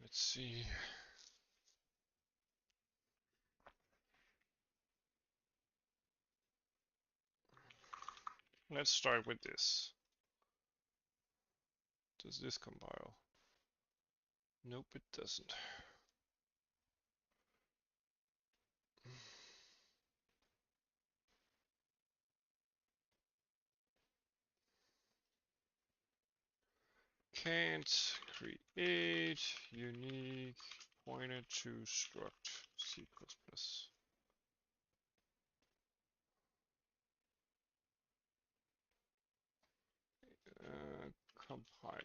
Let's see. Let's start with this. Does this compile? Nope, it doesn't. Can't create unique pointer to struct C++. Compiler.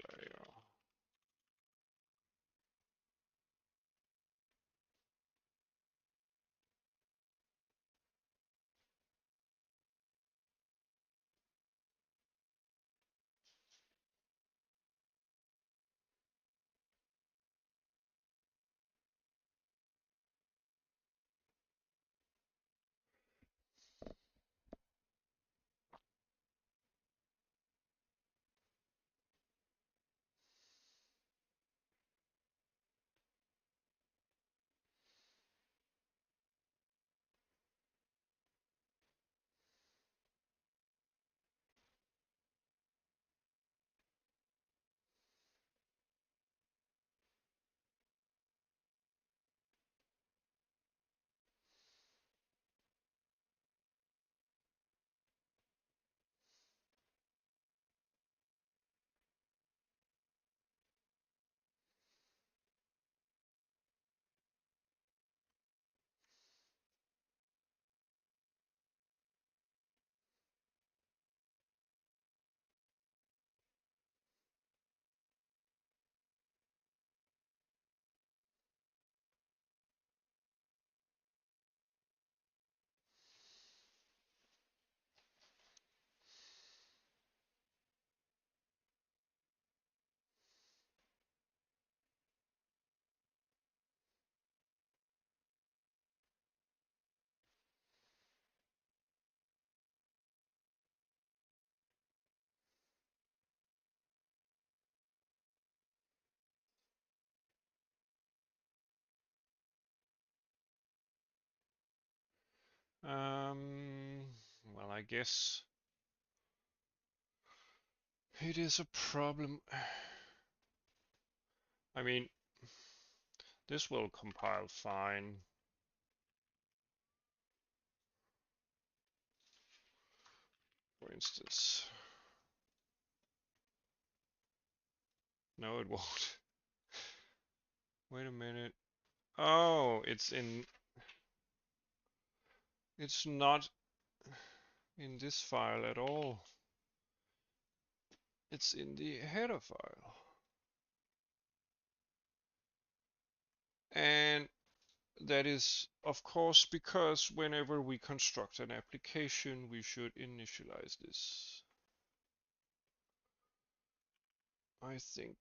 Well, I guess it is a problem. I mean, this will compile fine. For instance. No, it won't. Wait a minute. Oh, it's not in this file at all. It's in the header file. And that is, of course, because whenever we construct an application, we should initialize this. I think.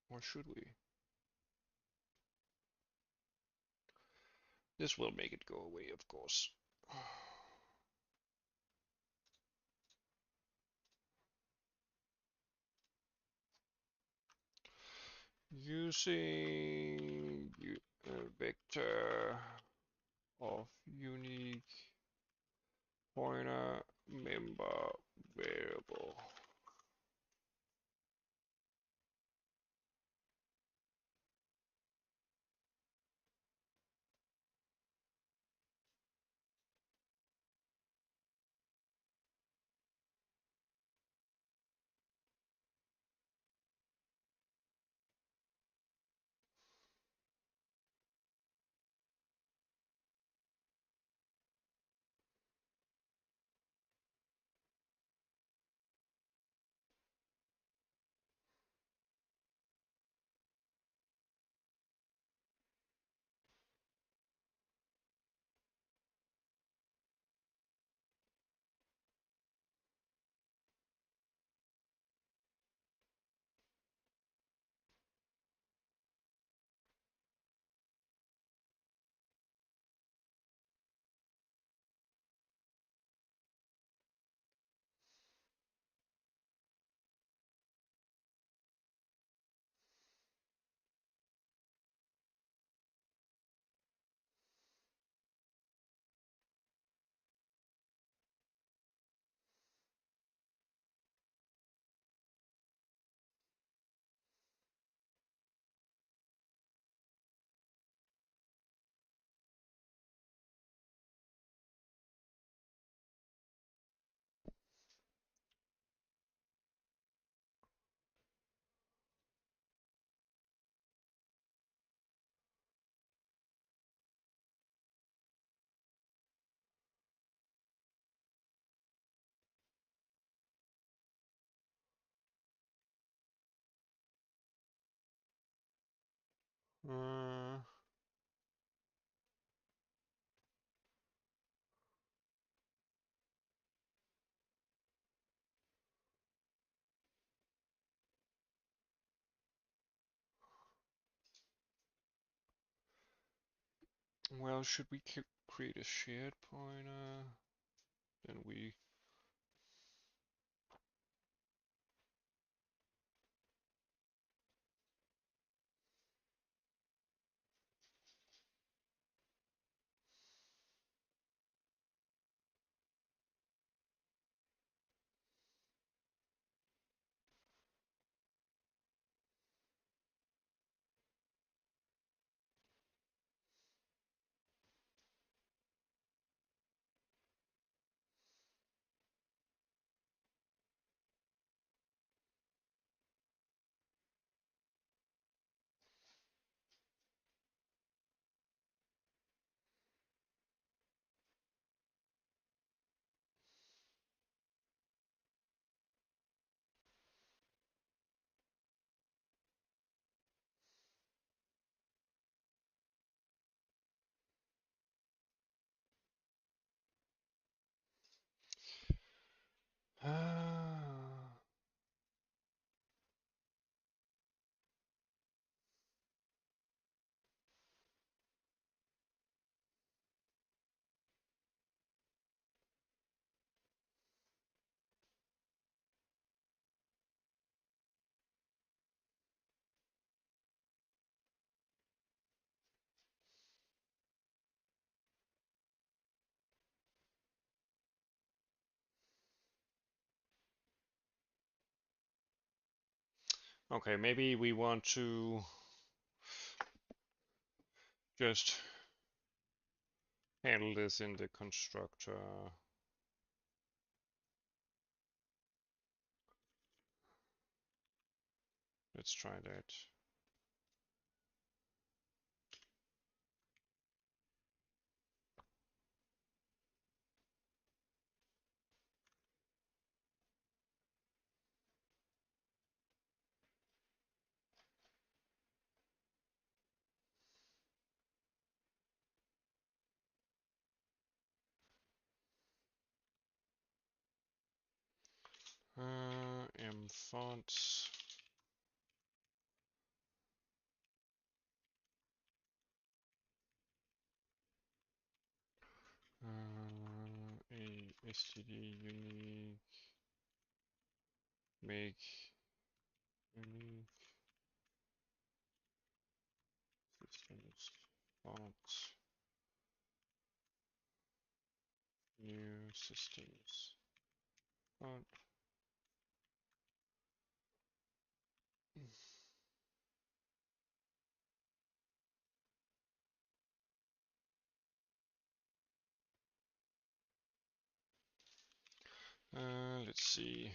Or should we? This will make it go away, of course. Using a vector of unique pointer member variable. Uh, well, should we create a shared pointer? Then we ah. Okay, maybe we want to just handle this in the constructor. Let's try that. M fonts. A std unique make unique systems font new systems font. Let's see.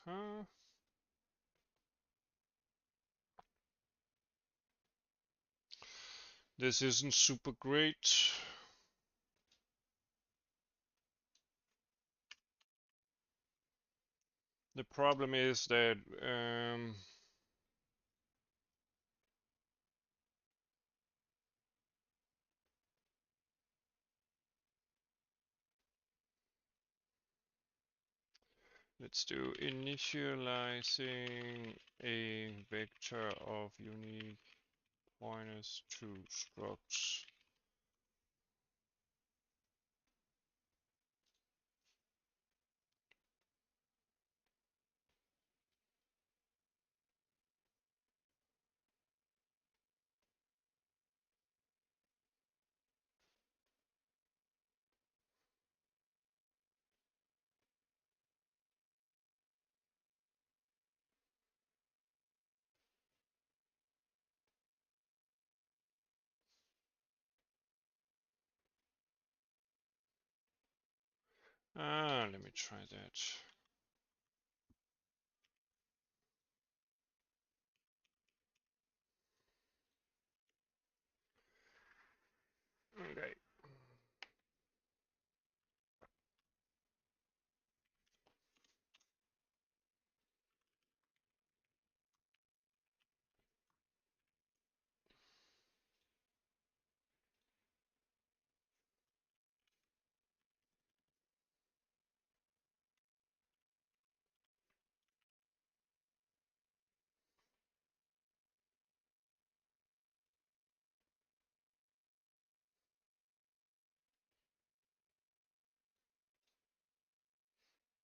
Uh, this isn't super great. The problem is that let's do initializing a vector of unique pointers to structs. Let me try that. Okay.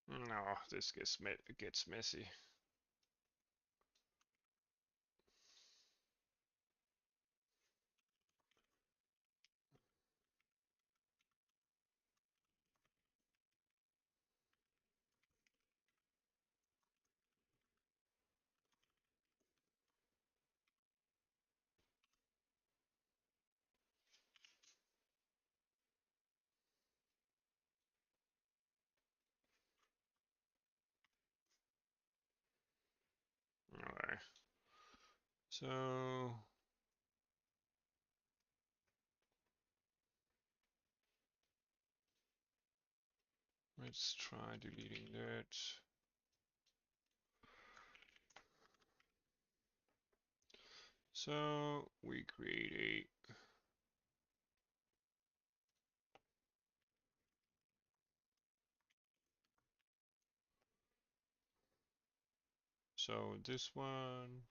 No, this gets messy. Alright. So let's try deleting that. So we create a so this one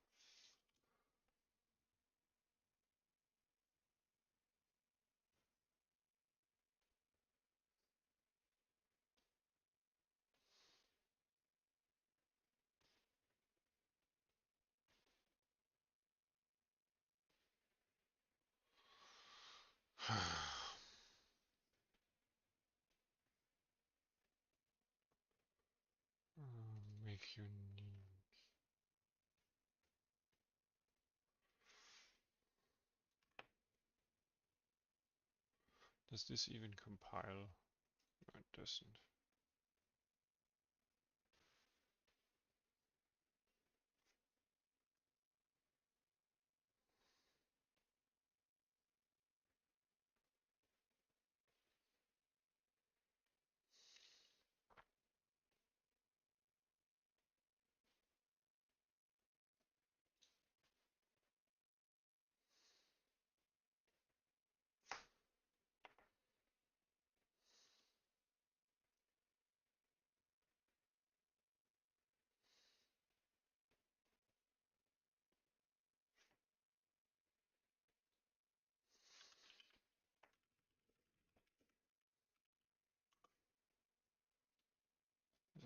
make unique. Does this even compile? No, it doesn't.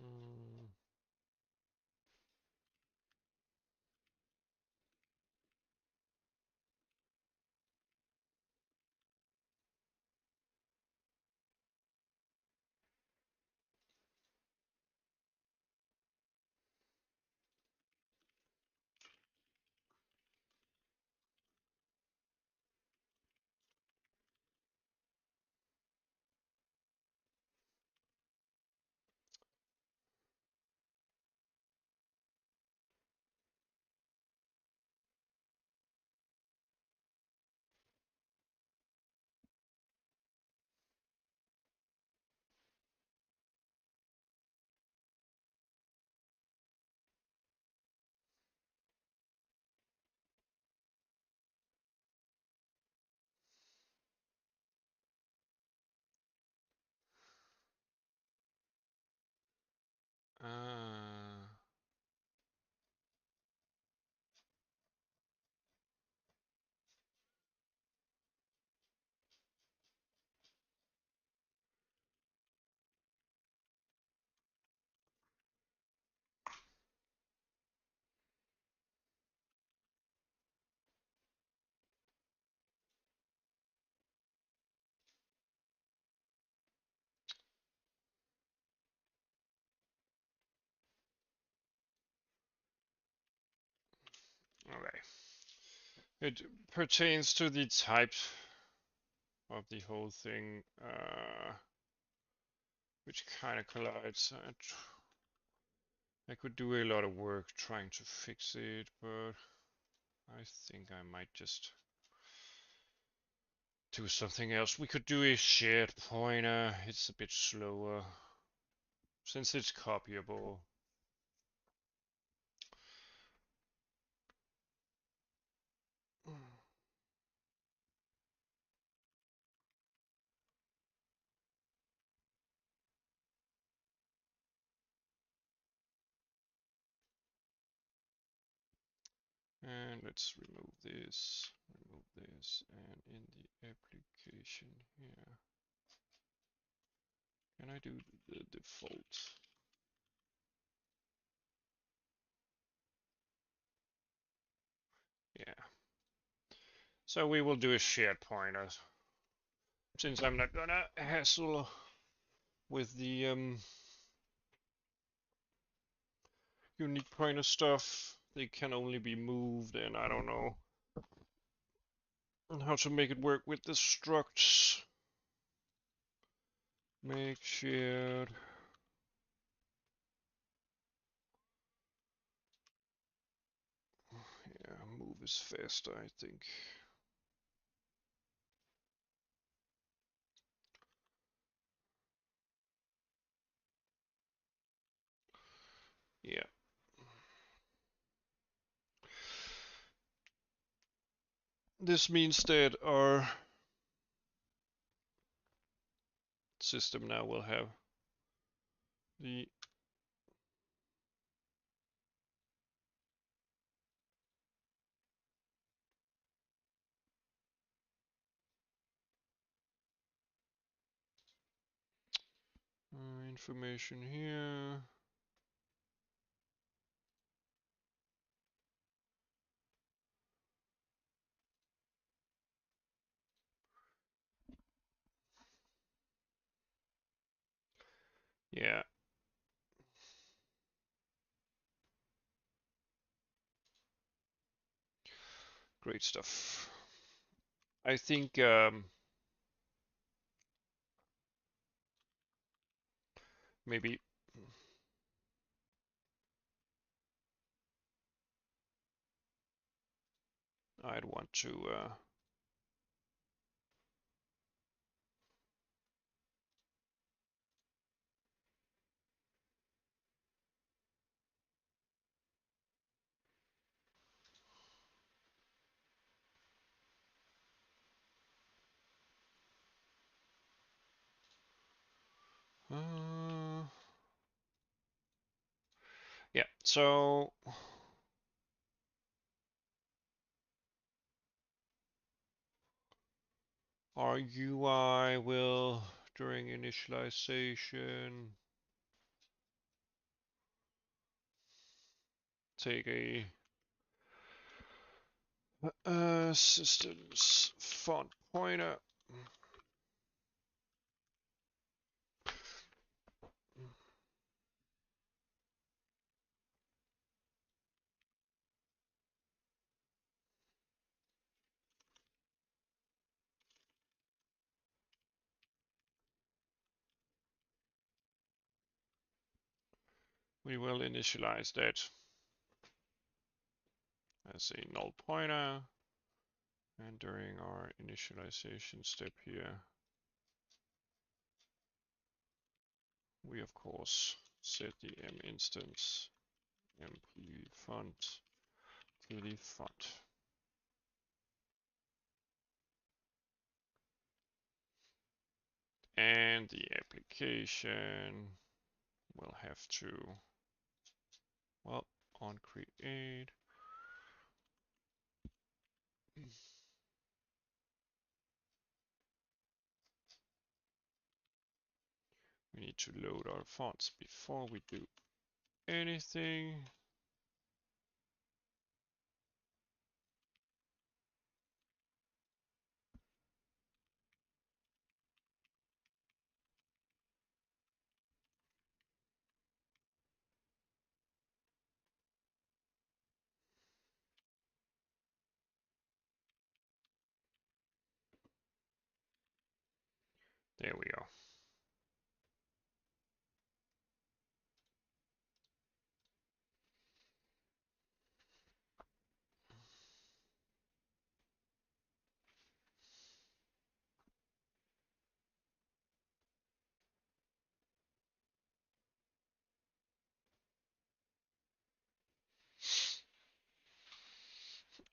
Mm, uh, okay. It pertains to the type of the whole thing. which kind of collides. I could do a lot of work trying to fix it, but I think I might just do something else. We could do a shared pointer. It's a bit slower since it's copyable. And let's remove this, and in the application here, can I do the default? Yeah. So we will do a shared pointer, since I'm not gonna hassle with the unique pointer stuff. They can only be moved, and I don't know how to make it work with the structs. Make shared. Yeah, move is faster, I think. Yeah. This means that our system now will have the information here. Yeah. Great stuff. I think maybe I'd want to yeah, so our UI will, during initialization, take a systems font pointer. We will initialize that as a null pointer, and during our initialization step here, we of course set the m instance mp font to the font. And the application will have to, well, on create, we need to load our fonts before we do anything. There we are.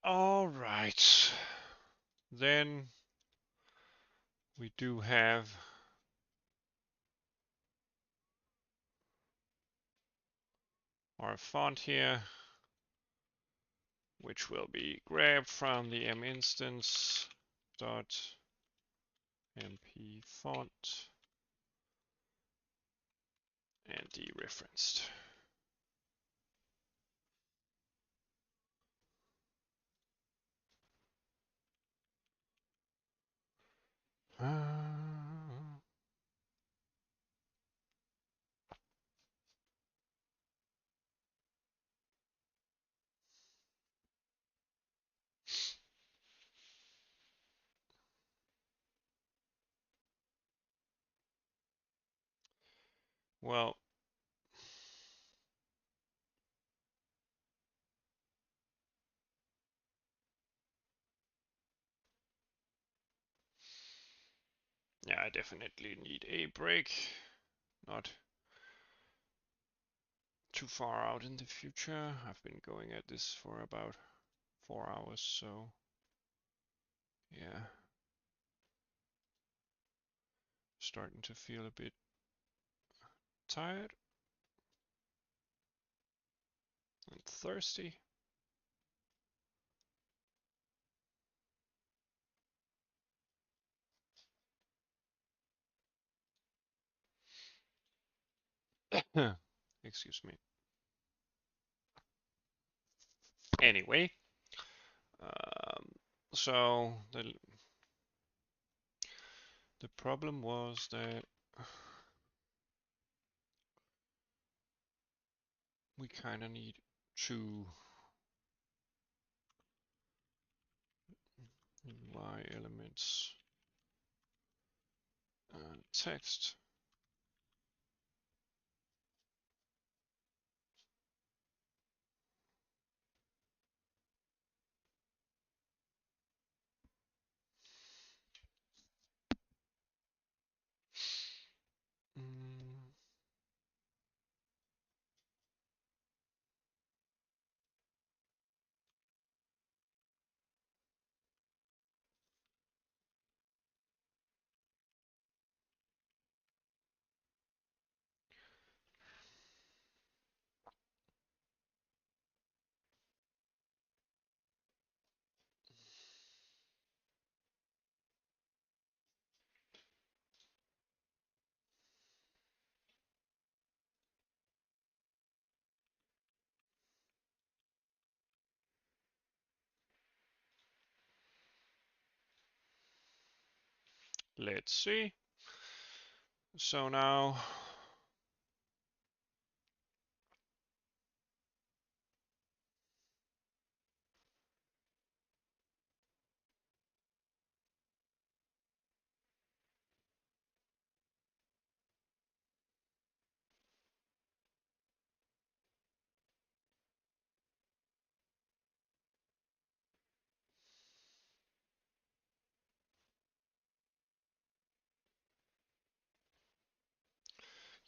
All right. Then we do have our font here, which will be grabbed from the m instance dot mp font and dereferenced. Well, yeah, I definitely need a break. Not too far out in the future. I've been going at this for about 4 hours, so yeah, starting to feel a bit tired and thirsty. Excuse me. Anyway, um, so the problem was that we kind of need two UI elements and text. Mm, let's see. So now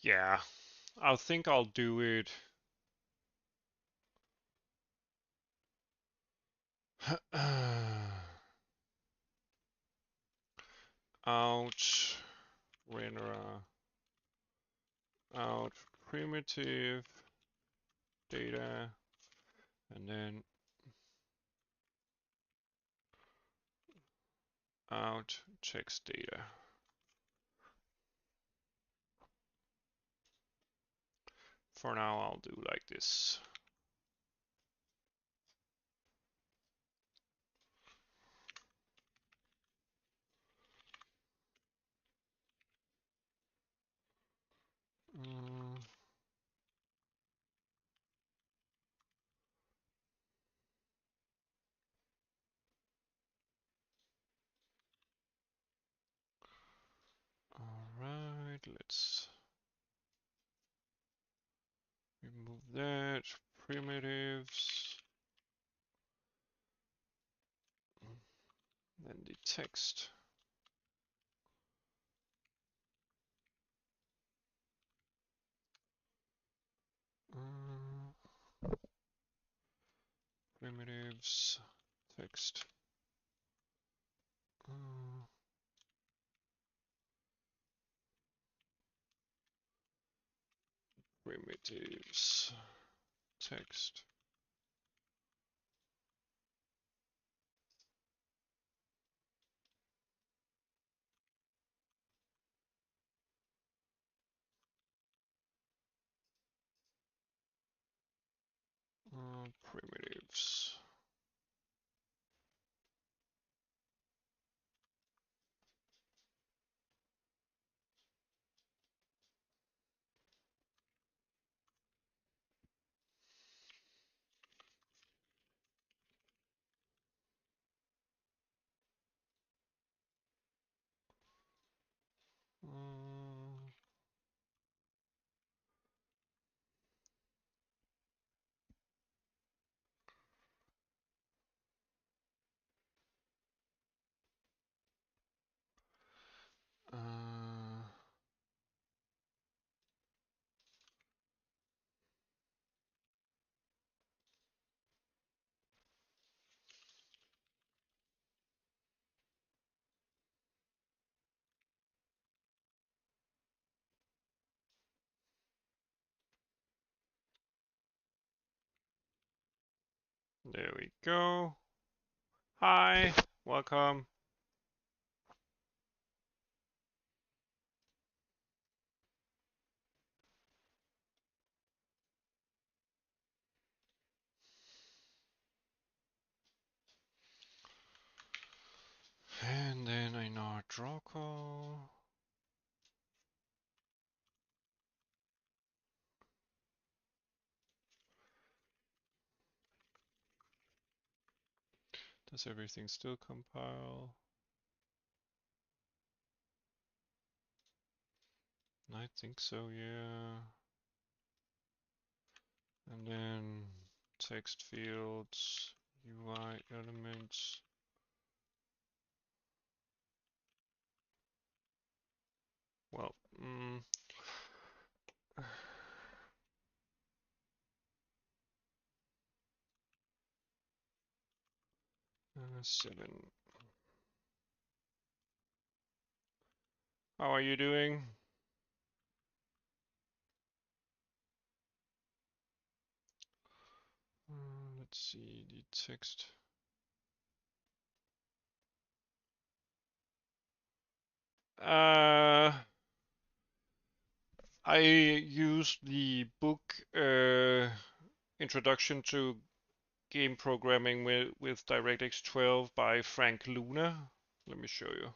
yeah, I think I'll do it. Out renderer out primitive data and then out text data. For now I'll do like this. Mm, all right, let's remove that. Primitives. Then the text. Primitives text. Primitives text. Primitives. There we go. Hi, welcome. And then I know draw call. Does everything still compile? I think so, yeah. And then text fields, UI elements. Well, 7. How are you doing? Let's see the text. I used the book Introduction to Game Programming with DirectX12 by Frank Luna. Let me show you.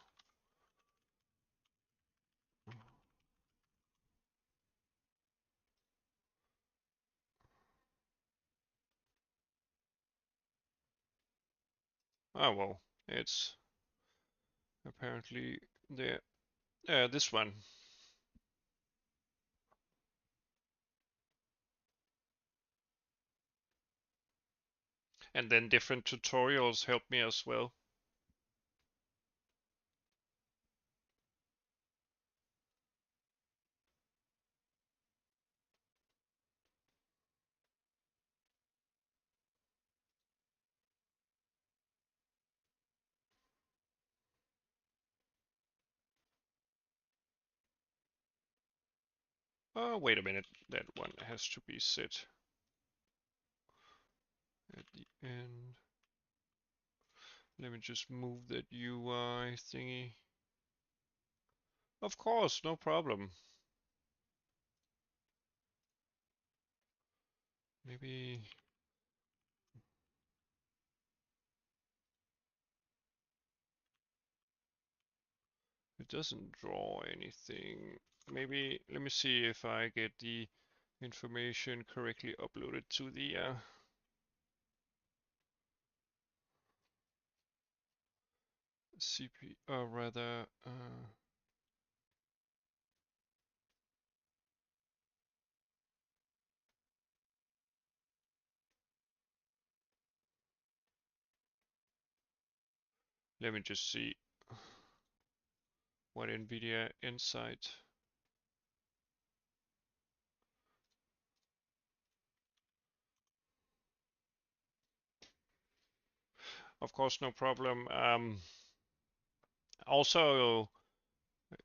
Oh well, it's apparently there. This one. And then different tutorials help me as well. Oh, wait a minute. That one has to be set at the end. Let me just move that UI thingy. Of course, no problem. Maybe it doesn't draw anything. Maybe let me see if I get the information correctly uploaded to the CP, or rather, let me just see what NVIDIA Insight. of course, no problem. Also,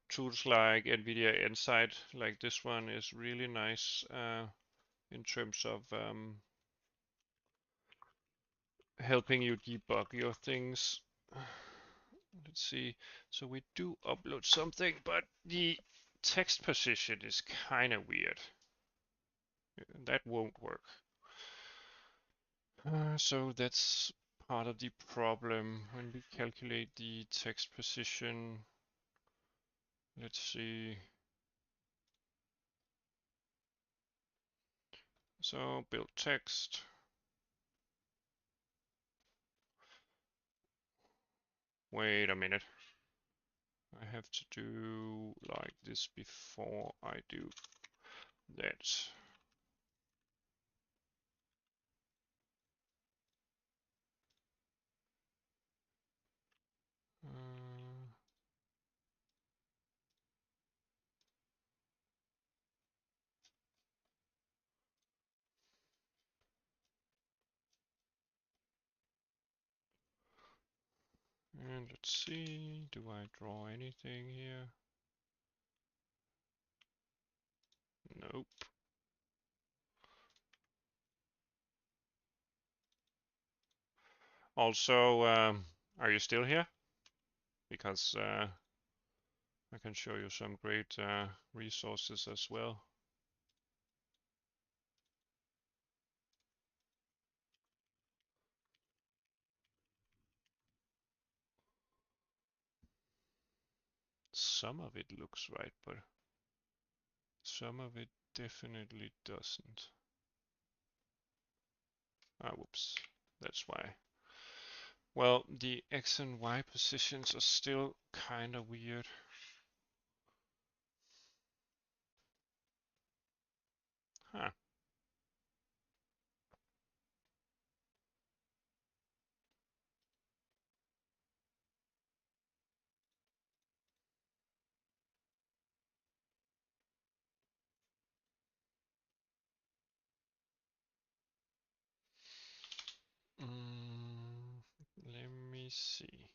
tools like NVIDIA Insight, like this one, is really nice in terms of helping you debug your things. Let's see. So we do upload something, but the text position is kind of weird. That won't work. So that's part of the problem when we calculate the text position. Let's see. So build text. Wait a minute. I have to do like this before I do that. Uh, and let's see, do I draw anything here? Nope. Also, are you still here? Because I can show you some great resources as well. Some of it looks right, but some of it definitely doesn't. Ah, whoops. That's why. Well, the X and Y positions are still kind of weird. Huh. Let me see.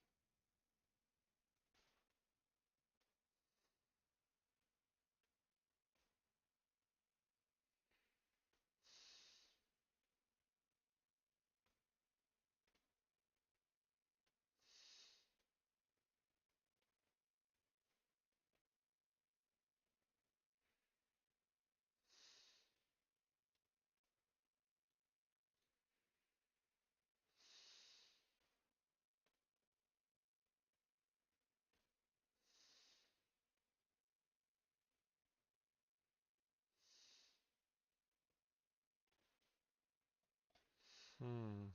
Hmm.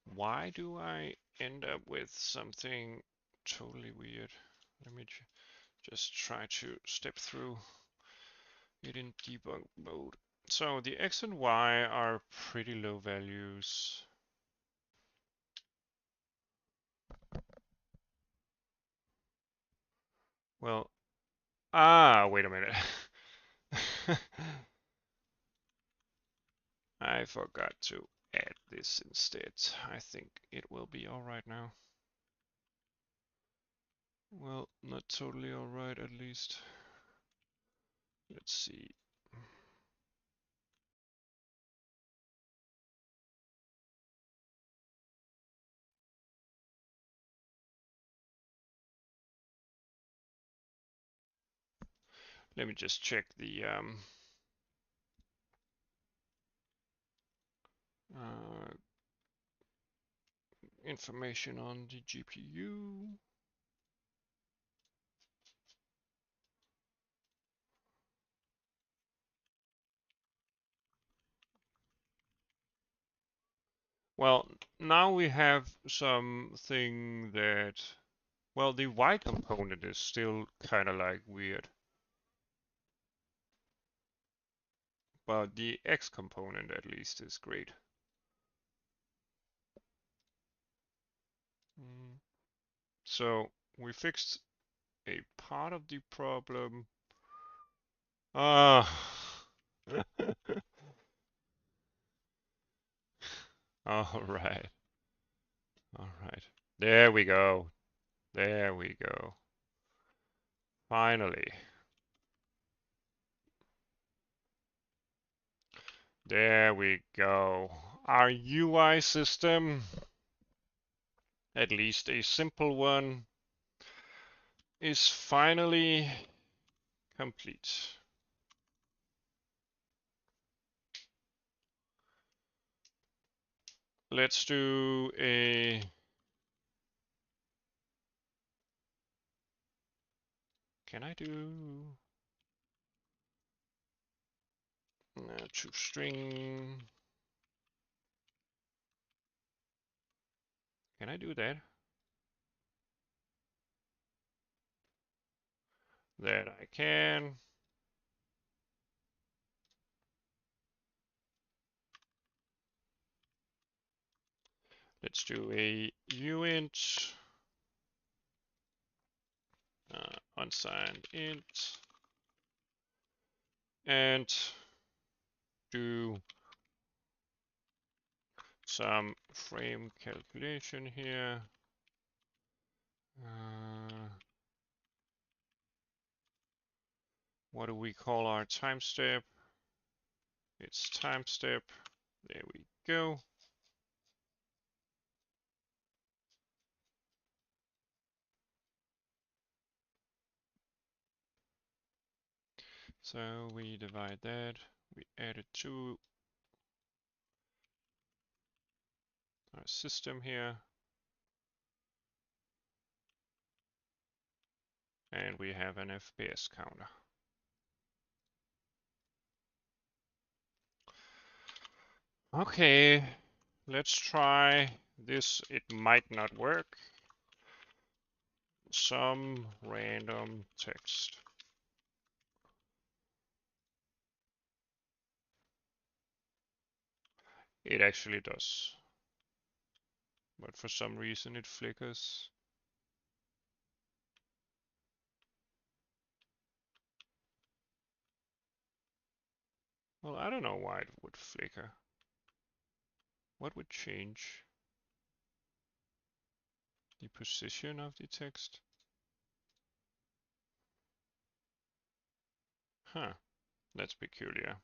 Why do I end up with something totally weird? Let me just try to step through it in debug mode. So the X and Y are pretty low values. Well, wait a minute. I forgot to add this instead. I think it will be alright now. Well, not totally alright at least. Let's see. Let me just check the uh, information on the GPU. Well, now we have something that, well, the Y component is still kind of like weird, but the X component at least is great. So we fixed a part of the problem. Ah. All right. There we go. There we go. Finally. There we go. Our UI system, at least a simple one, is finally complete. Let's do a... Can I do... toString... Can I do that? That I can. Let's do a uint unsigned int and do some frame calculation here. What do we call our time step? It's time step. There we go. So we divide that. We add it to our system here. And we have an FPS counter. Okay, let's try this. It might not work. Some random text. It actually does. But for some reason it flickers. Well, I don't know why it would flicker. What would change? The position of the text? Huh, that's peculiar.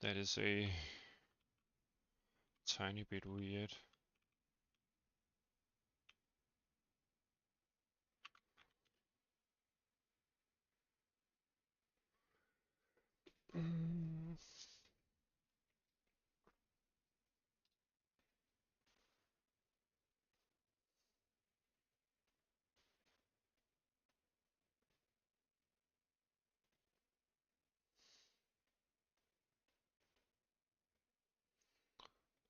That is a tiny bit weird.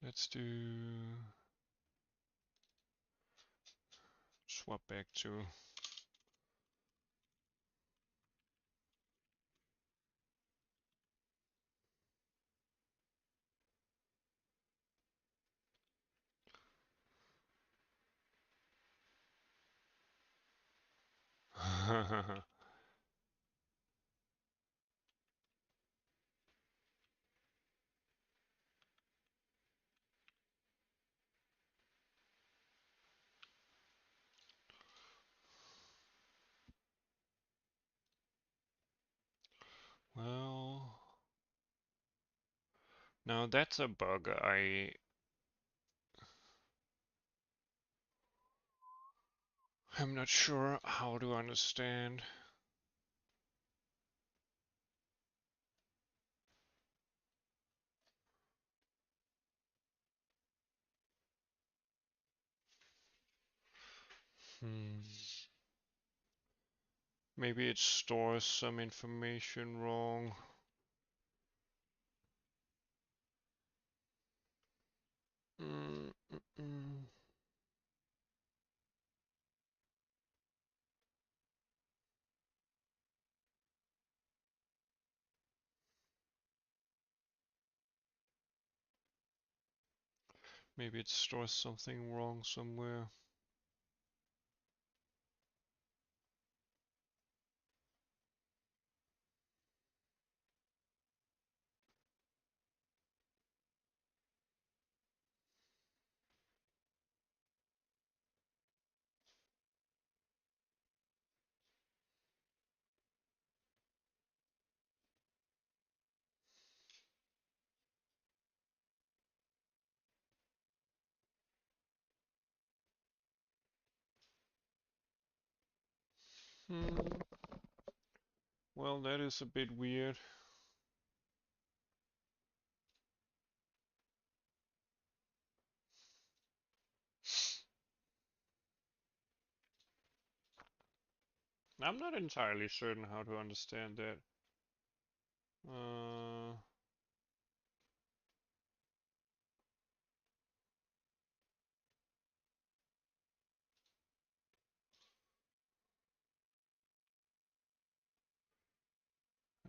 Let's do swap back to well, now that's a bug I'm not sure how to understand. Maybe it stores some information wrong. Mm, mm, mm. Maybe it stores something wrong somewhere. Hmm. Well, that is a bit weird. I'm not entirely certain how to understand that. Uh,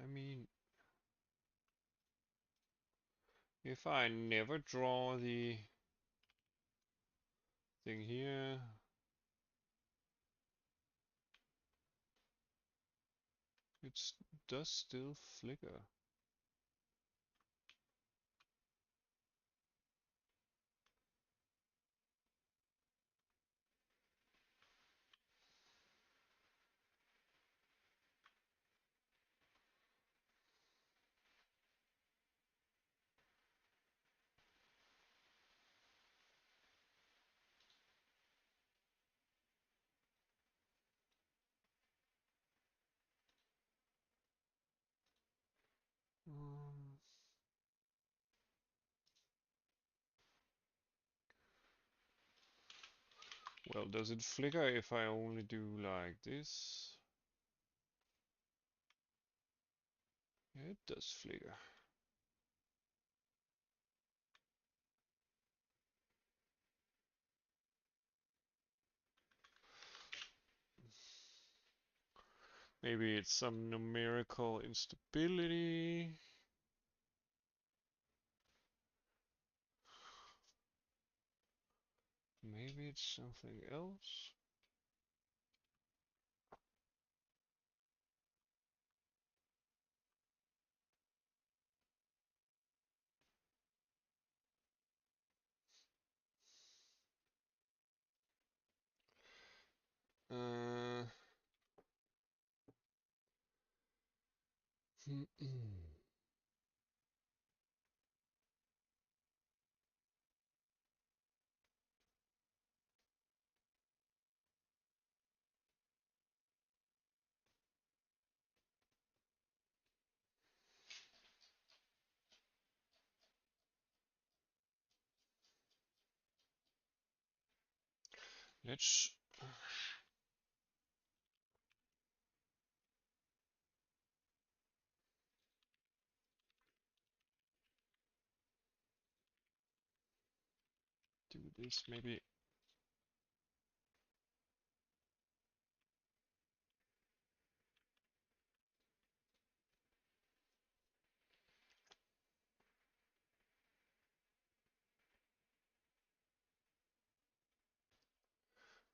I mean, if I never draw the thing here, it does still flicker. Um, well, does it flicker if I only do like this? Yeah, it does flicker. Maybe it's some numerical instability. Maybe it's something else. Uh, let's do this maybe.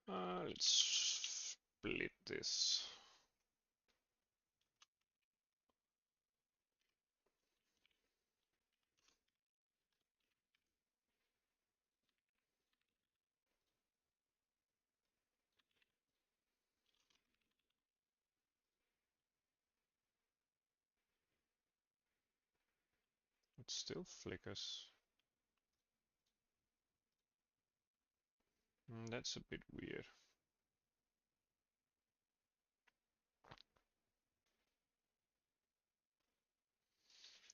Let's split this. It still flickers. That's a bit weird.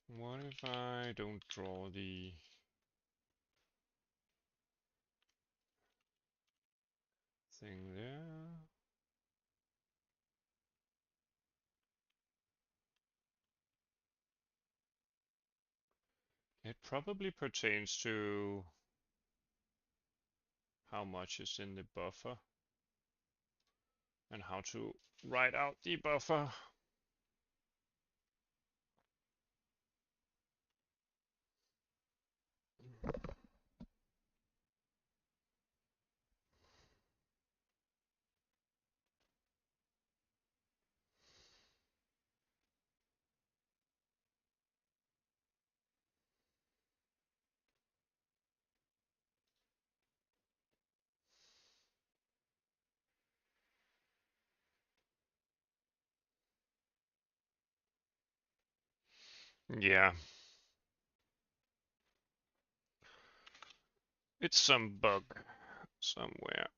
What if I don't draw the thing there? It probably pertains to how much is in the buffer and how to write out the buffer. Yeah, it's some bug somewhere.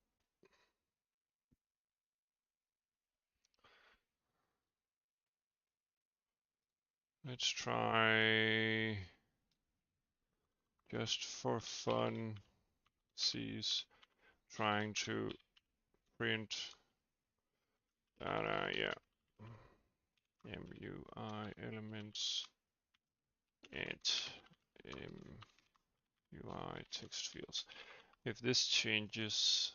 Let's try just for fun. Sees trying to print data. Yeah, MUI elements and MUI text fields. If this changes,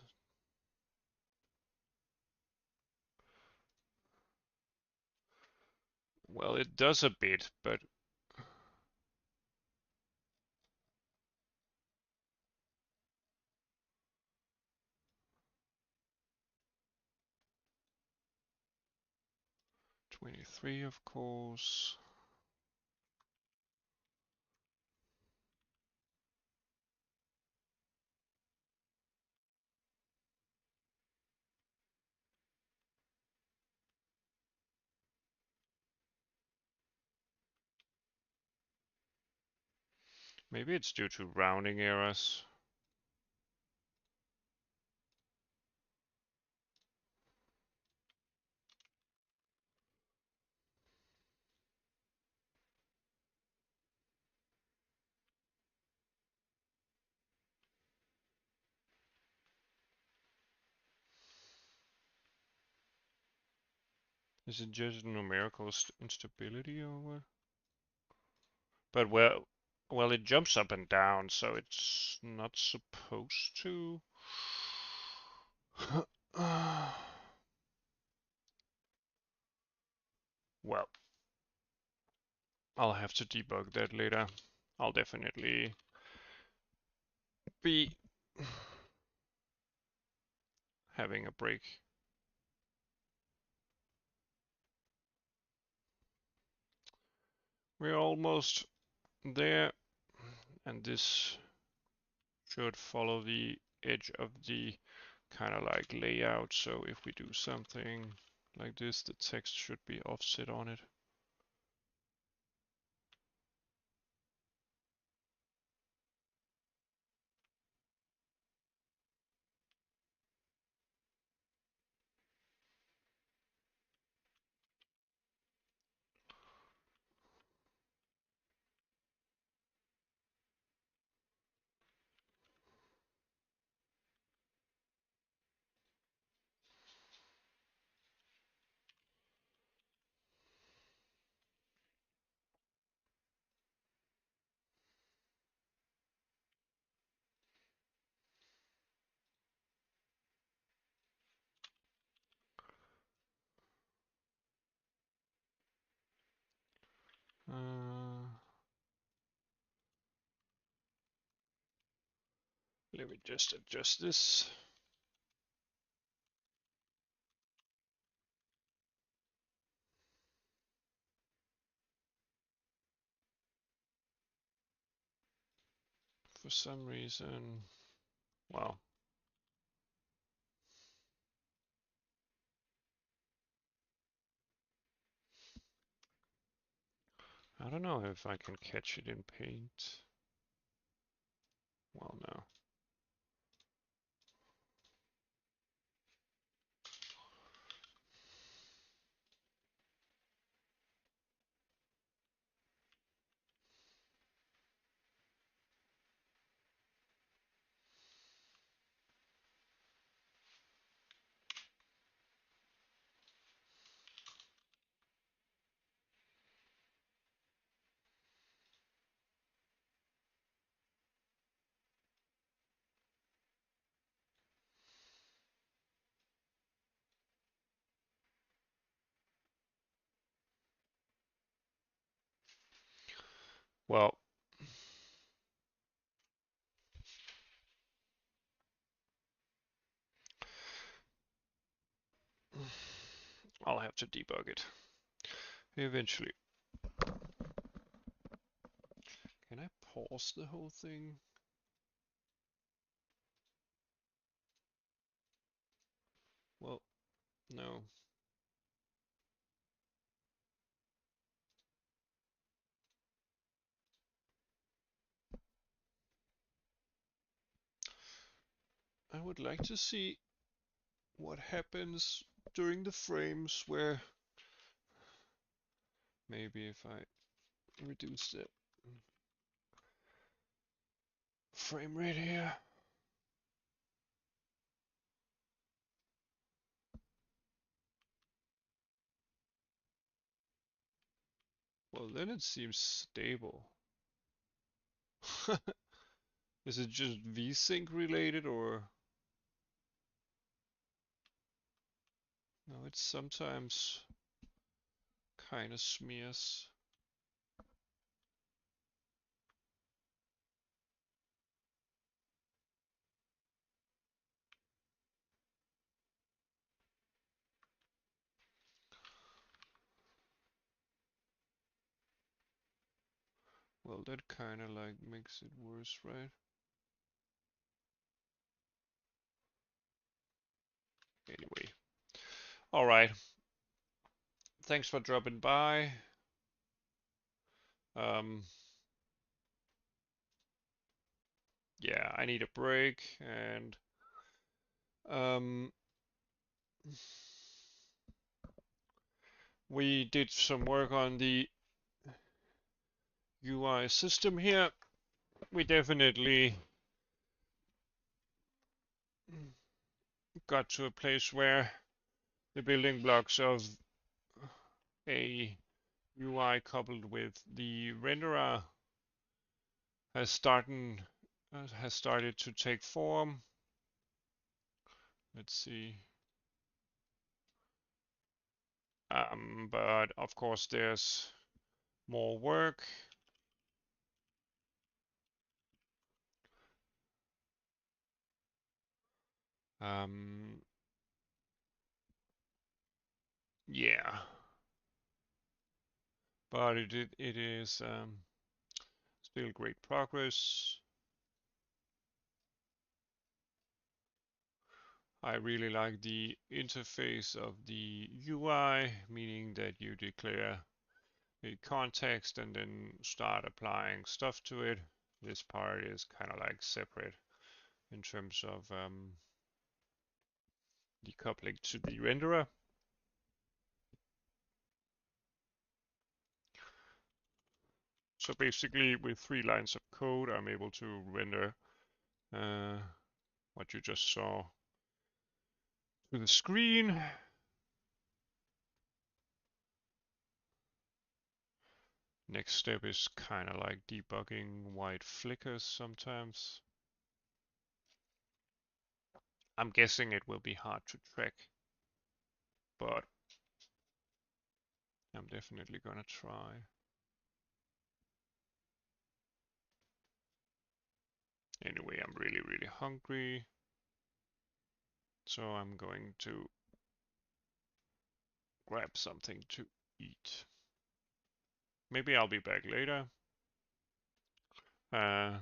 well, it does a bit, but 23, of course. Maybe it's due to rounding errors. Is it just numerical instability or what? But well, it jumps up and down, so it's not supposed to. Well, I'll have to debug that later. I'll definitely be having a break. We're almost there, and this should follow the edge of the kind of like layout. So if we do something like this, the text should be offset on it. Let me just adjust this. For some reason, well, I don't know if I can catch it in paint. Well, no. Well, I'll have to debug it eventually. Can I pause the whole thing? Well, no. I would like to see what happens during the frames where maybe if I reduce the frame rate here. Well, then it seems stable. Is it just VSync related or? No, it sometimes kind of smears. Well, that kind of like makes it worse, right? Anyway. All right. Thanks for dropping by. Um, yeah, I need a break and um, we did some work on the UI system here. We definitely got to a place where the building blocks of a UI coupled with the renderer has started to take form. Let's see. But of course there's more work. Um, yeah, but it is still great progress. I really like the interface of the UI, meaning that you declare a context and then start applying stuff to it. This part is kind of like separate in terms of decoupling to the renderer. So basically with 3 lines of code, I'm able to render what you just saw to the screen. Next step is kind of like debugging white flickers sometimes. I'm guessing it will be hard to track, but I'm definitely gonna try. Anyway, I'm really, really hungry, so I'm going to grab something to eat. Maybe I'll be back later. Uh,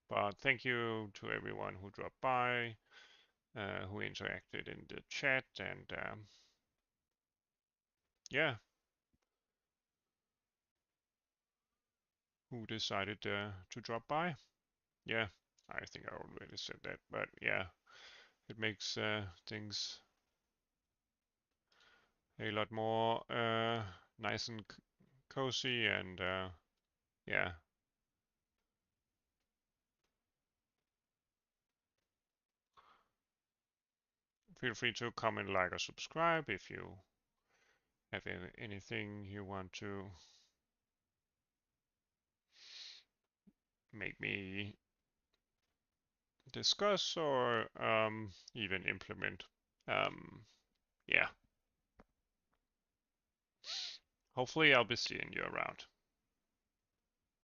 but thank you to everyone who dropped by, who interacted in the chat, and yeah, who decided to drop by. Yeah, I think I already said that, but yeah, it makes things a lot more nice and cozy, and yeah. Feel free to comment, like, or subscribe if you have anything you want to make me discuss or even implement. Yeah. Hopefully I'll be seeing you around.